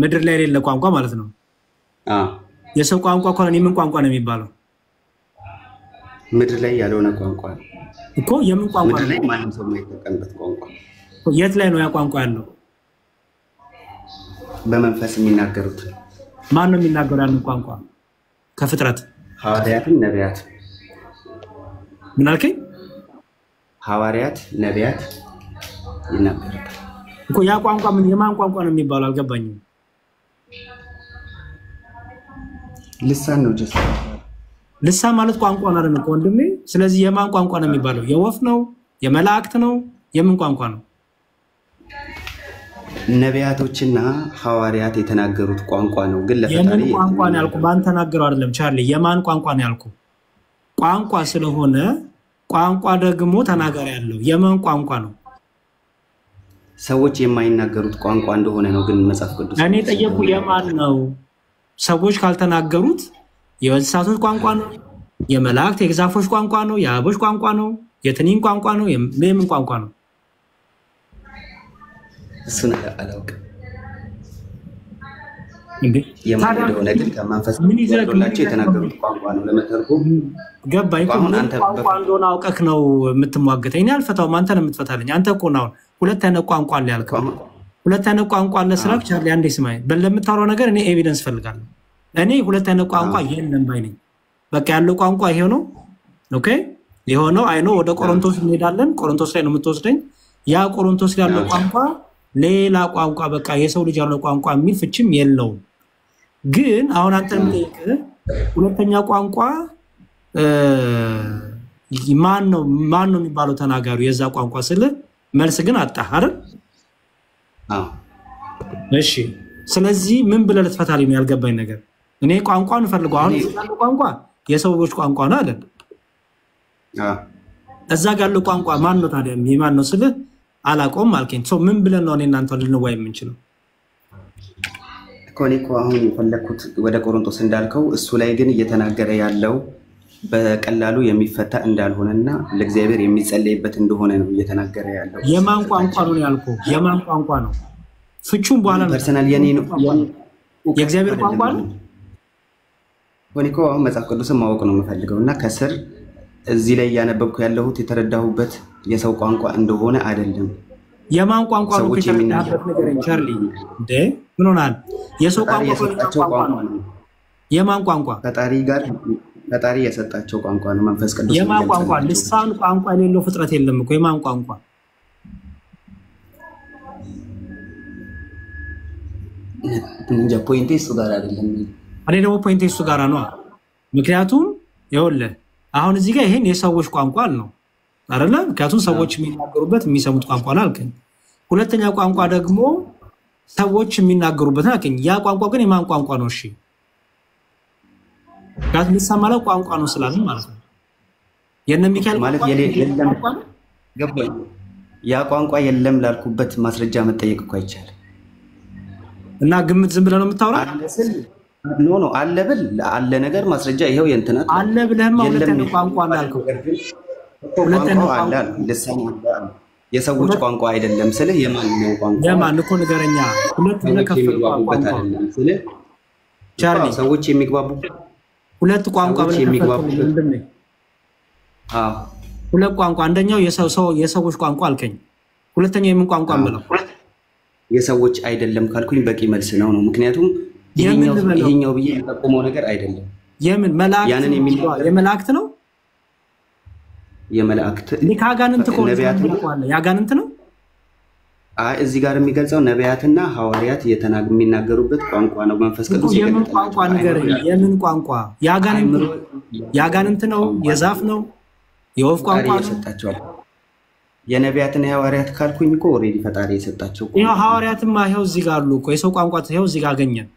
ምድር ላይ የሌለ ቋንቋ ማለት ነው የሰው ቋንቋ ኮን የምን ቋንቋ ነው የሚባለው ምድር ላይ ያልሆነ ቋንቋ እኮ የምን ቋንቋ ምድር ላይ ማንም ሰው የማይጠቀምበት ቋንቋ የት ላይ ነው ያ ቋንቋ ያለው በመንፈስ የሚናገሩት ማን ነው የሚናገረው ያን ቋንቋ ከፍጥረት ሐዋርያት ነቢያት ምን አልከኝ ሐዋርያት ነቢያት ይናገሩታል እኮ ያ ቋንቋ ምን የማን ቋንቋ ነው የሚባለው አልገባኝም ልሳን ነው ጀስት ልሳን ማለት ቋንቋ ነው አይደል ወንድሜ ስለዚህ የማን ቋንቋ ነው የሚባለው የወፍ ነው የመላእክት ነው የምን ቋንቋ ነው ነቢያቶችና ሐዋርያት የተናገሩት ቋንቋ ነው ግን ለፈጣሪ የምን ቋንቋ ነው ያልኩ ባን ተናገረው አይደለም ቻርሊ የማን ቋንቋ ነው ያልኩ ቋንቋ ስለሆነ ቋንቋ ደግሞ ተናጋሪ ያለው የማን ቋንቋ ነው ሰዎች የማይናገሩት ቋንቋ እንደሆነ ነው ግን መጽሐፍ ቅዱስ እኔ ጠየቁ የማን ነው ሰዎች ካልተናገሩት የእንስሳቶች ቋንቋ ነው የመላእክት የዛፎች ቋንቋ ነው የአበቦች ቋንቋ ነው የትንኝ ቋንቋ ነው የምን ቋንቋ ነው እሱን አላውቅም የማን እንደሆነ ግን ከመንፈስ ወርዶላቸው የተናገሩት ቋንቋ ነው ለመተርጎም ገባኝ ቋንቋ እንደሆነ አውቀክ ነው የምትሟገተኝ እኔ አልፈታውም አንተ ነው የምትፈታልኝ አንተ እኮ ነው ሁለት አይነት ቋንቋ አለ ያልከው ሁለት አይነት ቋንቋ አለ ስራክ ቻርሊ አንዴ ስማኝ በለምታወራው ነገር እኔ ኤቪደንስ ፈልጋለሁ እኔ ሁለት አይነት ቋንቋ የለም ባይ ነኝ በቃ ያለው ቋንቋ ይሄው ነው ኦኬ የሆነው አይኖ ወደ ቆሮንቶስ እንሄዳለን ቆሮንቶስ ላይ ነው የምትወስደኝ ያ ቆሮንቶስ ላይ ያለው ቋንቋ ሌላ ቋንቋ በቃ የሰው ልጅ ያለው ቋንቋ የሚል ፍችም የለውም ግን አሁን አንተ የምትጠይቅ ሁለተኛ ቋንቋ ማን ነው የሚባለው ተናጋሪው የዛ ቋንቋ ስለ መልስ ግን አጣ አይደል? እሺ ስለዚህ ምን ብለህ ልትፈታልኝ ያልገባኝ ነገር እኔ ቋንቋን ፈልገው አሁን ቋንቋ የሰዎች ቋንቋ ነው አይደል? እዛ ጋር ያለው ቋንቋ ማን ነው ታዲያ? የማን ነው ስለ አላቆም አልከኝ። ሶ ምን ብለን ነው እናንተ ልንወያይ የምንችለው? ኮኒኮ አሁን ፈለኩት ወደ ቆሮንቶስ እንዳልከው እሱ ላይ ግን እየተናገረ ያለው በቀላሉ የሚፈታ እንዳልሆነና ለእግዚአብሔር የሚጸለይበት እንደሆነ ነው እየተናገረ ያለው። የማን ቋንቋ ነው ያልከው? የማን ቋንቋ ነው? ፍቹም በኋላ ፐርሰናል የኔ ነው የእግዚአብሔር ቋንቋ ነው። ኮኒኮ አሁን መጽሐፍ ቅዱስን ማወቅ ነው የምፈልገውና ከስር እዚህ ላይ ያነበብኩ ያለሁት የተረዳሁበት የሰው ቋንቋ እንደሆነ አይደለም። የማን ቋንቋ ነው ከተረዳበት ነገር ቻርሊ እንዴ ምን ሆናል? የሰው ቋንቋ ነው። የማን ቋንቋ? ፈጣሪ የሰጣቸው ቋንቋ ነው። መንፈስ ቅዱስ የማን ቋንቋ? ልሳን ቋንቋ የሌለው ፍጥረት የለም እኮ። የማን ቋንቋ? እንጃ ፖይንቴ እሱ ጋር አይደለም። እኔ ደግሞ ፖይንቴ እሱ ጋር ነው። ምክንያቱም ይኸውልህ አሁን እዚህ ጋር ይሄን የሰዎች ቋንቋ ነው አይደለ? ምክንያቱም ሰዎች የሚናገሩበት የሚሰሙት ቋንቋ ነው አልከኝ። ሁለተኛ ቋንቋ ደግሞ ሰዎች የሚናገሩበት አልከኝ። ያ ቋንቋ ግን የማን ቋንቋ ነው? እሺ ጋር የሚሰማለው ቋንቋ ነው ስላልን ማለት ነው። የነ ሚካኤል ማለት የለም ገባኝ። ያ ቋንቋ የለም ላልኩበት ማስረጃ መጠየቅ እኮ አይቻልም። እና ግምት ዝም ብለህ ነው የምታወራው? ኖ አለ ብል አለ ነገር ማስረጃ ይሄው የእንትና አለ ብለህማ ሁለተኛ ቋንቋ እንዳልከው ሁለተኛ ቋንቋ ልሳን የሰዎች ቋንቋ አይደለም ስለ የማን ነው ቋንቋ? የማን እኮ ንገረኛ። ሁለት ለከፈል ቋንቋ አይደለም ስለ ቻርሊ ሰዎች የሚግባቡ ሁለት ቋንቋ የሚግባቡበት ምንድን ነው? ሁለት ቋንቋ አንደኛው የሰዎች ቋንቋ አልከኝ። ሁለተኛው የምን ቋንቋ ብለው? የሰዎች አይደለም ካልኩኝ በቂ መልስ ነው። ምክንያቱም ይሄኛው ብዬ የጠቆመው ነገር አይደለም። የምን መላእክት? ያንን የመላእክት ነው። የመላእክት ከአጋንንት እኮ ያጋንንት ነው። እዚህ ጋር የሚገልጸው ነቢያትና ሐዋርያት የሚናገሩበት ቋንቋ ነው። መንፈስ ቅዱስ የምን ቋንቋ ንገረኝ። የምን ቋንቋ? ያጋንንት ነው? የዛፍ ነው? የወፍ ቋንቋ ነው? የነቢያትና የሐዋርያት ካልኩኝ እኮ ኦልሬዲ ፈጣሪ የሰጣቸው ይሄ ሐዋርያትማ ይሄው እዚህ ጋር አሉ እኮ የሰው ቋንቋ ይሄው እዚህ ጋር አገኘን።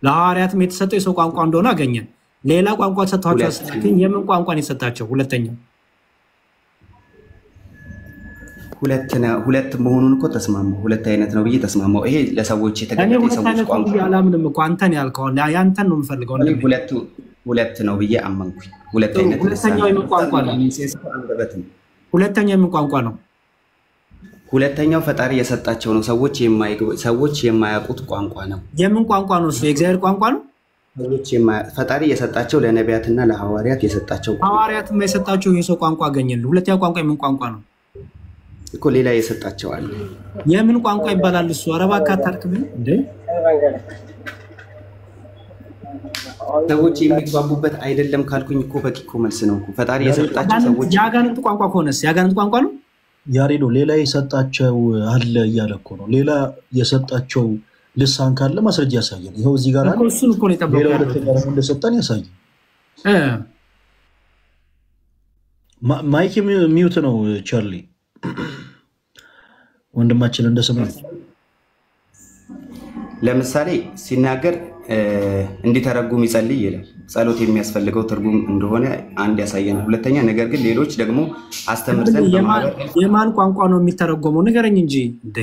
ለሐዋርያትም የተሰጠው የሰው ቋንቋ እንደሆነ አገኘን። ሌላ ቋንቋ ተሰጥቷቸው አስተካክኝ። የምን ቋንቋ ነው የተሰጣቸው? ሁለተኛው ሁለት መሆኑን እኮ ተስማማው። ሁለት አይነት ነው ብዬ ተስማማው። ይሄ ለሰዎች የተገለጠ የሰዎች ቋንቋ አላምንም እኮ አንተን ያልከው ያንተን ነው የምፈልገው። ሁለት ነው ብዬ አመንኩኝ። ሁለት አይነት ሁለተኛው የምን ቋንቋ ነው? ሁለተኛው የምን ቋንቋ ነው? ሁለተኛው ፈጣሪ የሰጣቸው ነው። ሰዎች የማያውቁት ቋንቋ ነው። የምን ቋንቋ ነው እሱ? የእግዚአብሔር ቋንቋ ነው። ፈጣሪ የሰጣቸው ለነቢያትና ለሐዋርያት የሰጣቸው ቋንቋ። ሐዋርያትም የሰጣቸው የሰው ቋንቋ አገኘን። ሁለተኛው ቋንቋ የምን ቋንቋ ነው እኮ? ሌላ የሰጣቸው አለ። የምን ቋንቋ ይባላል እሱ? ኧረ እባክህ አታርክብኝ እንዴ! ሰዎች የሚግባቡበት አይደለም ካልኩኝ እኮ በቂ እኮ መልስ ነው እኮ። ፈጣሪ የሰጣቸው ሰዎች የአጋንንት ቋንቋ ከሆነስ የአጋንንት ቋንቋ ነው። ያሬዶ ሌላ የሰጣቸው አለ እያለ እኮ ነው። ሌላ የሰጣቸው ልሳን ካለ ማስረጃ ያሳየን። ይኸው እዚህ ጋር አለ። እሱን እኮ ነው የጠበቀው እንደሰጠን ያሳየን። ማይክ ሚውት ነው ቻርሊ ወንድማችን እንደሰማ ለምሳሌ ሲናገር እንዲተረጉም ይጸልይ ይላል። ጸሎት የሚያስፈልገው ትርጉም እንደሆነ አንድ ያሳየናል። ሁለተኛ ነገር ግን ሌሎች ደግሞ አስተምርተን የማን ቋንቋ ነው የሚተረጎመው? ንገረኝ እንጂ እንዴ!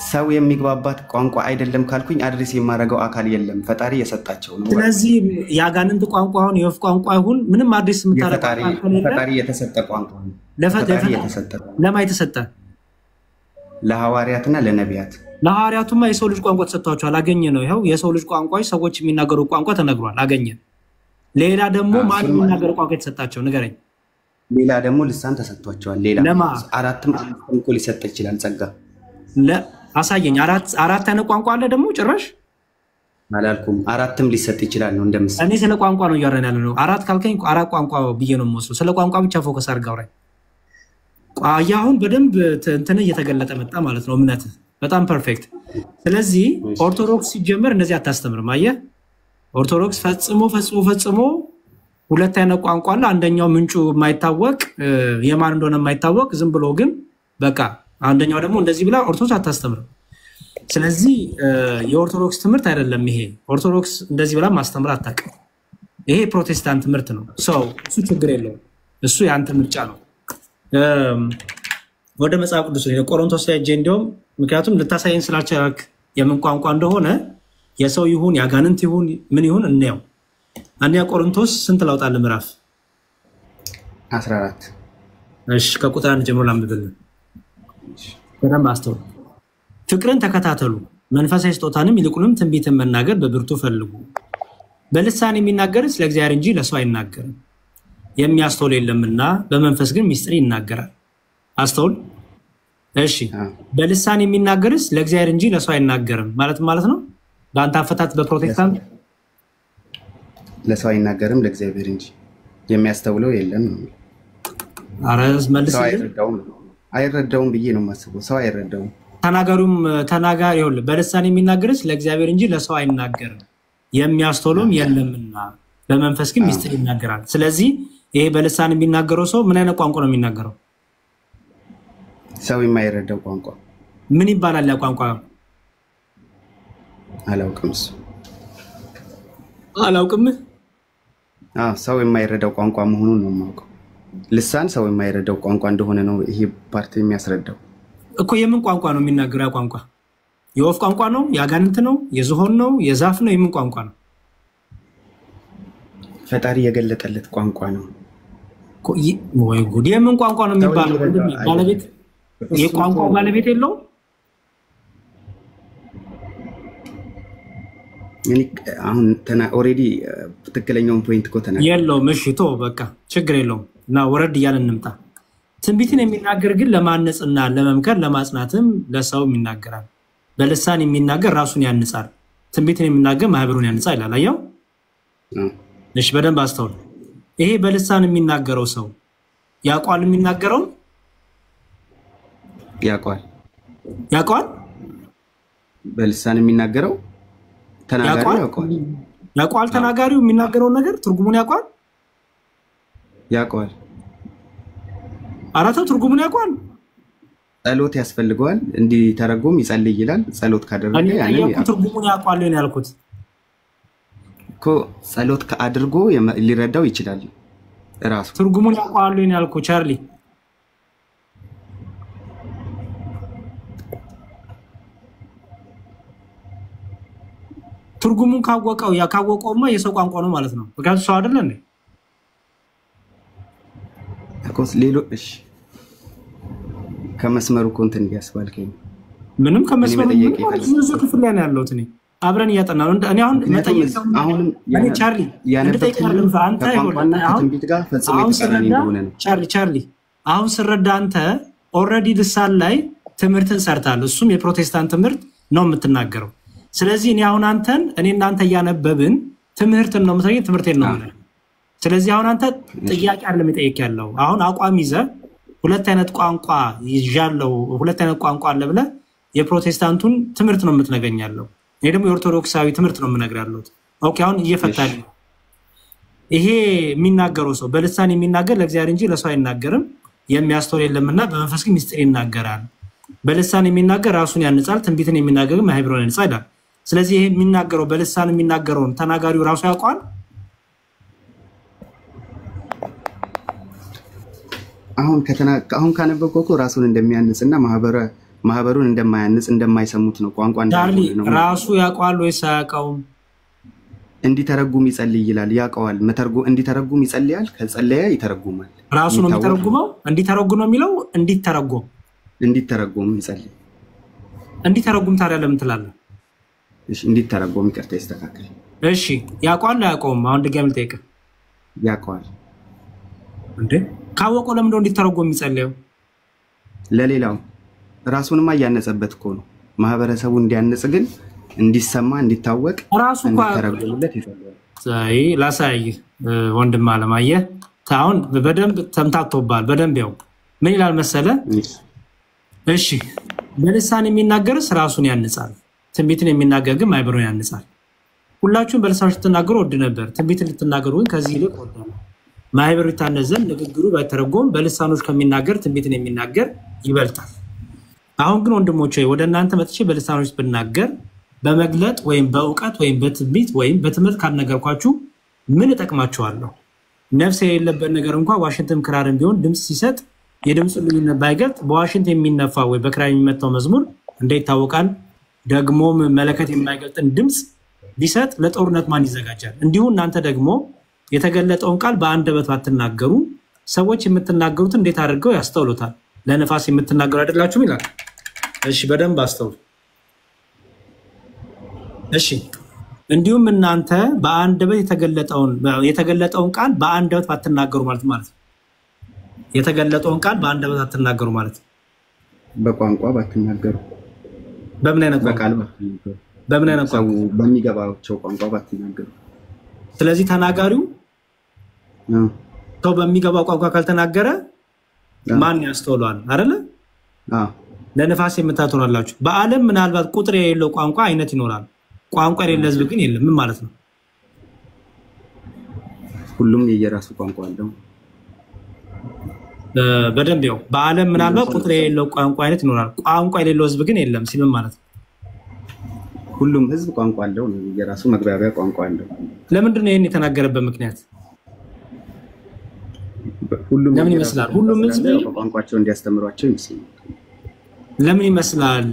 ሰው የሚግባባት ቋንቋ አይደለም ካልኩኝ አድሬስ የማደርገው አካል የለም። ፈጣሪ የሰጣቸው ነው። ስለዚህ የአጋንንት ቋንቋ አሁን የወፍ ቋንቋ ይሁን ምንም አድሬስ የምታደርገው ፈጣሪ የተሰጠ ቋንቋ ነው። ለማ የተሰጠ ለሐዋርያትና ለነቢያት። ለሐዋርያቱማ የሰው ልጅ ቋንቋ ተሰጥቷቸዋል። አገኘ ነው። ይኸው የሰው ልጅ ቋንቋ ሰዎች የሚናገሩ ቋንቋ ተነግሯል። አገኘ። ሌላ ደግሞ ማን የሚናገሩ ቋንቋ የተሰጣቸው ንገረኝ። ሌላ ደግሞ ልሳን ተሰጥቷቸዋል። ሌላ አራትም ቋንቋ ሊሰጥ ይችላል። ጸጋ አሳየኝ። አራት አይነት ቋንቋ አለ ደግሞ ጭራሽ አላልኩም። አራትም ሊሰጥ ይችላል ነው እንደምሳሌ። እኔ ስለ ቋንቋ ነው እያወራን ያለ ነው። አራት ካልከኝ አራት ቋንቋ ብዬ ነው የምወስደው። ስለ ቋንቋ ብቻ ፎከስ አድርገው አውራኝ። አሁን በደንብ እንትን እየተገለጠ መጣ ማለት ነው። እምነት በጣም ፐርፌክት። ስለዚህ ኦርቶዶክስ ሲጀመር እንደዚህ አታስተምርም። አየህ ኦርቶዶክስ ፈጽሞ ሁለት አይነት ቋንቋ አለ። አንደኛው ምንጩ የማይታወቅ የማን እንደሆነ የማይታወቅ ዝም ብሎ ግን በቃ አንደኛው ደግሞ እንደዚህ ብላ ኦርቶዶክስ አታስተምርም። ስለዚህ የኦርቶዶክስ ትምህርት አይደለም ይሄ። ኦርቶዶክስ እንደዚህ ብላ ማስተምር አታውቅም። ይሄ ፕሮቴስታንት ትምህርት ነው። እሱ ችግር የለውም። እሱ ያንተ ምርጫ ነው። ወደ መጽሐፍ ቅዱስ ነው ቆሮንቶስ ላይ እንዲያውም ምክንያቱም ልታሳየን ስላልቻልክ የምን ቋንቋ እንደሆነ የሰው ይሁን ያጋንንት ይሁን ምን ይሁን እንየው። አንደኛ ቆሮንቶስ ስንት ላውጣልህ? ምዕራፍ 14 እሺ ከቁጥር 1 ጀምሮ ላንብብልህ። በደንብ አስተውሉ። ፍቅርን ተከታተሉ፣ መንፈሳዊ ስጦታንም ይልቁንም ትንቢትን መናገር በብርቱ ፈልጉ። በልሳን የሚናገርስ ለእግዚአብሔር እንጂ ለሰው አይናገርም፣ የሚያስተውል የለምና በመንፈስ ግን ምስጢር ይናገራል። አስተውል። እሺ በልሳን የሚናገርስ ለእግዚአብሔር እንጂ ለሰው አይናገርም ማለት ነው። በአንተ አፈታት በፕሮቴስታንት ለሰው አይናገርም ለእግዚአብሔር እንጂ የሚያስተውለው የለም ነው። አረዝ መልስ አይረዳውም ብዬ ነው የማስበው። ሰው አይረዳውም። ተናጋሪ ይሁን በልሳን የሚናገርስ ለእግዚአብሔር እንጂ ለሰው አይናገርም፣ የሚያስተውለውም የለምና በመንፈስ ግን ምስጢር ይናገራል። ስለዚህ ይሄ በልሳን የሚናገረው ሰው ምን አይነት ቋንቋ ነው የሚናገረው? ሰው የማይረዳው ቋንቋ ምን ይባላል? ያ ቋንቋ አላውቅም። አላውቅም። ሰው የማይረዳው ቋንቋ መሆኑን ነው የማውቀው። ልሳን ሰው የማይረዳው ቋንቋ እንደሆነ ነው ይሄ ፓርቲ የሚያስረዳው እኮ። የምን ቋንቋ ነው የሚናገረው? ቋንቋ የወፍ ቋንቋ ነው? የአጋንንት ነው? የዝሆን ነው? የዛፍ ነው? የምን ቋንቋ ነው? ፈጣሪ የገለጠለት ቋንቋ ነው። ወይ ጉድ! የምን ቋንቋ ነው የሚባለው? ባለቤት የቋንቋው ባለቤት የለው? አሁን ኦሬዲ ትክክለኛውን ፖይንት እኮ ተናገረ የለውም። እሺ ቶ በቃ ችግር የለውም እና ወረድ እያልን እንምጣ። ትንቢትን የሚናገር ግን ለማነጽና ለመምከር ለማጽናትም ለሰውም ይናገራል። በልሳን የሚናገር ራሱን ያንጻል፣ ትንቢትን የሚናገር ማህበሩን ያንጻል ይላል። አየው? እሺ በደንብ አስተውል። ይሄ በልሳን የሚናገረው ሰው ያቋል የሚናገረው ያቋል በልሳን የሚናገረው ተናጋሪው ያቋል ተናጋሪው የሚናገረው ነገር ትርጉሙን ያቋል። አራተው ትርጉሙን ያቋል። ጸሎት ያስፈልገዋል እንዲተረጎም ይጸልይ ይላል። ጸሎት ካደረገ ያንን ትርጉሙን ያቋል ነው ያልኩት እኮ። ጸሎት ካደረገ ሊረዳው ይችላል ራሱ። ትርጉሙን ያቋል ነው ያልኩት ቻርሊ። ትርጉሙን ካወቀውማ የሰው ቋንቋ ነው ማለት ነው። ምክንያቱም ሰው አይደለ እንዴ? እኮስ ሌሎች ከመስመሩ ኮንተን ያስባልከኝ ምንም ከመስመሩ ብዙ ክፍል ላይ ነው ያለሁት እኔ። አብረን እያጠናን ነው። እኔ አሁን አሁንም ቻርሊ ቻርሊ አሁን ስረዳ አንተ ኦልሬዲ ልሳን ላይ ትምህርትን ሰርታል። እሱም የፕሮቴስታንት ትምህርት ነው የምትናገረው። ስለዚህ እኔ አሁን አንተን እኔ እናንተ እያነበብን ትምህርትን ነው የምትረኝ፣ ትምህርቴን ነው ማለት። ስለዚህ አሁን አንተ ጥያቄ አይደለም የጠየቅ ያለው። አሁን አቋም ይዘህ ሁለት አይነት ቋንቋ ይዣለው፣ ሁለት አይነት ቋንቋ አለ ብለህ የፕሮቴስታንቱን ትምህርት ነው የምትነግረኝ ያለው። እኔ ደግሞ የኦርቶዶክሳዊ ትምህርት ነው የምነግርህ ያለሁት። ኦኬ አሁን እየፈታል። ይሄ የሚናገረው ሰው በልሳን የሚናገር ለእግዚአብሔር እንጂ ለሰው አይናገርም፣ የሚያስተውል የለምና በመንፈስ ግን ምስጢር ይናገራል። በልሳን የሚናገር ራሱን ያንጻል፣ ትንቢትን የሚናገር ማህበሩን ያንጻል ይላል። ስለዚህ ይሄ የሚናገረው በልሳን የሚናገረውን ተናጋሪው ራሱ ያውቃል። አሁን ካነበብከው እኮ ራሱን እንደሚያንጽና ማህበሩን እንደማያንጽ እንደማይሰሙት ነው። ቋንቋ ነው ራሱ ያውቃል ወይስ አያውቀውም? እንዲተረጉም ይጸልይ ይላል። ያውቀዋል። እንዲተረጉም ይጸልያል። ከጸለየ ይተረጉማል። ራሱ ነው የሚተረጉመው። እንዲተረጉም ነው የሚለው። እንዲተረጉም ይጸልይ። እንዲተረጉም ታዲያ ለምን ትላለህ? እሺ እንዲተረጉም ይቅርታ ይስተካከል። እሺ ያውቃል አያውቀውም? አሁን ድጋሚ ልጠይቅህ። ያውቀዋል እንዴ? ካወቀው ለምን ነው እንዲተረጉም የሚጸልየው? ለሌላው ራሱንማ እያነጸበት እኮ ነው። ማህበረሰቡ እንዲያነጽ ግን እንዲሰማ እንዲታወቅ ራሱ እንዲተረጉምለት ይፈልጋል። ላሳይህ ወንድም አለማየህ አሁን በደንብ ተምታቶባል። በደንብ ያው ምን ይላል መሰለ? እሺ በልሳን የሚናገርስ ራሱን ያንጻል፣ ትንቢትን የሚናገር ግን ማህበሩን ያንጻል። ሁላችሁም በልሳኖች ስትናገሩ ወድ ነበር ትንቢት ልትናገሩ ግን ከዚህ ይልቅ ወዳለሁ ማህበሩ ይታነዘን ንግግሩ ባይተረጎም በልሳኖች ከሚናገር ትንቢትን የሚናገር ይበልጣል አሁን ግን ወንድሞቼ ወደ እናንተ መጥቼ በልሳኖች ብናገር በመግለጥ ወይም በእውቀት ወይም በትንቢት ወይም በትምህርት ካልነገርኳችሁ ምን እጠቅማችኋለሁ ነፍስ የሌለበት ነገር እንኳን ዋሽንትም ክራርን ቢሆን ድምጽ ሲሰጥ የድምጽ ልዩነት ባይገልጥ በዋሽንት የሚነፋ ወይ በክራር የሚመታው መዝሙር እንዴት ይታወቃል ደግሞ መለከት የማይገልጥን ድምጽ ቢሰጥ ለጦርነት ማን ይዘጋጃል እንዲሁ እናንተ ደግሞ የተገለጠውን ቃል በአንደበት ባትናገሩ ሰዎች የምትናገሩት እንዴት አድርገው ያስተውሉታል ለነፋስ የምትናገሩ አይደላችሁም ይላል እሺ በደንብ አስተውሉ እሺ እንዲሁም እናንተ በአንደበት የተገለጠውን ቃል በአንደበት ባትናገሩ ማለት ነው የተገለጠውን ቃል በአንደበት ባትናገሩ ማለት በቋንቋ ባትናገሩ በምን አይነት በቃል ባትናገሩ በምን አይነት ሰው በሚገባቸው ቋንቋ ባትናገሩ ስለዚህ ተናጋሪው ሰው በሚገባው ቋንቋ ካልተናገረ ማን ያስተውላል አይደለ ለነፋስ የምታተናላችሁ በአለም ምናልባት ቁጥር የሌለው ቋንቋ አይነት ይኖራል ቋንቋ የሌለ ህዝብ ግን የለም ምን ማለት ነው ሁሉም የየራሱ ቋንቋ አለው በደንብ ያው በአለም ምናልባት ቁጥር የሌለው ቋንቋ አይነት ይኖራል ቋንቋ የሌለው ህዝብ ግን የለም ሲል ማለት ነው ሁሉም ህዝብ ቋንቋ አለው የራሱ መግባቢያ ቋንቋ አለው ለምንድን ነው ይሄን የተናገረበት ምክንያት ሁሉም ለምን ይመስላል ሁሉም ህዝብ ቋንቋቸው እንዲያስተምሯቸው ይመስላል ለምን ይመስላል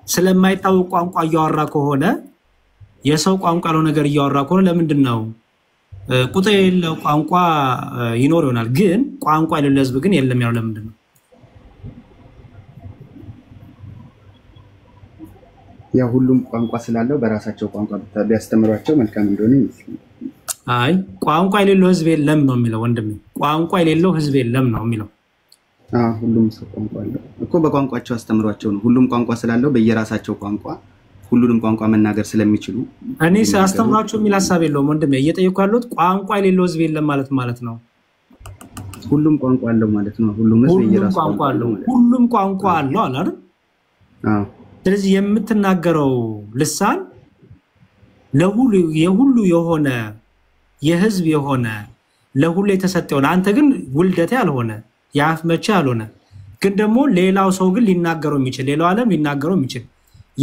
ስለማይታወቅ ቋንቋ እያወራ ከሆነ የሰው ቋንቋ ነው ነገር እያወራ ከሆነ ለምንድን ነው ቁጥር የሌለው ቋንቋ ይኖር ይሆናል ግን ቋንቋ የሌለው ህዝብ ግን የለም ያለው ለምንድን ነው ያ ሁሉም ቋንቋ ስላለው በራሳቸው ቋንቋ ቢያስተምሯቸው መልካም እንደሆነ ይመስላል አይ ቋንቋ የሌለው ህዝብ የለም ነው የሚለው ወንድሜ ቋንቋ የሌለው ህዝብ የለም ነው የሚለው ሁሉም ሰው ቋንቋ አለው እኮ በቋንቋቸው አስተምሯቸው ነው ሁሉም ቋንቋ ስላለው በየራሳቸው ቋንቋ ሁሉንም ቋንቋ መናገር ስለሚችሉ እኔ አስተምሯቸው የሚል ሐሳብ የለውም ወንድሜ እየጠየቁ ያሉት ቋንቋ የሌለው ህዝብ የለም ማለት ነው ሁሉም ቋንቋ አለው ማለት ነው ሁሉም ህዝብ የየራሱ ቋንቋ አለው ሁሉም ቋንቋ አለው አይደል ስለዚህ የምትናገረው ልሳን ለሁሉ የሁሉ የሆነ የህዝብ የሆነ ለሁሉ የተሰጠው አንተ ግን ውልደቴ ያልሆነ ያፍ መቼ ያልሆነ ግን ደግሞ ሌላው ሰው ግን ሊናገረው የሚችል ሌላው ዓለም ሊናገረው የሚችል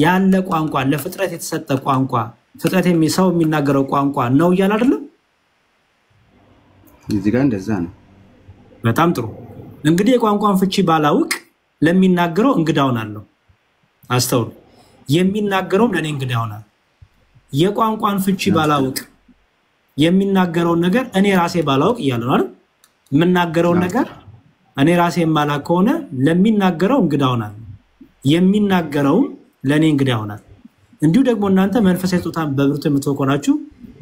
ያለ ቋንቋ ለፍጥረት የተሰጠ ቋንቋ ፍጥረት የሚሰው የሚናገረው ቋንቋ ነው ይላል አይደል እዚህ ጋር እንደዛ ነው በጣም ጥሩ እንግዲህ የቋንቋን ፍቺ ባላውቅ ለሚናገረው እንግዳውን አለው አስተውሉ የሚናገረው ለኔ እንግዳ ይሆናል የቋንቋን ፍቺ ባላውቅ የሚናገረው ነገር እኔ ራሴ ባላውቅ ይያለው አይደል የምናገረው ነገር እኔ ራሴ የማላውቅ ከሆነ ለሚናገረው እንግዳ ይሆናል የሚናገረው ለኔ እንግዳ ይሆናል እንዲሁ ደግሞ እናንተ መንፈሳዊ ጾታን በብርቱ የምትወቆናችሁ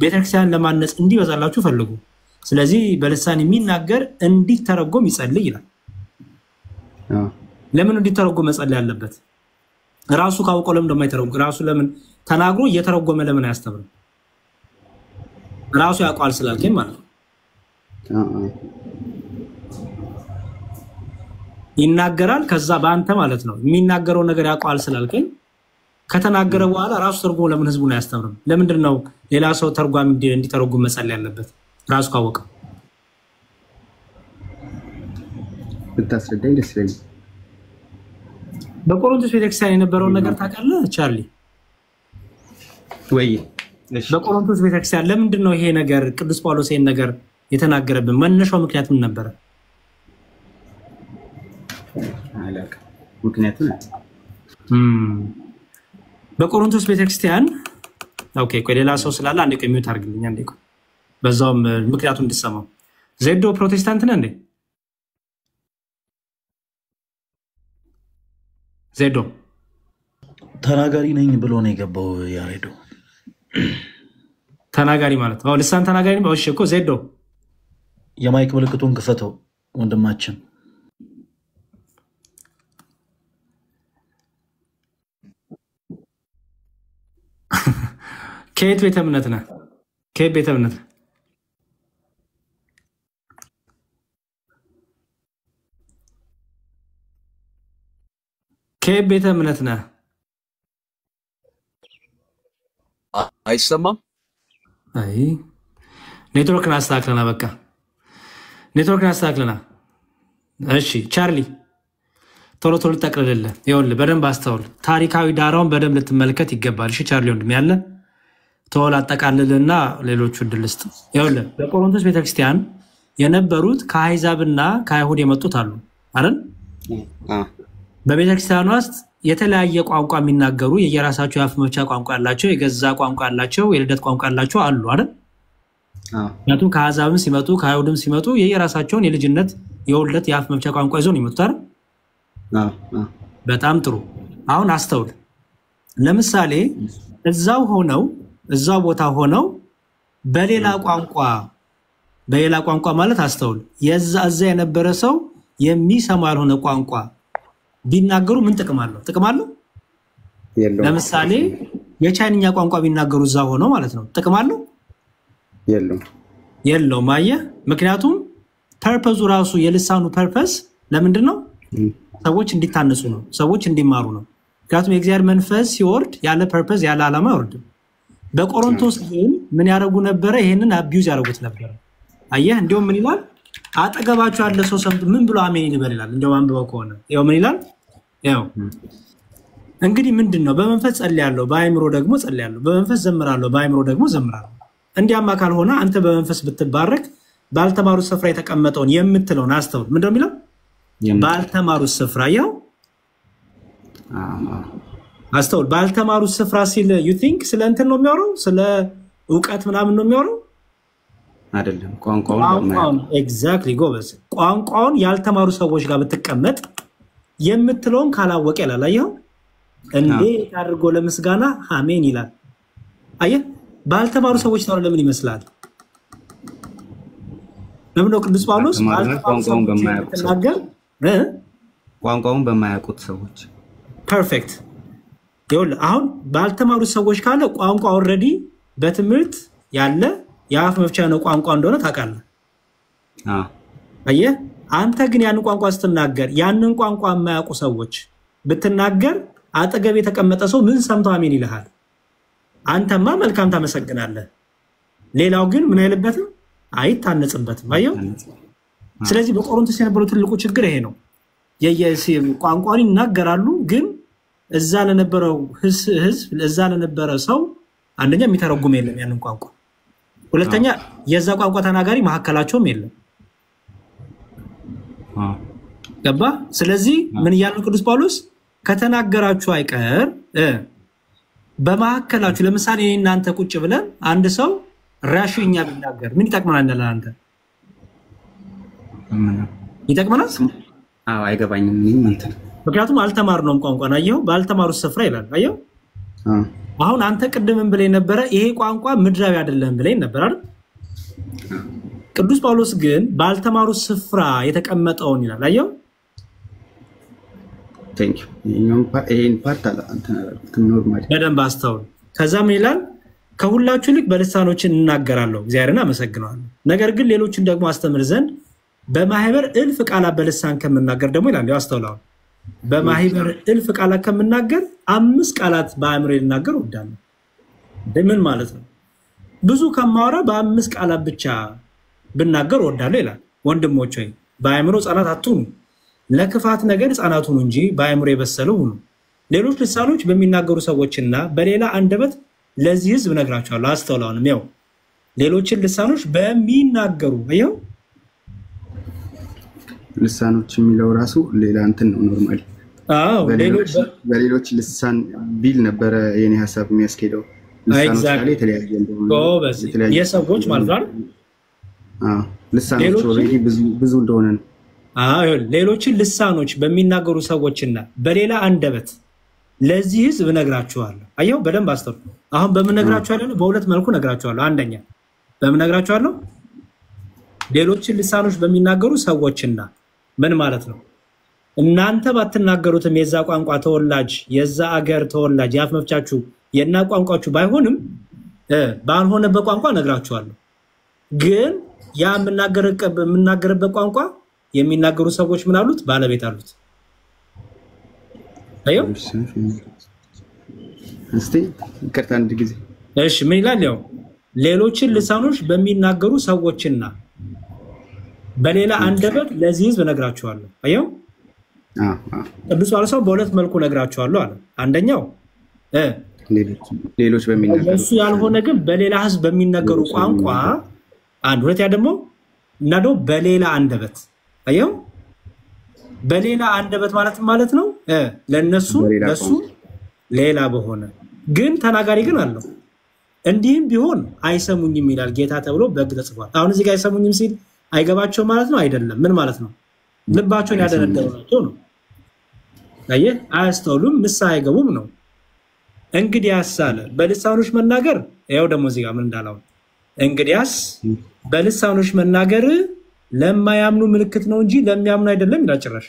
ቤተክርስቲያን ለማነጽ እንዲበዛላችሁ ፈልጉ ስለዚህ በልሳን የሚናገር እንዲተረጎም ይጸልይ ይላል ለምን እንዲተረጎም መጸለይ ያለበት ራሱ ካወቀው ለምን እንደማይተረጎም ራሱ ለምን ተናግሮ እየተረጎመ ለምን አያስተምርም ራሱ ያውቃል ስላልከኝ ማለት ነው ይናገራል ከዛ በአንተ ማለት ነው የሚናገረው ነገር ያውቃል ስላልከኝ ከተናገረ በኋላ ራሱ ተርጎም ለምን ህዝቡን አያስተምርም ለምንድን ነው ሌላ ሰው ተርጓሚ እንዲተረጎም መጸለይ ያለበት ራሱ ካወቀው ብታስረዳኝ ደስ ይለኛል በቆሮንቶስ ቤተክርስቲያን የነበረው ነገር ታውቃለህ ቻርሊ ወይ በቆሮንቶስ ቤተክርስቲያን ለምንድን ነው ይሄ ነገር ቅዱስ ጳውሎስ ይሄን ነገር የተናገረብን መነሻው ምክንያት ምን ነበር አላቅ ምክንያቱ በቆሮንቶስ ቤተክርስቲያን ኦኬ ቆይ ሌላ ሰው ስላለ አንዴ ቆይ ሚውት አድርግልኝ አንዴ ቆይ በዛውም ምክንያቱን እንድሰማው ዜዶ ፕሮቴስታንት ነህ እንዴ ዜዶ ተናጋሪ ነኝ ብሎ ነው የገባው ያሬዶ ተናጋሪ ማለት ነው ልሳን ተናጋሪ ነው እሺ እኮ ዜዶ የማይክ ምልክቱን ክፈተው ወንድማችን ከየት ቤተ እምነት ነህ ከየት ቤተ እምነት ከየት ቤተ እምነት ነህ አይሰማም? አይ ኔትወርክን አስተካክለና በቃ ኔትወርክን አስተካክለና። እሺ ቻርሊ ቶሎ ቶሎ ተጠቅልልልህ። ይኸውልህ በደንብ አስተውል። ታሪካዊ ዳራውን በደንብ ልትመለከት ይገባል። እሺ ቻርሊ ወንድም ያለ ቶሎ አጠቃልልና ሌሎቹ እድል ስጥ። ይኸውልህ በቆሮንቶስ ቤተክርስቲያን የነበሩት ከአሕዛብና ከአይሁድ የመጡት አሉ አይደል? በቤተክርስቲያኗ ውስጥ የተለያየ ቋንቋ የሚናገሩ የየራሳቸው የአፍ መፍቻ ቋንቋ ያላቸው፣ የገዛ ቋንቋ ያላቸው፣ የልደት ቋንቋ ያላቸው አሉ አይደል? ምክንያቱም ከአሕዛብም ሲመጡ ከአይሁድም ሲመጡ የየራሳቸውን የልጅነት የውልደት የአፍ መፍቻ ቋንቋ ይዘው ነው የመጡት አይደል? በጣም ጥሩ። አሁን አስተውል። ለምሳሌ እዛው ቦታ ሆነው በሌላ ቋንቋ ማለት አስተውል። እዛ የነበረ ሰው የሚሰማ ያልሆነ ቋንቋ ቢናገሩ ምን ጥቅም አለው? ጥቅም አለው? ለምሳሌ የቻይንኛ ቋንቋ ቢናገሩ እዛ ሆነው ማለት ነው ጥቅም አለው? የለውም። አየህ፣ ምክንያቱም ፐርፐዙ ራሱ የልሳኑ ፐርፐስ ለምንድን ነው? ሰዎች እንዲታነጹ ነው፣ ሰዎች እንዲማሩ ነው። ምክንያቱም የእግዚአብሔር መንፈስ ሲወርድ ያለ ፐርፐዝ ያለ ዓላማ አይወርድም። በቆሮንቶስ ግን ምን ያደርጉ ነበረ? ይሄንን አቢዩዝ ያደርጉት ነበረ። አየህ፣ እንዲሁም ምን ይላል? አጠገባቸው ያለ ሰው ሰምቶ ምን ብሎ አሜን ይበል ይላል። እንደው አንብበው ከሆነ ያው ምን ይላል? ያው እንግዲህ ምንድነው? በመንፈስ ጸልያለሁ፣ በአእምሮ ደግሞ ጸልያለሁ፣ በመንፈስ ዘምራለሁ፣ በአእምሮ ደግሞ ዘምራለሁ። እንዲያማ ካልሆነ አንተ በመንፈስ ብትባረክ ባልተማሩት ስፍራ የተቀመጠውን የምትለውን አስተውል። ምንድነው የሚለው? ባልተማሩት ስፍራ። ያው አስተውል። ባልተማሩት ስፍራ ሲል ዩ ቲንክ ስለ እንትን ነው የሚያወራው? ስለ ዕውቀት ምናምን ነው የሚያወራው? አይደለም። ቋንቋውን ኤግዛክትሊ ጎበዝ። ቋንቋውን ያልተማሩ ሰዎች ጋር ብትቀመጥ የምትለውን ካላወቀ ይላል። አየኸው? እንዴት አድርጎ ለምስጋና አሜን ይላል። አየህ፣ ባልተማሩ ሰዎች ታው ለምን ይመስላል? ለምን ነው ቅዱስ ጳውሎስ ቋንቋውን በማያውቁት ሰዎች ፐርፌክት። ይኸውልህ አሁን ባልተማሩ ሰዎች ካለ ቋንቋ ኦልሬዲ በትምህርት ያለ የአፍ መፍቻ ነው ቋንቋ እንደሆነ ታውቃለህ። አየህ፣ አንተ ግን ያንን ቋንቋ ስትናገር ያንን ቋንቋ የማያውቁ ሰዎች ብትናገር አጠገብ የተቀመጠ ሰው ምን ሰምቶ አሜን ይልሃል? አንተማ መልካም ታመሰግናለህ። ሌላው ግን ምን አይልበትም? አይታነጽበትም። አየው። ስለዚህ በቆሮንቶስ የነበረው ትልቁ ችግር ይሄ ነው። ቋንቋን ይናገራሉ፣ ግን እዛ ለነበረው ህዝብ እዛ ለነበረ ሰው አንደኛ የሚተረጉም የለም ያንን ቋንቋ፣ ሁለተኛ የዛ ቋንቋ ተናጋሪ መሐከላቸውም የለም። ገባ? ስለዚህ ምን ያለው ቅዱስ ጳውሎስ ከተናገራችሁ አይቀር በመሐከላችሁ፣ ለምሳሌ እናንተ ቁጭ ብለን አንድ ሰው ራሽኛ ቢናገር ምን ይጠቅመናል? እንዳለ አንተ ይጠቅመናል? አዎ፣ አይገባኝም። ምክንያቱም አልተማርነውም ቋንቋን። አየው፣ ባልተማሩት ስፍራ ይላል። አየው፣ አሁን አንተ ቅድምን ብለህ ነበረ ይሄ ቋንቋ ምድራዊ አይደለም ብለህ ነበር አይደል? ቅዱስ ጳውሎስ ግን ባልተማሩት ስፍራ የተቀመጠውን ይላል። አየው፣ ቴንክ ዩ ይሄን ፓርት በደንብ አስተውል። ከዛ ምን ይላል? ከሁላችሁ ይልቅ በልሳኖችን እናገራለሁ፣ እግዚአብሔርን አመሰግነዋለሁ። ነገር ግን ሌሎችን ደግሞ አስተምር ዘንድ በማህበር እልፍ ቃላት በልሳን ከምናገር ደግሞ ይላል። አስተውላው። በማህበር እልፍ ቃላት ከምናገር 5 ቃላት በአእምሮ ልናገር እወዳለሁ። ምን ማለት ነው? ብዙ ከማወራ በ5 ቃላት ብቻ ብናገር እወዳለሁ ይላል። ወንድሞች ሆይ በአእምሮ ሕፃናት አትሁኑ፣ ለክፋት ነገር ሕፃናት ሁኑ እንጂ በአእምሮ የበሰሉ ሁኑ። ሌሎች ልሳኖች በሚናገሩ ሰዎችና በሌላ አንደበት ለዚህ ህዝብ ነግራቸዋለሁ። አስተውላውንም ያው ሌሎችን ልሳኖች በሚናገሩ ይኸው ልሳኖች የሚለው ራሱ ሌላ እንትን ነው። ኖርማሊ በሌሎች ልሳን ቢል ነበረ የኔ ሀሳብ የሚያስኬደው። ልሳኖች ላይ የተለያየ እንደሆነ የሰዎች ማለት ነው። ልሳኖች ኦልሬዲ ብዙ እንደሆነ ነው። ሌሎችን ልሳኖች በሚናገሩ ሰዎችና በሌላ አንደበት ለዚህ ህዝብ ነግራቸዋለሁ። አየው፣ በደንብ አስተውሉ። አሁን በምን ነግራቸዋለሁ? በሁለት መልኩ ነግራቸዋለሁ። አንደኛ በምን ነግራቸዋለሁ? ሌሎችን ልሳኖች በሚናገሩ ሰዎችና ምን ማለት ነው? እናንተ ባትናገሩትም የዛ ቋንቋ ተወላጅ የዛ አገር ተወላጅ የአፍ መፍቻችሁ የና ቋንቋችሁ ባይሆንም ባልሆነበት ቋንቋ ነግራቸዋለሁ። ግን ያ የምናገርበት ቋንቋ የሚናገሩ ሰዎች ምን አሉት? ባለቤት አሉት። አየው፣ እስቲ ይቅርታ አንድ ጊዜ እሺ ምን ይላል? ያው ሌሎችን ልሳኖች በሚናገሩ ሰዎችና በሌላ አንደበት ለዚህ ህዝብ እነግራቸዋለሁ። አየው ቅዱስ ጳውሎስ በሁለት መልኩ እነግራቸዋለሁ አለ። አንደኛው ሌሎች በሚናገሩ እሱ ያልሆነ ግን በሌላ ህዝብ በሚናገሩ ቋንቋ አንድ ሁለተኛ ደግሞ እና ደግሞ በሌላ አንደበት አየው በሌላ አንደበት ማለት ነው ለነሱ ለሱ ሌላ በሆነ ግን ተናጋሪ ግን አለው። እንዲህም ቢሆን አይሰሙኝም ይላል ጌታ ተብሎ በሕግ ተጽፏል። አሁን እዚህ ጋር አይሰሙኝም ሲል አይገባቸው ማለት ነው አይደለም። ምን ማለት ነው? ልባቸውን ያደነደሩናቸው ነው። አየህ አያስተውሉም፣ ንስሐ አይገቡም ነው። እንግዲያስ አለ በልሳኖች መናገር ያው ደግሞ እዚህ ጋር ምን እንዳለው እንግዲያስ በልሳኖች መናገር ለማያምኑ ምልክት ነው እንጂ ለሚያምኑ አይደለም ይላል። ጭራሽ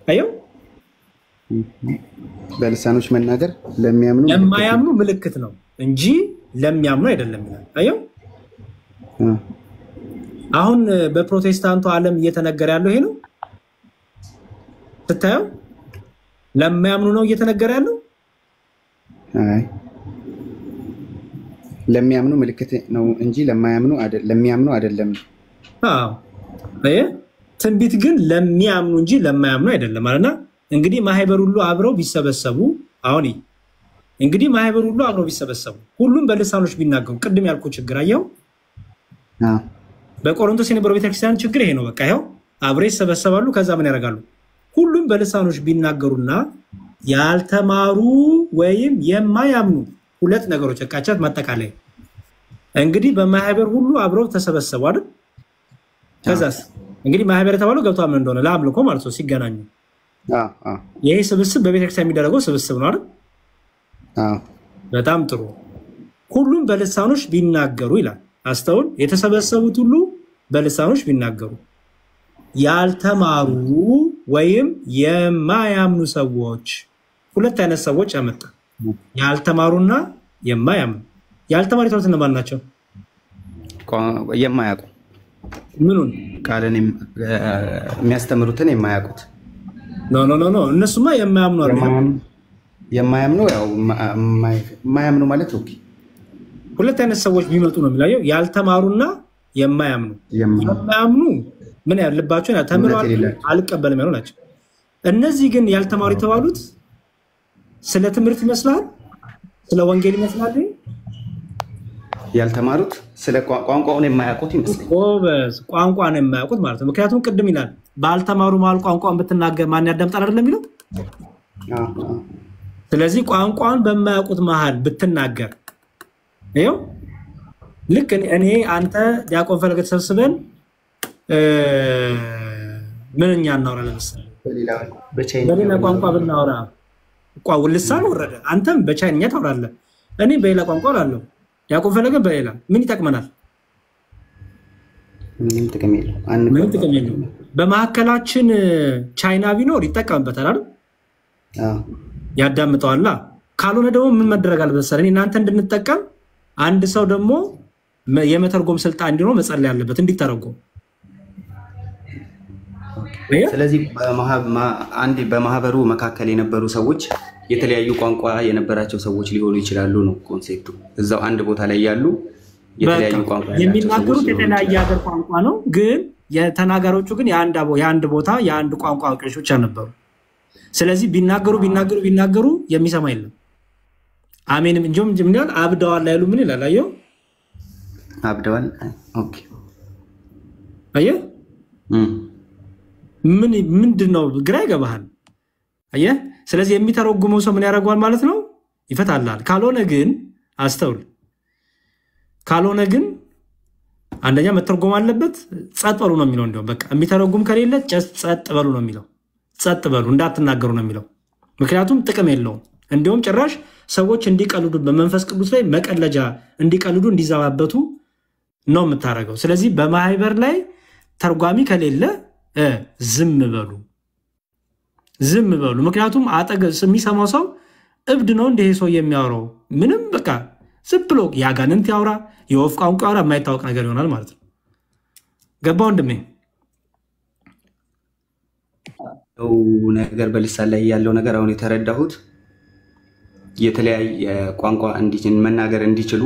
አየው በልሳኖች መናገር ለማያምኑ ምልክት ነው እንጂ ለሚያምኑ አይደለም ይላል። አየው አሁን በፕሮቴስታንቱ ዓለም እየተነገረ ያለው ይሄ ነው። ስታየው ለማያምኑ ነው እየተነገረ ያለው። አይ ለሚያምኑ ምልክት ነው እንጂ ለሚያምኑ አይደለም። አዎ ትንቢት ግን ለሚያምኑ እንጂ ለማያምኑ አይደለም ማለትና እንግዲህ ማህበር ሁሉ አብረው ቢሰበሰቡ አሁን እንግዲህ ማህበር ሁሉ አብረው ቢሰበሰቡ ሁሉም በልሳኖች ቢናገሩ ቅድም ያልኩ ችግር አየው በቆሮንቶስ የነበረው ቤተክርስቲያን ችግር ይሄ ነው። በቃ ይሄው አብረው ይሰበሰባሉ ከዛ ምን ያደርጋሉ? ሁሉም በልሳኖች ቢናገሩና ያልተማሩ ወይም የማያምኑ ሁለት ነገሮች አቃቻት ማጠቃለያ እንግዲህ በማህበር ሁሉ አብረው ተሰበሰቡ አይደል? ከዛስ እንግዲህ ማህበር የተባለው ገብቷል ምን እንደሆነ ለአምልኮ ማለት ነው ሲገናኙ ይሄ ስብስብ በቤተክርስቲያን የሚደረገው ስብስብ ነው አይደል? በጣም ጥሩ ሁሉም በልሳኖች ቢናገሩ ይላል። አስተውል የተሰበሰቡት ሁሉ በልሳኖች ቢናገሩ ያልተማሩ ወይም የማያምኑ ሰዎች ሁለት አይነት ሰዎች አመጣ። ያልተማሩና የማያምኑ ያልተማሩ የተባሉት እነማን ናቸው? የማያውቁ ምኑን ቃልን የሚያስተምሩትን የማያውቁት ኖ እነሱማ የማያምኑ አይደለም። የማያምኑ ያው የማያምኑ ማለት ኦኬ ሁለት አይነት ሰዎች ቢመጡ ነው የሚላየው ያልተማሩና የማያምኑ የማያምኑ ምን ያልባቸው ተምረዋል አልቀበልም ያሉ ናቸው። እነዚህ ግን ያልተማሩ የተባሉት ስለ ትምህርት ይመስላል ስለ ወንጌል ይመስላል ያልተማሩት ስለ ቋንቋውን የማያውቁት ይመስላል። ጎበዝ ቋንቋን የማያውቁት ማለት ነው። ምክንያቱም ቅድም ይላል ባልተማሩ መሃል ቋንቋን ብትናገር ማን ያዳምጣል አይደለም የሚለው። ስለዚህ ቋንቋን በማያውቁት መሃል ብትናገር ይኸው ልክ እኔ አንተ ዲያቆን ፈለገ ተሰብስበን ምንኛ እናወራ ለምሳሌ በሌላ ቋንቋ ብናወራ ልሳን ወረደ አንተም በቻይንኛ ታወራለህ እኔ በሌላ ቋንቋ አወራለሁ ዲያቆን ፈለገ በሌላ ምን ይጠቅመናል? ምንም ጥቅም የለውም። በመካከላችን ቻይና ቢኖር ይጠቀምበታል አይደል? ያዳምጠዋላ። ካልሆነ ደግሞ ምን መደረግ አለበት? እኔ እናንተ እንድንጠቀም አንድ ሰው ደግሞ የመተርጎም ስልጣን እንዲኖር መጸለይ ያለበት እንዲተረጎም። ስለዚህ አንድ በማህበሩ መካከል የነበሩ ሰዎች የተለያዩ ቋንቋ የነበራቸው ሰዎች ሊሆኑ ይችላሉ ነው ኮንሴፕቱ። እዛው አንድ ቦታ ላይ ያሉ የተለያዩ ቋንቋ የሚናገሩት የተለያየ ሀገር ቋንቋ ነው፣ ግን የተናጋሪዎቹ ግን የአንድ ቦታ የአንድ ቋንቋ አዋቂዎች ብቻ ነበሩ። ስለዚህ ቢናገሩ የሚሰማ የለም። አሜንም እንጂም ምን ይላል? አብደዋል አይሉ ምን ይላል? አየው አብደዋል። ኦኬ አየህ ምንድነው ግራ ይገባሃል? አየህ ስለዚህ የሚተረጉመው ሰው ምን ያደርገዋል ማለት ነው? ይፈታላል። ካልሆነ ግን አስተውል፣ ካልሆነ ግን አንደኛ መተርጎም አለበት። ጸጥ በሉ ነው የሚለው። እንደውም በቃ የሚተረጉም ከሌለ ጸጥ በሉ ነው የሚለው። ጸጥ በሉ እንዳትናገሩ ነው የሚለው። ምክንያቱም ጥቅም የለውም። እንዲሁም ጭራሽ ሰዎች እንዲቀልዱ በመንፈስ ቅዱስ ላይ መቀለጃ እንዲቀልዱ እንዲዘባበቱ ነው የምታደርገው። ስለዚህ በማህበር ላይ ተርጓሚ ከሌለ ዝም በሉ። ምክንያቱም አጠገብ የሚሰማው ሰው እብድ ነው እንደ ሰው የሚያወራው ምንም በቃ ዝም ብሎ ያጋንንት ያውራ የወፍ ቋንቋ ያውራ የማይታወቅ ነገር ይሆናል ማለት ነው። ገባ ወንድሜ? ነገር በልሳን ላይ ያለው ነገር አሁን የተረዳሁት የተለያየ ቋንቋ መናገር እንዲችሉ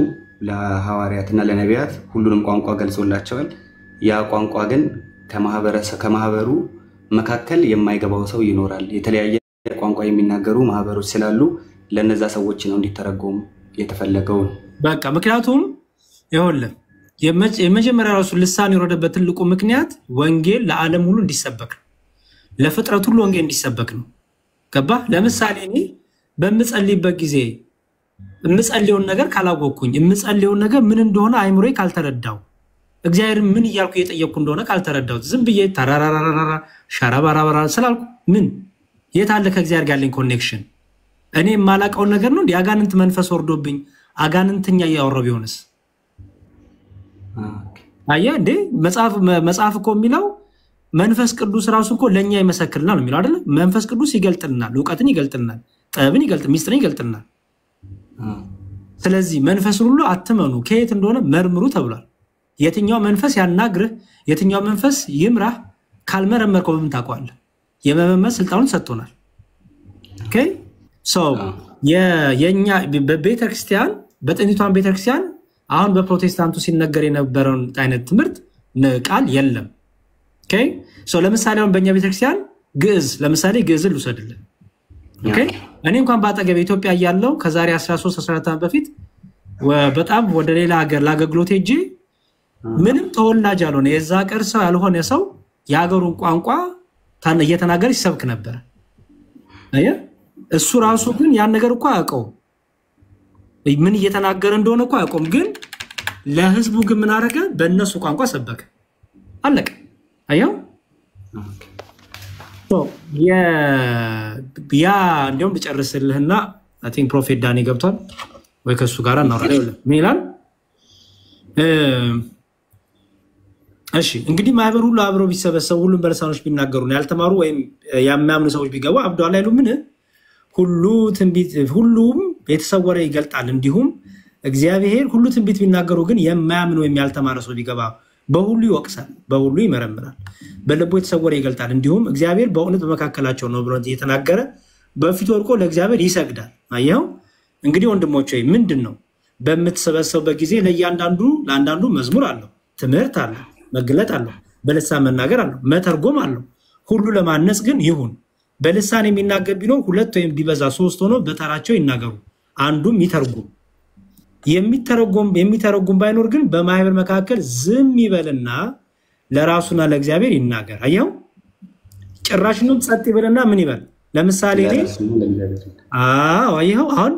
ለሐዋርያትና ለነቢያት ሁሉንም ቋንቋ ገልጾላቸዋል። ያ ቋንቋ ግን ከማህበሩ መካከል የማይገባው ሰው ይኖራል። የተለያየ ቋንቋ የሚናገሩ ማህበሮች ስላሉ ለነዛ ሰዎች ነው እንዲተረጎም የተፈለገው። በቃ ምክንያቱም ይኸውልህ የመጀመሪያ ራሱ ልሳን የወረደበት ትልቁ ምክንያት ወንጌል ለዓለም ሁሉ እንዲሰበክ ነው። ለፍጥረት ሁሉ ወንጌል እንዲሰበክ ነው። ገባ? ለምሳሌ እኔ በምጸልይበት ጊዜ የምጸልየውን ነገር ካላወቅኩኝ የምጸልየውን ነገር ምን እንደሆነ አይምሮዬ ካልተረዳው እግዚአብሔር ምን እያልኩ እየጠየቅኩ እንደሆነ ካልተረዳው ዝም ብዬ ተራራራራራ ሻራባራባራ ስላልኩ ምን የት አለ ከእግዚአብሔር ጋር ያለኝ ኮኔክሽን? እኔ የማላውቀውን ነገር ነው እንዴ አጋንንት መንፈስ ወርዶብኝ አጋንንተኛ እያወራው ቢሆንስ? አየህ እንዴ መጽሐፍ እኮ የሚለው መንፈስ ቅዱስ ራሱ እኮ ለኛ ይመሰክርናል ነው የሚለው አይደል? መንፈስ ቅዱስ ይገልጥልናል፣ ዕውቀትን ይገልጥልናል፣ ጥበብን ይገልጥልናል፣ ሚስጥርን ይገልጥልናል። ስለዚህ መንፈስን ሁሉ አትመኑ ከየት እንደሆነ መርምሩ ተብሏል። የትኛው መንፈስ ያናግርህ የትኛው መንፈስ ይምራህ ካልመረመርከው በምን ታውቀዋለህ? የመመርመር ስልጣኑን ሰጥቶናል። ኦኬ ሶ የኛ በቤተክርስቲያን በጥንቷን ቤተክርስቲያን አሁን በፕሮቴስታንቱ ሲነገር የነበረውን አይነት ትምህርት ቃል የለም። ኦኬ ሶ ለምሳሌ አሁን በእኛ ቤተክርስቲያን ግዕዝ ለምሳሌ ግዕዝን ልውሰድልን። ኦኬ እኔ እንኳን ባጠገብ ኢትዮጵያ ያለው ከዛሬ 13 14 ዓመት በፊት በጣም ወደ ሌላ ሀገር ላገግሎት ሄጄ ምንም ተወላጅ ያልሆነ የዛ ቀር ሰው ያልሆነ ሰው የሀገሩን ቋንቋ እየተናገረ ይሰብክ ነበር። አየህ እሱ ራሱ ግን ያን ነገር እኮ አያውቀውም። ምን እየተናገረ እንደሆነ እኮ አያውቀውም። ግን ለህዝቡ ግን ምን አደረገ? በእነሱ ቋንቋ ሰበከ። አለቀ። አየው ያ እንዲያውም ልጨርስልህና አይ ቲንክ ፕሮፌት ዳኒ ገብቷል ወይ ከሱ ጋር እናወራለን። ምን ይላል? እሺ እንግዲህ ማህበር ሁሉ አብረው ቢሰበሰቡ ሁሉም በልሳኖች ቢናገሩ ነው ያልተማሩ ወይም ያማምኑ ሰዎች ቢገቡ አብዷል አይሉ ምን ሁሉ ትንቢት ሁሉም የተሰወረ ይገልጣል። እንዲሁም እግዚአብሔር ሁሉ ትንቢት ቢናገሩ ግን የማያምን ወይም ያልተማረ ሰው ቢገባ በሁሉ ይወቅሳል፣ በሁሉ ይመረምራል፣ በልቡ የተሰወረ ይገልጣል። እንዲሁም እግዚአብሔር በእውነት በመካከላቸው ነው ብሎ እየተናገረ በፊቱ ወድቆ ለእግዚአብሔር ይሰግዳል። አየው እንግዲህ ወንድሞቼ ምንድነው በምትሰበሰቡበት ጊዜ ለአንዳንዱ መዝሙር አለው፣ ትምህርት አለው፣ መግለጥ አለው፣ በልሳን መናገር አለው፣ መተርጎም አለው። ሁሉ ለማነጽ ግን ይሁን። በልሳን የሚናገር ቢኖር 2 ወይም ቢበዛ 3 ሆኖ በተራቸው ይናገሩ፣ አንዱም ይተርጉም። የሚተረጉም ባይኖር ግን በማህበር መካከል ዝም ይበልና ለራሱና ለእግዚአብሔር ይናገር። አየው ጭራሽንም ጸጥ ይበልና ምን ይበል? ለምሳሌ እኔ አየው አሁን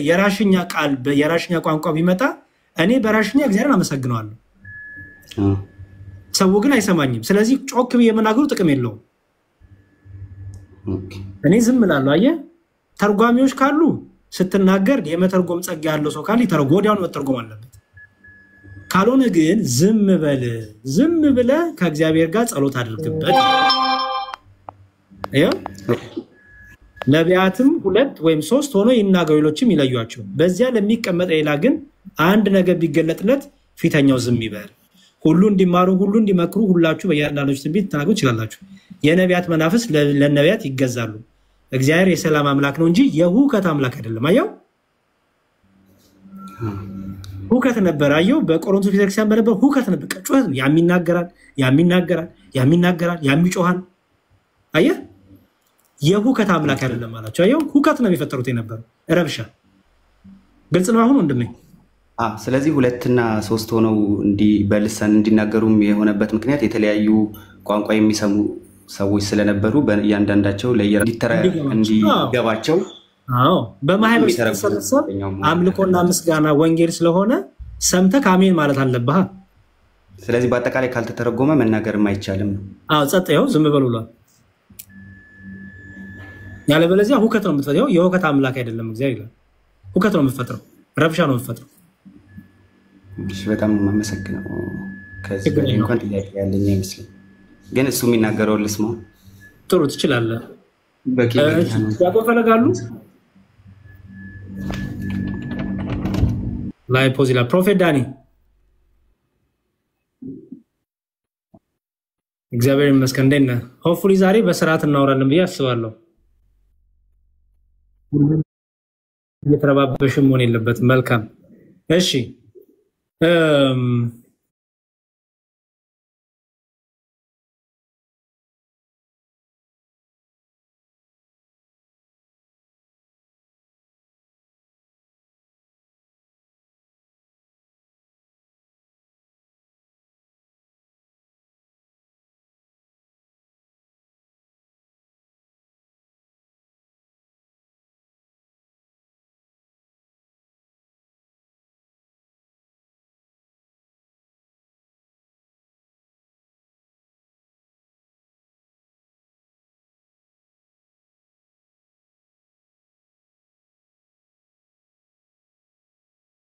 የራሽኛ ቃል የራሽኛ ቋንቋ ቢመጣ እኔ በራሽኛ እግዚአብሔርን አመሰግነዋለሁ። ሰው ግን አይሰማኝም። ስለዚህ ጮክ ብዬ መናገሩ ጥቅም የለውም። እኔ ዝም እላለሁ። አየህ ተርጓሚዎች ካሉ ስትናገር የመተርጎም ጸጋ ያለው ሰው ካለ ይተርጎም፣ ወዲያውኑ መተርጎም አለበት። ካልሆነ ግን ዝም በል። ዝም ብለህ ከእግዚአብሔር ጋር ጸሎት አድርግበት። አየው ነቢያትም 2 ወይም 3 ሆኖ ይናገሩ፣ ሌሎችም ይለዩአቸው። በዚያ ለሚቀመጥ ሌላ ግን አንድ ነገር ቢገለጥለት ፊተኛው ዝም ይበል። ሁሉ እንዲማሩ ሁሉ እንዲመክሩ ሁላችሁ በእያንዳንዳችሁ ትንቢት ተናገሩ ይችላላችሁ። የነቢያት መናፍስት ለነቢያት ይገዛሉ። እግዚአብሔር የሰላም አምላክ ነው እንጂ የሁከት አምላክ አይደለም። አየው ሁከት ነበር። አየው በቆሮንቶስ ቤተክርስቲያን በነበር ሁከት ነበር። ጩኸት ነው። ያሚናገራል ያሚጮሃል። አየህ የሁከት አምላክ አይደለም አላቸው። አየው ሁከት ነው የሚፈጠሩት የነበረው ረብሻ። ግልጽ ነው አሁን ወንድሜ። ስለዚህ 2 እና 3 ሆነው በልሳን እንዲናገሩም የሆነበት ምክንያት የተለያዩ ቋንቋ የሚሰሙ ሰዎች ስለነበሩ በእያንዳንዳቸው እንዲገባቸው በማህበር ሲሰበሰብ አምልኮና ምስጋና ወንጌል ስለሆነ ሰምተህ አሜን ማለት አለብህ። ስለዚህ በአጠቃላይ ካልተተረጎመ መናገርም አይቻልም ነው። ጸጥ ይኸው ዝም በሉ ብሏል። ያለበለዚያ ሁከት ነው የምትፈጥረው። የሁከት አምላክ አይደለም እግዚአብሔር ይላል። ሁከት ነው የምትፈጥረው፣ ረብሻ ነው የምትፈጥረው። በጣም የማመሰግነው። ከዚህ በላይ እንኳን ጥያቄ ያለኝ አይመስልም፣ ግን እሱ የሚናገረውን ልስማው። ጥሩ ትችላለህ። ያቆም ፈለጋሉ ላይ ፖዚላ ፕሮፌት ዳኒ እግዚአብሔር ይመስገን። እንዴት ነህ? ሆፕፉሊ ዛሬ በስርዓት እናወራለን ብዬ አስባለሁ። እየተረባበሽም መሆን የለበትም። መልካም እሺ